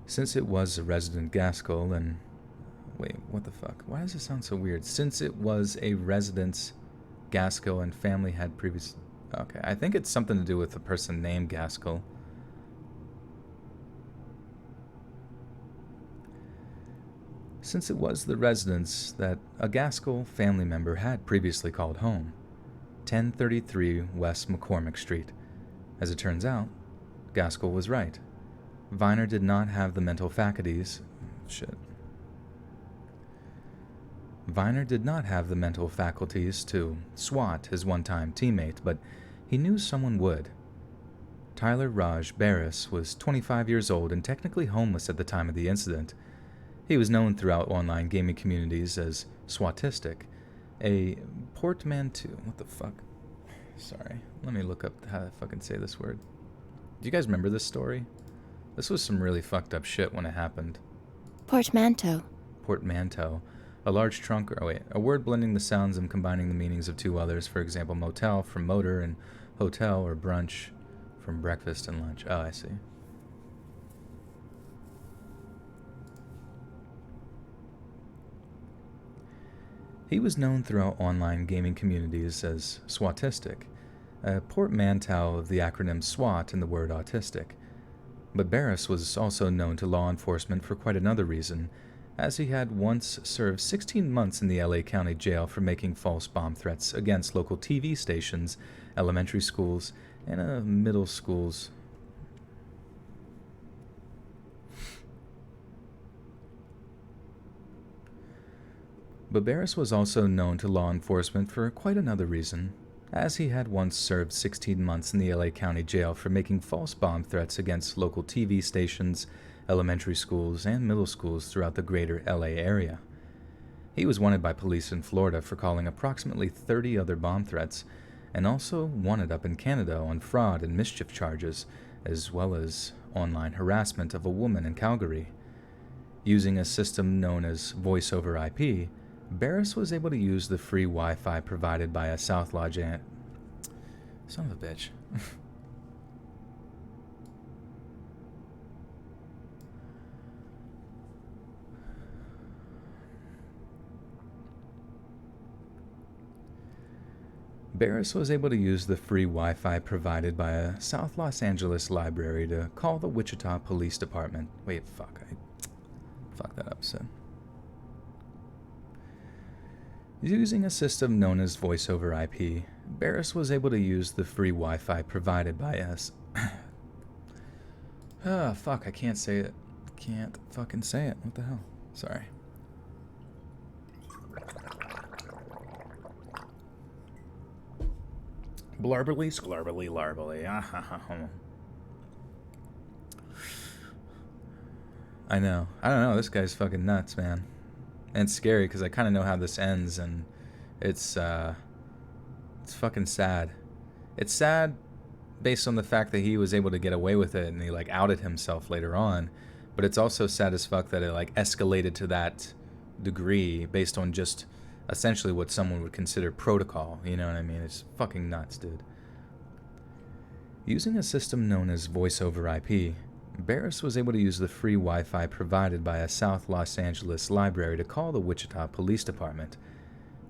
Since it was a resident Gaskell and... Wait, what the fuck? Why does it sound so weird? Since it was a residence Gaskell and family had previously... Okay, I think it's something to do with the person named Gaskell. Since it was the residence that a Gaskell family member had previously called home. 1033 West McCormick Street. As it turns out, Gaskell was right. Viner did not have the mental faculties... Viner did not have the mental faculties to swat his one-time teammate, but he knew someone would. Tyler Raj Barris was 25 years old and technically homeless at the time of the incident. He was known throughout online gaming communities as Swatistic, a portmanteau. What the fuck? Sorry, let me look up how to fucking say this word. Do you guys remember this story? This was some really fucked up shit when it happened. Portmanteau. Portmanteau. A large trunk, a word blending the sounds and combining the meanings of two others. For example, motel from motor and hotel or brunch from breakfast and lunch. Oh, I see. He was known throughout online gaming communities as Swatistic, a portmanteau of the acronym SWAT and the word autistic. But Barris was also known to law enforcement for quite another reason, as he had once served 16 months in the LA County Jail for making false bomb threats against local TV stations, elementary schools, and middle schools. But Barris was also known to law enforcement for quite another reason, as he had once served 16 months in the LA County Jail for making false bomb threats against local TV stations, elementary schools, and middle schools throughout the greater LA area. He was wanted by police in Florida for calling approximately 30 other bomb threats, and also wanted up in Canada on fraud and mischief charges, as well as online harassment of a woman in Calgary. Using a system known as Voice over IP, Barris was able to use the free Wi-Fi provided by a South Lodge Son of a bitch. Barris was able to use the free Wi-Fi provided by a South Los Angeles library to call the Wichita Police Department. Wait, fuck. I fucked that up, Sid. Using a system known as Voice over IP, Barris was able to use the free Wi-Fi provided by us. Fuck, I can't say it. Can't fucking say it. What the hell? Sorry. Blarbly, sklarbly, larbly. I know. I don't know. This guy's fucking nuts, man. And it's scary because I kind of know how this ends, and it's fucking sad. It's sad based on the fact that he was able to get away with it and he like outed himself later on, but it's also sad as fuck that it like escalated to that degree based on just essentially what someone would consider protocol. You know what I mean? It's fucking nuts, dude. Using a system known as Voice over IP, Barris was able to use the free Wi-Fi provided by a South Los Angeles library to call the Wichita Police Department.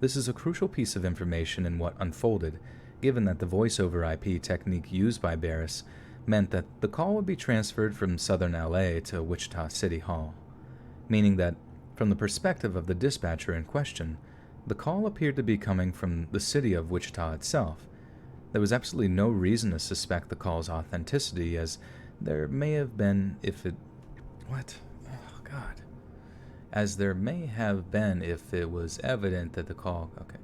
This is a crucial piece of information in what unfolded, given that the Voice over IP technique used by Barris meant that the call would be transferred from southern LA to Wichita City Hall, meaning that, from the perspective of the dispatcher in question, the call appeared to be coming from the city of Wichita itself. There was absolutely no reason to suspect the call's authenticity, as there may have been if it... What? Oh, God. As there may have been if it was evident that the call... Okay.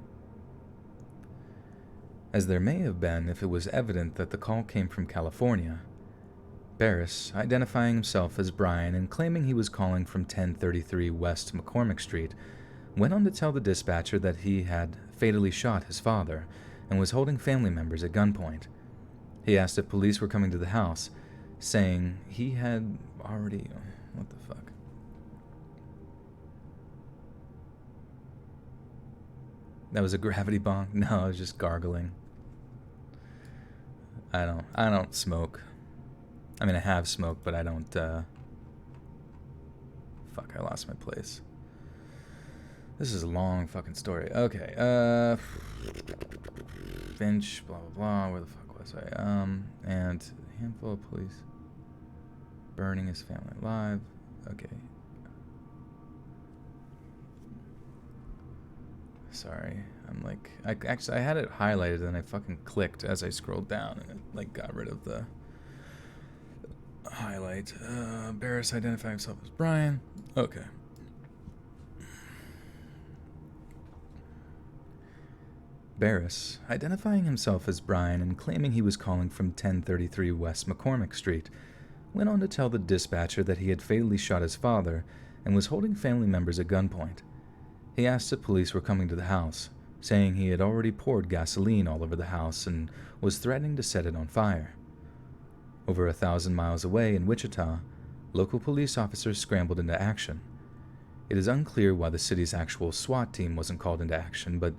As there may have been if it was evident that the call came from California. Barris, identifying himself as Brian and claiming he was calling from 1033 West McCormick Street, went on to tell the dispatcher that he had fatally shot his father and was holding family members at gunpoint. He asked if police were coming to the house, saying he had already... What the fuck? That was a gravity bong? No, I was just gargling. I don't smoke. I mean, I have smoked, but I don't, Fuck, I lost my place. This is a long fucking story. Okay, Finch, blah, blah, blah. Where the fuck was I? And a handful of police burning his family alive. Okay. Sorry, I'm like, I had it highlighted and I fucking clicked as I scrolled down and it like got rid of the highlight. Barris identifying himself as Brian. Okay. Barris, identifying himself as Brian and claiming he was calling from 1033 West McCormick Street, went on to tell the dispatcher that he had fatally shot his father and was holding family members at gunpoint. He asked if police were coming to the house, saying he had already poured gasoline all over the house and was threatening to set it on fire. Over 1,000 miles away in Wichita, local police officers scrambled into action. It is unclear why the city's actual SWAT team wasn't called into action, but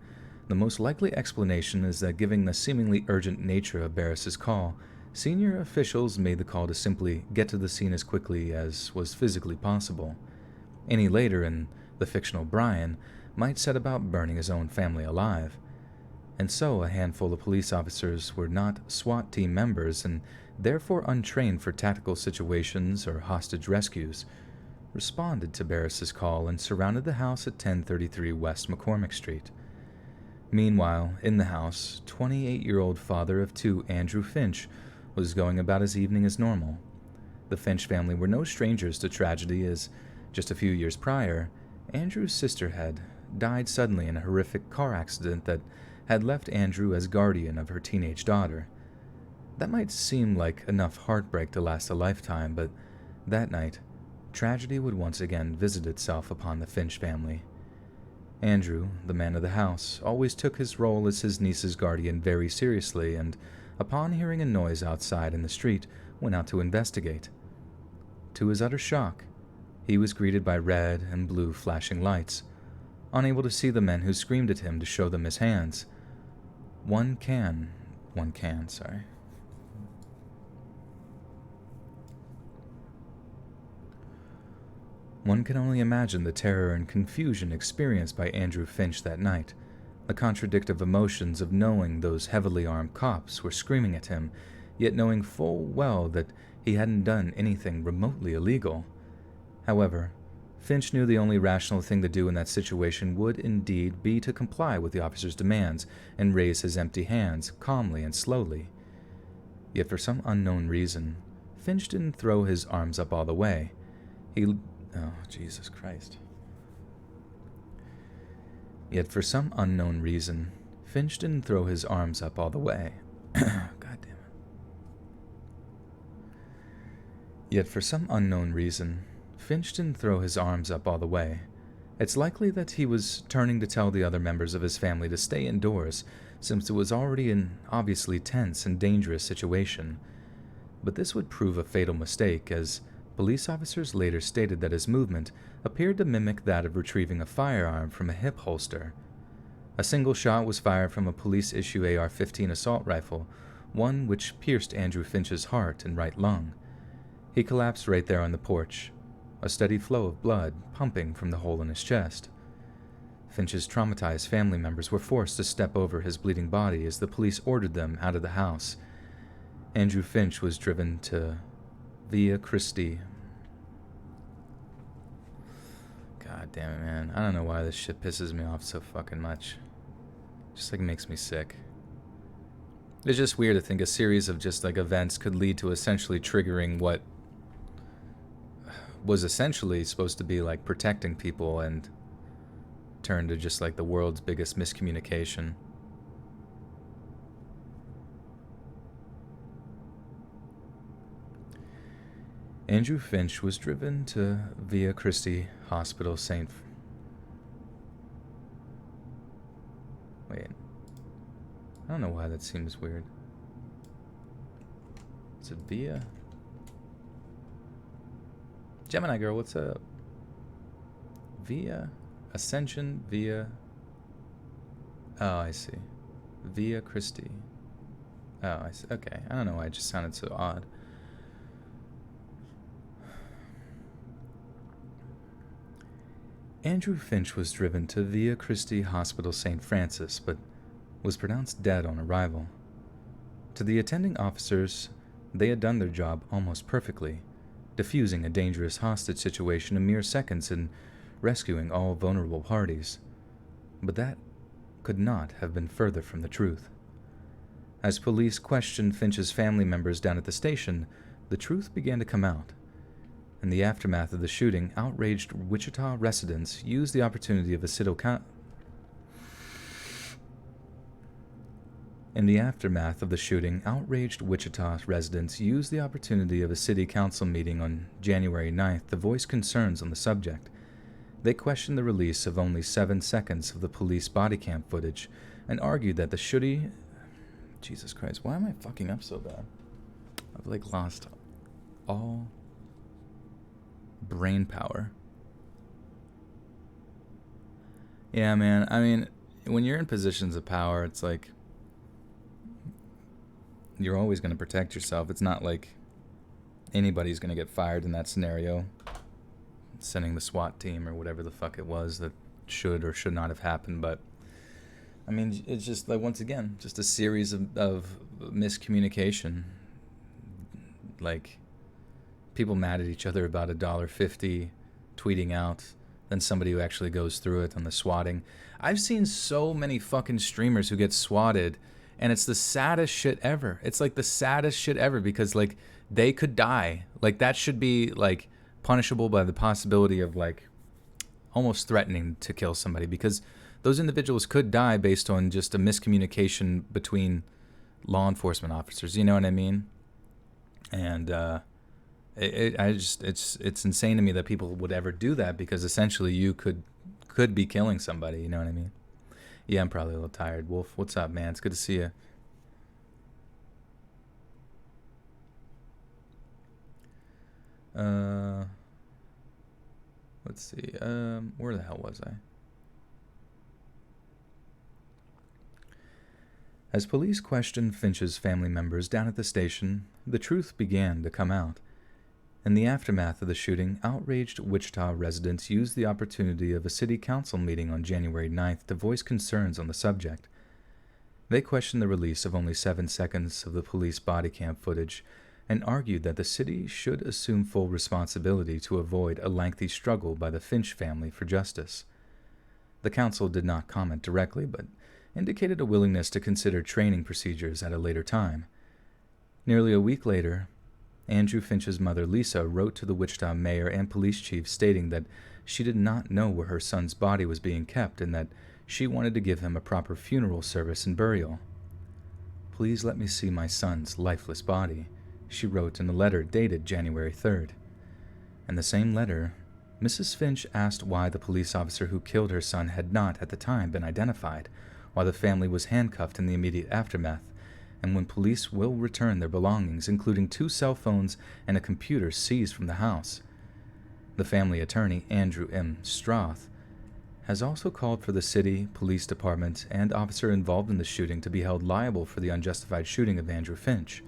the most likely explanation is that given the seemingly urgent nature of Barris's call, senior officials made the call to simply get to the scene as quickly as was physically possible. Any later, and the fictional Brian might set about burning his own family alive. And so a handful of police officers were not SWAT team members and therefore untrained for tactical situations or hostage rescues, responded to Barris's call and surrounded the house at 1033 West McCormick Street. Meanwhile, in the house, 28-year-old father of two Andrew Finch was going about his evening as normal. The Finch family were no strangers to tragedy, as just a few years prior, Andrew's sister had died suddenly in a horrific car accident that had left Andrew as guardian of her teenage daughter. That might seem like enough heartbreak to last a lifetime, but that night, tragedy would once again visit itself upon the Finch family. Andrew, the man of the house, always took his role as his niece's guardian very seriously and, upon hearing a noise outside in the street, went out to investigate. To his utter shock, he was greeted by red and blue flashing lights, unable to see the men who screamed at him to show them his hands. One can, sorry. One can only imagine the terror and confusion experienced by Andrew Finch that night, the contradictive emotions of knowing those heavily armed cops were screaming at him, yet knowing full well that he hadn't done anything remotely illegal. However, Finch knew the only rational thing to do in that situation would indeed be to comply with the officer's demands and raise his empty hands calmly and slowly. Yet for some unknown reason, Finch didn't throw his arms up all the way. Oh, Jesus Christ. Yet for some unknown reason, Finch didn't throw his arms up all the way. God damn it. Yet for some unknown reason, Finch didn't throw his arms up all the way. It's likely that he was turning to tell the other members of his family to stay indoors, since it was already an obviously tense and dangerous situation. But this would prove a fatal mistake, as police officers later stated that his movement appeared to mimic that of retrieving a firearm from a hip holster. A single shot was fired from a police-issue AR-15 assault rifle, one which pierced Andrew Finch's heart and right lung. He collapsed right there on the porch, a steady flow of blood pumping from the hole in his chest. Finch's traumatized family members were forced to step over his bleeding body as the police ordered them out of the house. Andrew Finch was driven to Via Christi. God damn it, man. I don't know why this shit pisses me off so fucking much. Just like makes me sick. It's just weird to think a series of just like events could lead to essentially triggering what was essentially supposed to be like protecting people and turn to just like the world's biggest miscommunication. Andrew Finch was driven to Via Christi Hospital St. Wait. I don't know why that seems weird. Is it Via? Gemini girl, what's up? Via Ascension, Via. Oh, I see. Via Christi. Oh, I see. Okay. I don't know why it just sounded so odd. Andrew Finch was driven to Via Christi Hospital St. Francis, but was pronounced dead on arrival. To the attending officers, they had done their job almost perfectly, defusing a dangerous hostage situation in mere seconds and rescuing all vulnerable parties. But that could not have been further from the truth. As police questioned Finch's family members down at the station, the truth began to come out. In the aftermath of the shooting, outraged Wichita residents used the opportunity of a city council meeting on January 9th to voice concerns on the subject. They questioned the release of only 7 seconds of the police body cam footage and argued that the shooting... Jesus Christ, why am I fucking up so bad? I've like lost all brain power. Yeah, man, I mean, when you're in positions of power, it's like you're always going to protect yourself. It's not like anybody's going to get fired in that scenario. Sending the SWAT team or whatever the fuck it was that should or should not have happened. But I mean, it's just like, once again, just a series of miscommunication. Like people mad at each other about $1.50 tweeting out, then somebody who actually goes through it on the swatting. I've seen so many fucking streamers who get swatted, and it's the saddest shit ever. It's like the saddest shit ever, because like they could die. Like that should be like punishable by the possibility of like almost threatening to kill somebody, because those individuals could die based on just a miscommunication between law enforcement officers. You know what I mean? And it's insane to me that people would ever do that, because essentially you could be killing somebody. You know what I mean? Yeah, I'm probably a little tired. Wolf, what's up, man? It's good to see you. Let's see. Where the hell was I? As police questioned Finch's family members down at the station, the truth began to come out. In the aftermath of the shooting, outraged Wichita residents used the opportunity of a city council meeting on January 9th to voice concerns on the subject. They questioned the release of only 7 seconds of the police body cam footage and argued that the city should assume full responsibility to avoid a lengthy struggle by the Finch family for justice. The council did not comment directly, but indicated a willingness to consider training procedures at a later time. Nearly a week later, Andrew Finch's mother, Lisa, wrote to the Wichita mayor and police chief stating that she did not know where her son's body was being kept and that she wanted to give him a proper funeral service and burial. "Please let me see my son's lifeless body," she wrote in a letter dated January 3rd. In the same letter, Mrs. Finch asked why the police officer who killed her son had not, at the time, been identified, while the family was handcuffed in the immediate aftermath, and when police will return their belongings, including 2 cell phones and a computer seized from the house. The family attorney, Andrew M. Stroth, has also called for the city, police department, and officer involved in the shooting to be held liable for the unjustified shooting of Andrew Finch.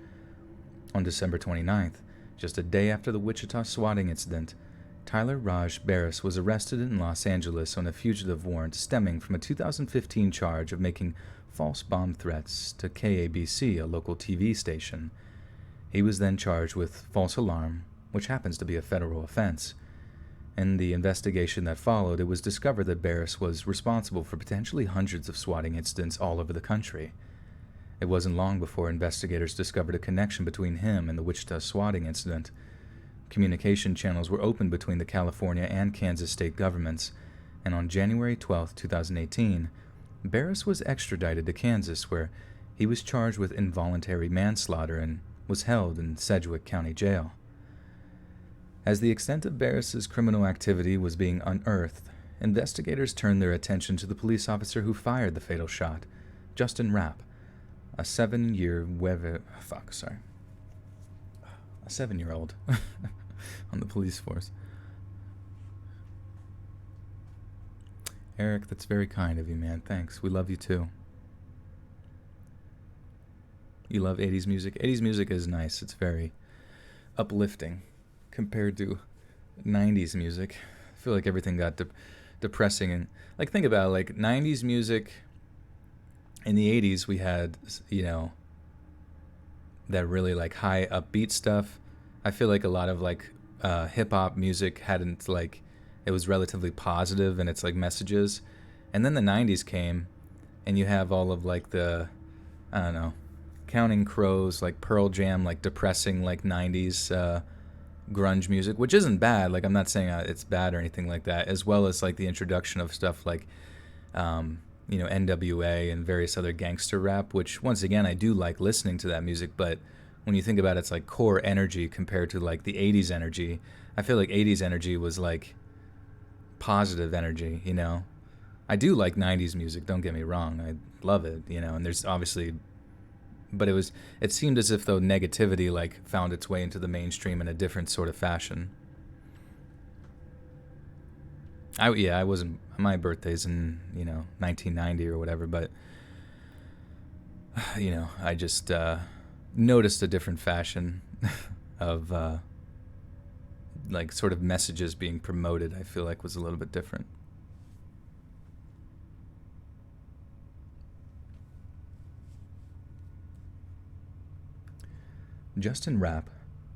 On December 29th, just a day after the Wichita swatting incident, Tyler Raj Barris was arrested in Los Angeles on a fugitive warrant stemming from a 2015 charge of making false bomb threats to KABC, a local TV station. He was then charged with false alarm, which happens to be a federal offense. In the investigation that followed, it was discovered that Barris was responsible for potentially hundreds of swatting incidents all over the country. It wasn't long before investigators discovered a connection between him and the Wichita swatting incident. Communication channels were opened between the California and Kansas state governments, and on January 12, 2018, Barris was extradited to Kansas, where he was charged with involuntary manslaughter and was held in Sedgwick County Jail. As the extent of Barris's criminal activity was being unearthed, investigators turned their attention to the police officer who fired the fatal shot, Justin Rapp, a 7-year-old on the police force. Eric, that's very kind of you, man. Thanks. We love you too. You love 80s music? 80s music is nice. It's very uplifting compared to 90s music. I feel like everything got depressing. And like, think about it, like 90s music. In the 80s, we had, that really like high upbeat stuff. I feel like a lot of like hip hop music hadn't like, it was relatively positive in its like messages. And then the 90s came and you have all of like the, I don't know, Counting Crows, like Pearl Jam, like depressing like 90s grunge music, which isn't bad. Like, I'm not saying it's bad or anything like that, as well as like the introduction of stuff like NWA and various other gangster rap, which once again I do like listening to that music, but when you think about its like core energy compared to like the 80s energy, I feel like 80s energy was like positive energy, I do like 90s music, don't get me wrong, I love it, and there's obviously, but it seemed as if though negativity like found its way into the mainstream in a different sort of fashion. I wasn't, my birthday's in 1990 or whatever, but I just noticed a different fashion of like sort of messages being promoted. I feel like was a little bit different. Justin Rapp,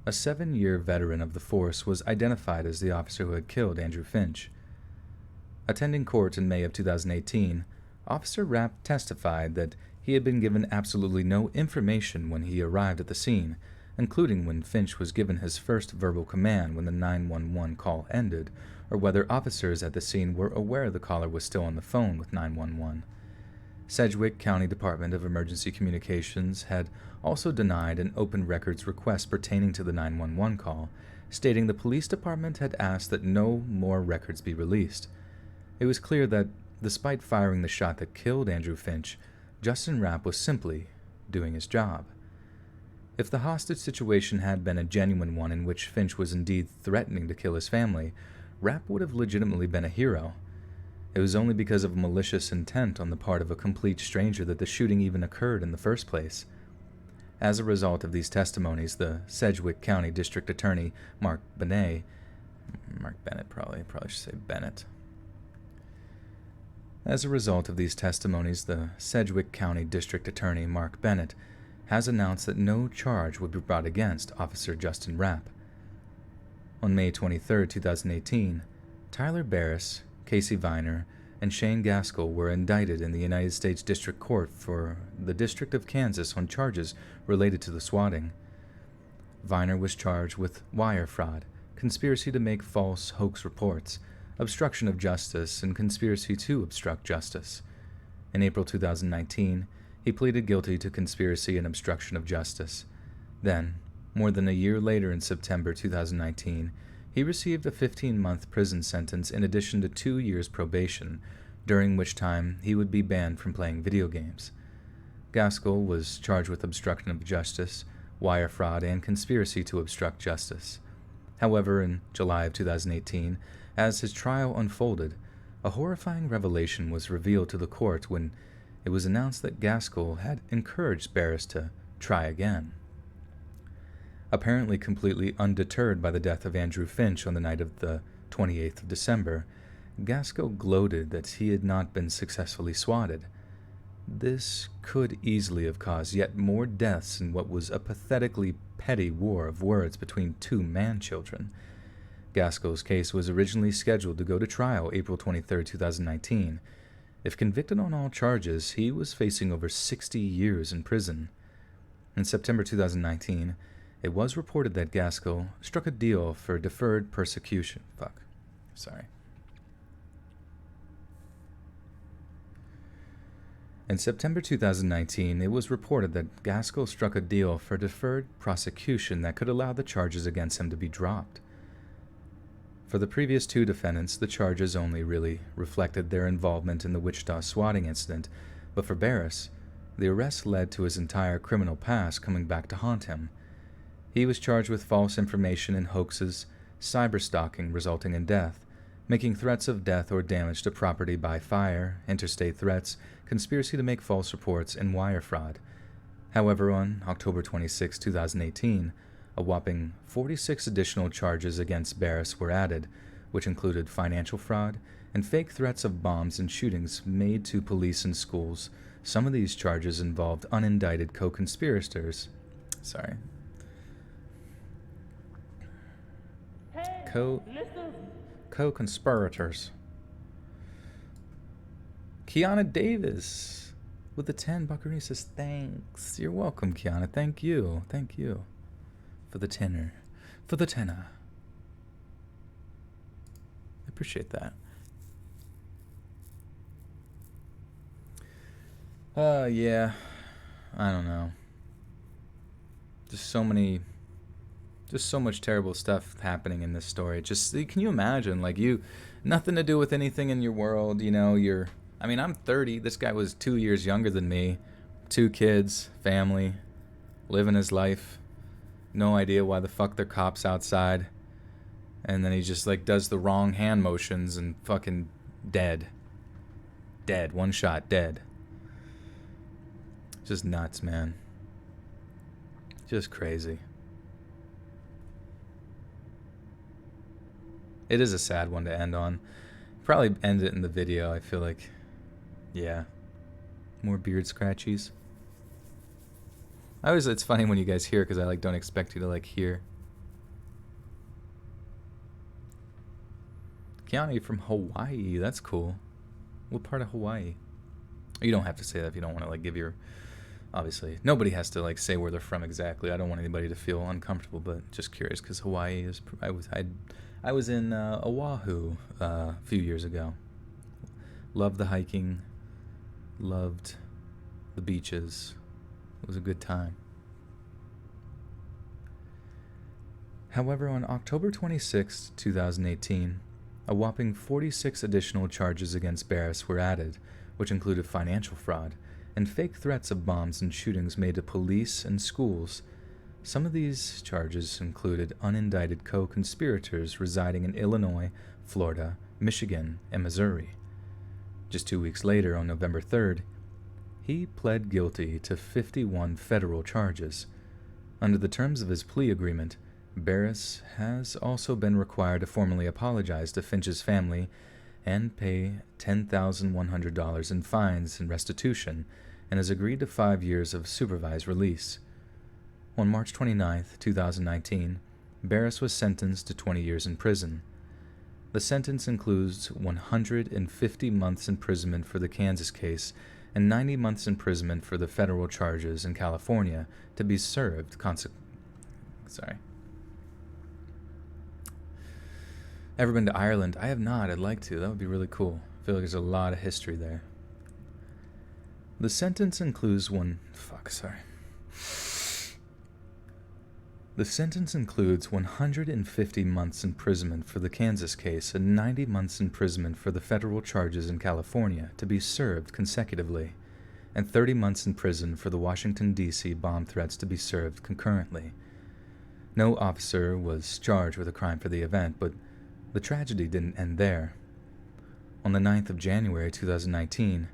a 7-year veteran of the force, was identified as the officer who had killed Andrew Finch. Attending court in May of 2018, Officer Rapp testified that he had been given absolutely no information when he arrived at the scene, including when Finch was given his first verbal command when the 911 call ended, or whether officers at the scene were aware the caller was still on the phone with 911. Sedgwick County Department of Emergency Communications had also denied an open records request pertaining to the 911 call, stating the police department had asked that no more records be released. It was clear that, despite firing the shot that killed Andrew Finch, Justin Rapp was simply doing his job. If the hostage situation had been a genuine one in which Finch was indeed threatening to kill his family, Rapp would have legitimately been a hero. It was only because of malicious intent on the part of a complete stranger that the shooting even occurred in the first place. As a result of these testimonies, the Sedgwick County District Attorney, Mark Bennett, probably should say Bennett. As a result of these testimonies, the Sedgwick County District Attorney, Mark Bennett, has announced that no charge would be brought against Officer Justin Rapp. On May 23, 2018, Tyler Barris, Casey Viner, and Shane Gaskell were indicted in the United States District Court for the District of Kansas on charges related to the swatting. Viner was charged with wire fraud, conspiracy to make false hoax reports, obstruction of justice, and conspiracy to obstruct justice. In April 2019, he pleaded guilty to conspiracy and obstruction of justice. Then, more than a year later in September 2019, he received a 15-month prison sentence in addition to 2 years probation, during which time he would be banned from playing video games. Gaskell was charged with obstruction of justice, wire fraud, and conspiracy to obstruct justice. However, in July of 2018, as his trial unfolded, a horrifying revelation was revealed to the court when it was announced that Gaskell had encouraged Barris to try again. Apparently completely undeterred by the death of Andrew Finch on the night of the 28th of December, Gaskell gloated that he had not been successfully swatted. This could easily have caused yet more deaths in what was a pathetically petty war of words between two man-children. Gaskell's case was originally scheduled to go to trial April 23, 2019. If convicted on all charges, he was facing over 60 years in prison. In September 2019, it was reported that Gaskell struck a deal for deferred prosecution. In September 2019, it was reported that Gaskell struck a deal for deferred prosecution that could allow the charges against him to be dropped. For the previous two defendants, the charges only really reflected their involvement in the Wichita swatting incident, but for Barris, the arrest led to his entire criminal past coming back to haunt him. He was charged with false information and hoaxes, cyberstalking resulting in death, making threats of death or damage to property by fire, interstate threats, conspiracy to make false reports, and wire fraud. However, on October 26, 2018, a whopping 46 additional charges against Barris were added, which included financial fraud and fake threats of bombs and shootings made to police and schools. Some of these charges involved unindicted co-conspirators. Co-conspirators. Kiana Davis with the 10 buckaroo says thanks. You're welcome, Kiana. Thank you. Thank you. For the tenor. For the tenor. I appreciate that. Yeah. I don't know. Just so much terrible stuff happening in this story. Just, can you imagine? Like, nothing to do with anything in your world, I'm 30. This guy was 2 years younger than me. 2 kids, family, living his life. No idea why the fuck they're cops outside. And then he just, does the wrong hand motions and fucking dead. Dead. One shot, dead. Just nuts, man. Just crazy. It is a sad one to end on. Probably end it in the video, I feel like. Yeah. More beard scratchies. It's funny when you guys hear, because I don't expect you to hear. Kiana, you're from Hawaii. That's cool. What part of Hawaii? You don't have to say that if you don't want to give your... Obviously, nobody has to say where they're from exactly. I don't want anybody to feel uncomfortable, but just curious, because Hawaii is... I was in Oahu a few years ago. Loved the hiking. Loved the beaches. It was a good time. However, on October 26, 2018, a whopping 46 additional charges against Barris were added, which included financial fraud and fake threats of bombs and shootings made to police and schools. Some of these charges included unindicted co-conspirators residing in Illinois, Florida, Michigan, and Missouri. Just 2 weeks later, on November 3rd, he pled guilty to 51 federal charges. Under the terms of his plea agreement, Barris has also been required to formally apologize to Finch's family and pay $10,100 in fines and restitution, and has agreed to 5 years of supervised release. On March 29, 2019, Barris was sentenced to 20 years in prison. The sentence includes 150 months imprisonment for the Kansas case and 90 months imprisonment for the federal charges in California to be served Ever been to Ireland? I have not. I'd like to. That would be really cool. I feel like there's a lot of history there. The sentence includes The sentence includes 150 months imprisonment for the Kansas case and 90 months imprisonment for the federal charges in California to be served consecutively, and 30 months in prison for the Washington, D.C. bomb threats to be served concurrently. No officer was charged with a crime for the event, but the tragedy didn't end there. On the 9th of January 2019,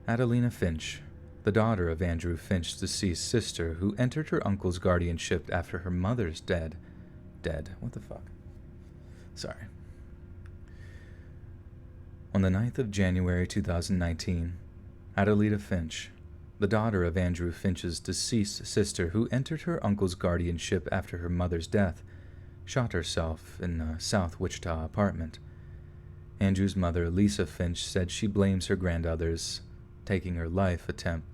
Adelina Finch, the daughter of Andrew Finch's deceased sister, who entered her uncle's guardianship after her mother's dead. What the fuck? Sorry. On the 9th of January 2019, Adelina Finch, the daughter of Andrew Finch's deceased sister, who entered her uncle's guardianship after her mother's death, shot herself in a South Wichita apartment. Andrew's mother, Lisa Finch, said she blames her granddaughter's taking her life attempt.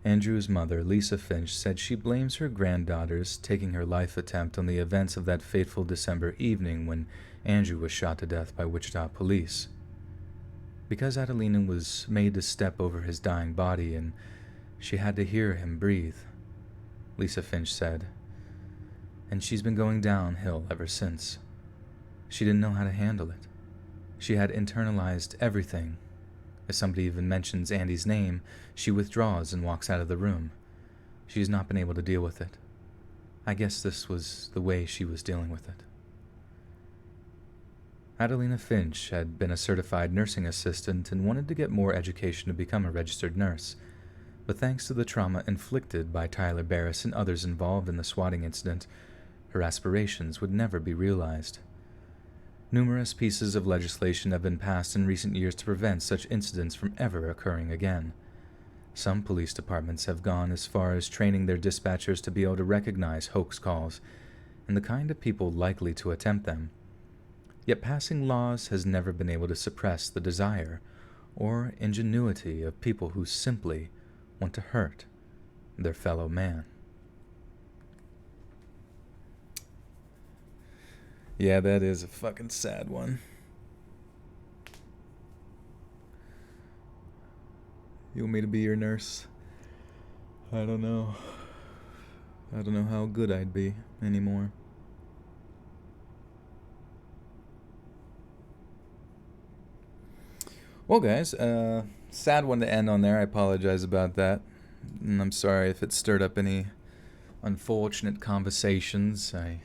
Andrew's mother, Lisa Finch, said she blames her granddaughter's taking her life attempt on the events of that fateful December evening when Andrew was shot to death by Wichita police. Because Adelina was made to step over his dying body and she had to hear him breathe, Lisa Finch said, and she's been going downhill ever since. She didn't know how to handle it. She had internalized everything. If somebody even mentions Andy's name, she withdraws and walks out of the room. She has not been able to deal with it. I guess this was the way she was dealing with it. Adelina Finch had been a certified nursing assistant and wanted to get more education to become a registered nurse, but thanks to the trauma inflicted by Tyler Barris and others involved in the swatting incident, her aspirations would never be realized. Numerous pieces of legislation have been passed in recent years to prevent such incidents from ever occurring again. Some police departments have gone as far as training their dispatchers to be able to recognize hoax calls and the kind of people likely to attempt them. Yet passing laws has never been able to suppress the desire or ingenuity of people who simply want to hurt their fellow man. Yeah, that is a fucking sad one. You want me to be your nurse? I don't know. I don't know how good I'd be anymore. Well, guys, sad one to end on there. I apologize about that. And I'm sorry if it stirred up any unfortunate conversations. I'm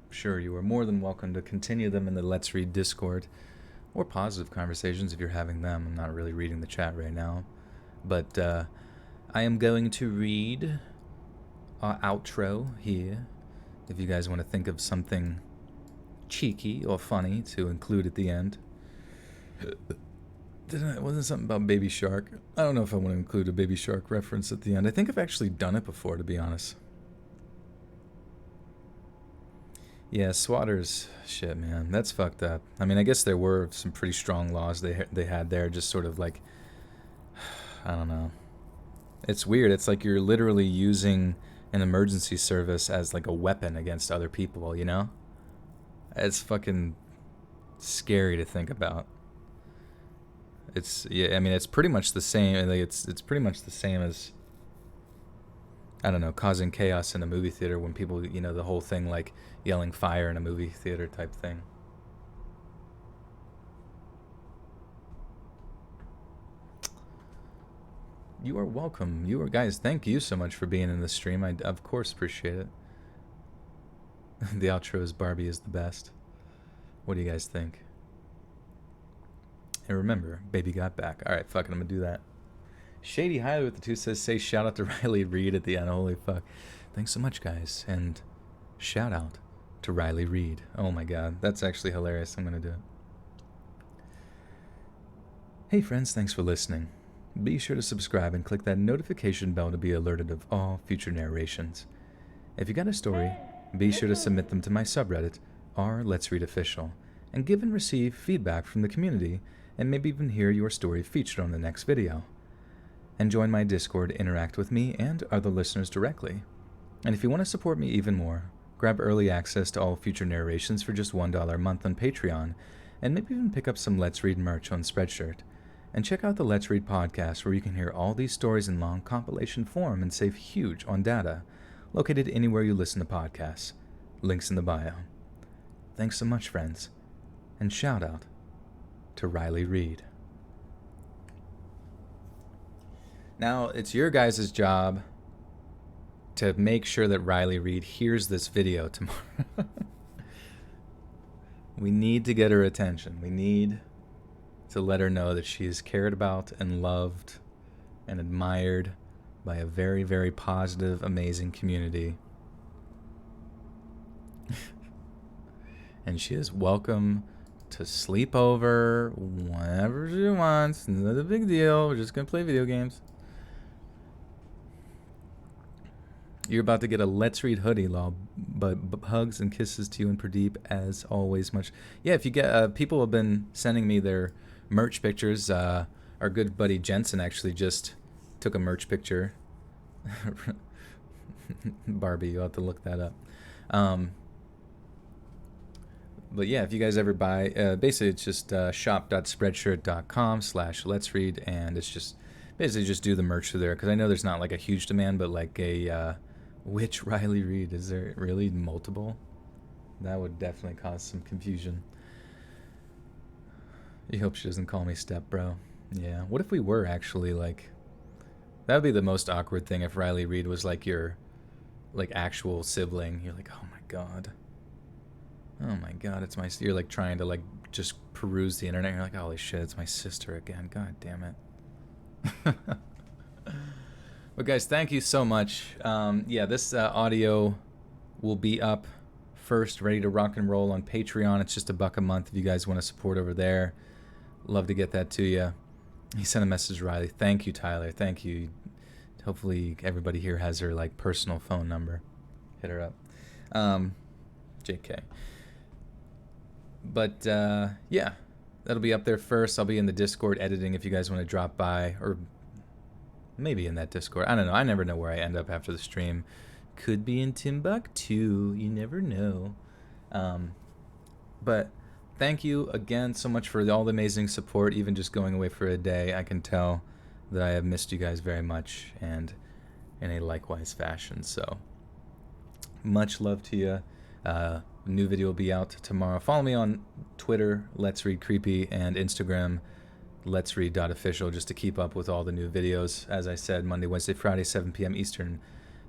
sure you are more than welcome to continue them in the Let's Read Discord, or positive conversations if you're having them. I'm not really reading the chat right now. But I am going to read our outro here. If you guys want to think of something cheeky or funny to include at the end. Wasn't it something about Baby Shark? I don't know if I want to include a Baby Shark reference at the end. I think I've actually done it before, to be honest. Yeah, swatters, shit, man, that's fucked up. I mean, I guess there were some pretty strong laws they had there, just sort of like, I don't know. It's weird. It's like you're literally using an emergency service as like a weapon against other people, you know? It's fucking scary to think about. It's, yeah, I mean, it's pretty much the same. Like, it's pretty much the same as, I don't know, causing chaos in a movie theater when people, you know, the whole thing like yelling fire in a movie theater type thing. You are welcome. You are, guys, thank you so much for being in the stream. I, of course, appreciate it. The outro is Barbie is the best. What do you guys think? And remember, baby got back. Alright, fuck it, I'm gonna do that. Shady Highly with the 2 says, say shout out to Riley Reid at the end. Holy fuck. Thanks so much, guys. And shout out to Riley Reid. Oh my god, that's actually hilarious. I'm gonna do it. Hey friends, thanks for listening. Be sure to subscribe and click that notification bell to be alerted of all future narrations. If you got a story, be sure to submit them to my subreddit, r Let's Read Official, and give and receive feedback from the community, and maybe even hear your story featured on the next video. And join my Discord to interact with me and other listeners directly. And if you want to support me even more, grab early access to all future narrations for just $1 a month on Patreon, and maybe even pick up some Let's Read merch on Spreadshirt. And check out the Let's Read podcast, where you can hear all these stories in long compilation form and save huge on data, located anywhere you listen to podcasts. Links in the bio. Thanks so much, friends. And shout out to Riley Reid. Now, it's your guys' job to make sure that Riley Reid hears this video tomorrow. We need to get her attention. We need to let her know that she is cared about and loved and admired by a very, very positive, amazing community. And she is welcome to sleep over whenever she wants. Not a big deal. We're just going to play video games. You're about to get a Let's Read hoodie, lol. But hugs and kisses to you and Pradeep as always. Much. Yeah, if you get people have been sending me their merch pictures. Our good buddy Jensen actually just took a merch picture. Barbie, you'll have to look that up. But yeah, if you guys ever buy, basically it's just shop.spreadshirt.com/let's read, and it's just basically just do the merch through there, because I know there's not like a huge demand, but like a which Riley Reid? Is there really multiple? That would definitely cause some confusion. You hope she doesn't call me step bro. Yeah. What if we were actually like? That would be the most awkward thing if Riley Reid was like your, like actual sibling. You're like, oh my god. Oh my god, it's my. You're like trying to like just peruse the internet. And you're like, holy shit, it's my sister again. God damn it. But guys, thank you so much. Yeah, this audio will be up first, ready to rock and roll on Patreon. It's just $1 a month if you guys want to support over there. Love to get that to you. He sent a message to Riley. Thank you, Tyler. Thank you. Hopefully everybody here has her like personal phone number. Hit her up. JK. But yeah, that'll be up there first. I'll be in the Discord editing if you guys want to drop by, or maybe in that Discord. I don't know. I never know where I end up after the stream. Could be in Timbuktu. You never know. But thank you again so much for all the amazing support, even just going away for a day. I can tell that I have missed you guys very much, and in a likewise fashion. So much love to you. New video will be out tomorrow. Follow me on Twitter, Let's Read Creepy, and Instagram, Let's Read.official, just to keep up with all the new videos. As I said, Monday, Wednesday, Friday, 7 p.m. Eastern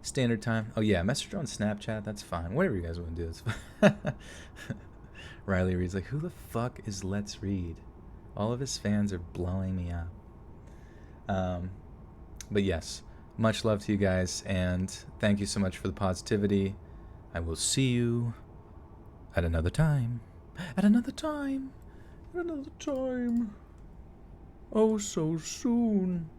Standard Time. Oh yeah, message on Snapchat. That's fine. Whatever you guys want to do, it's fine. Riley Reid's like, who the fuck is Let's Read? All of his fans are blowing me up. But yes, much love to you guys, and thank you so much for the positivity. I will see you at another time. At another time. At another time. Oh, so soon.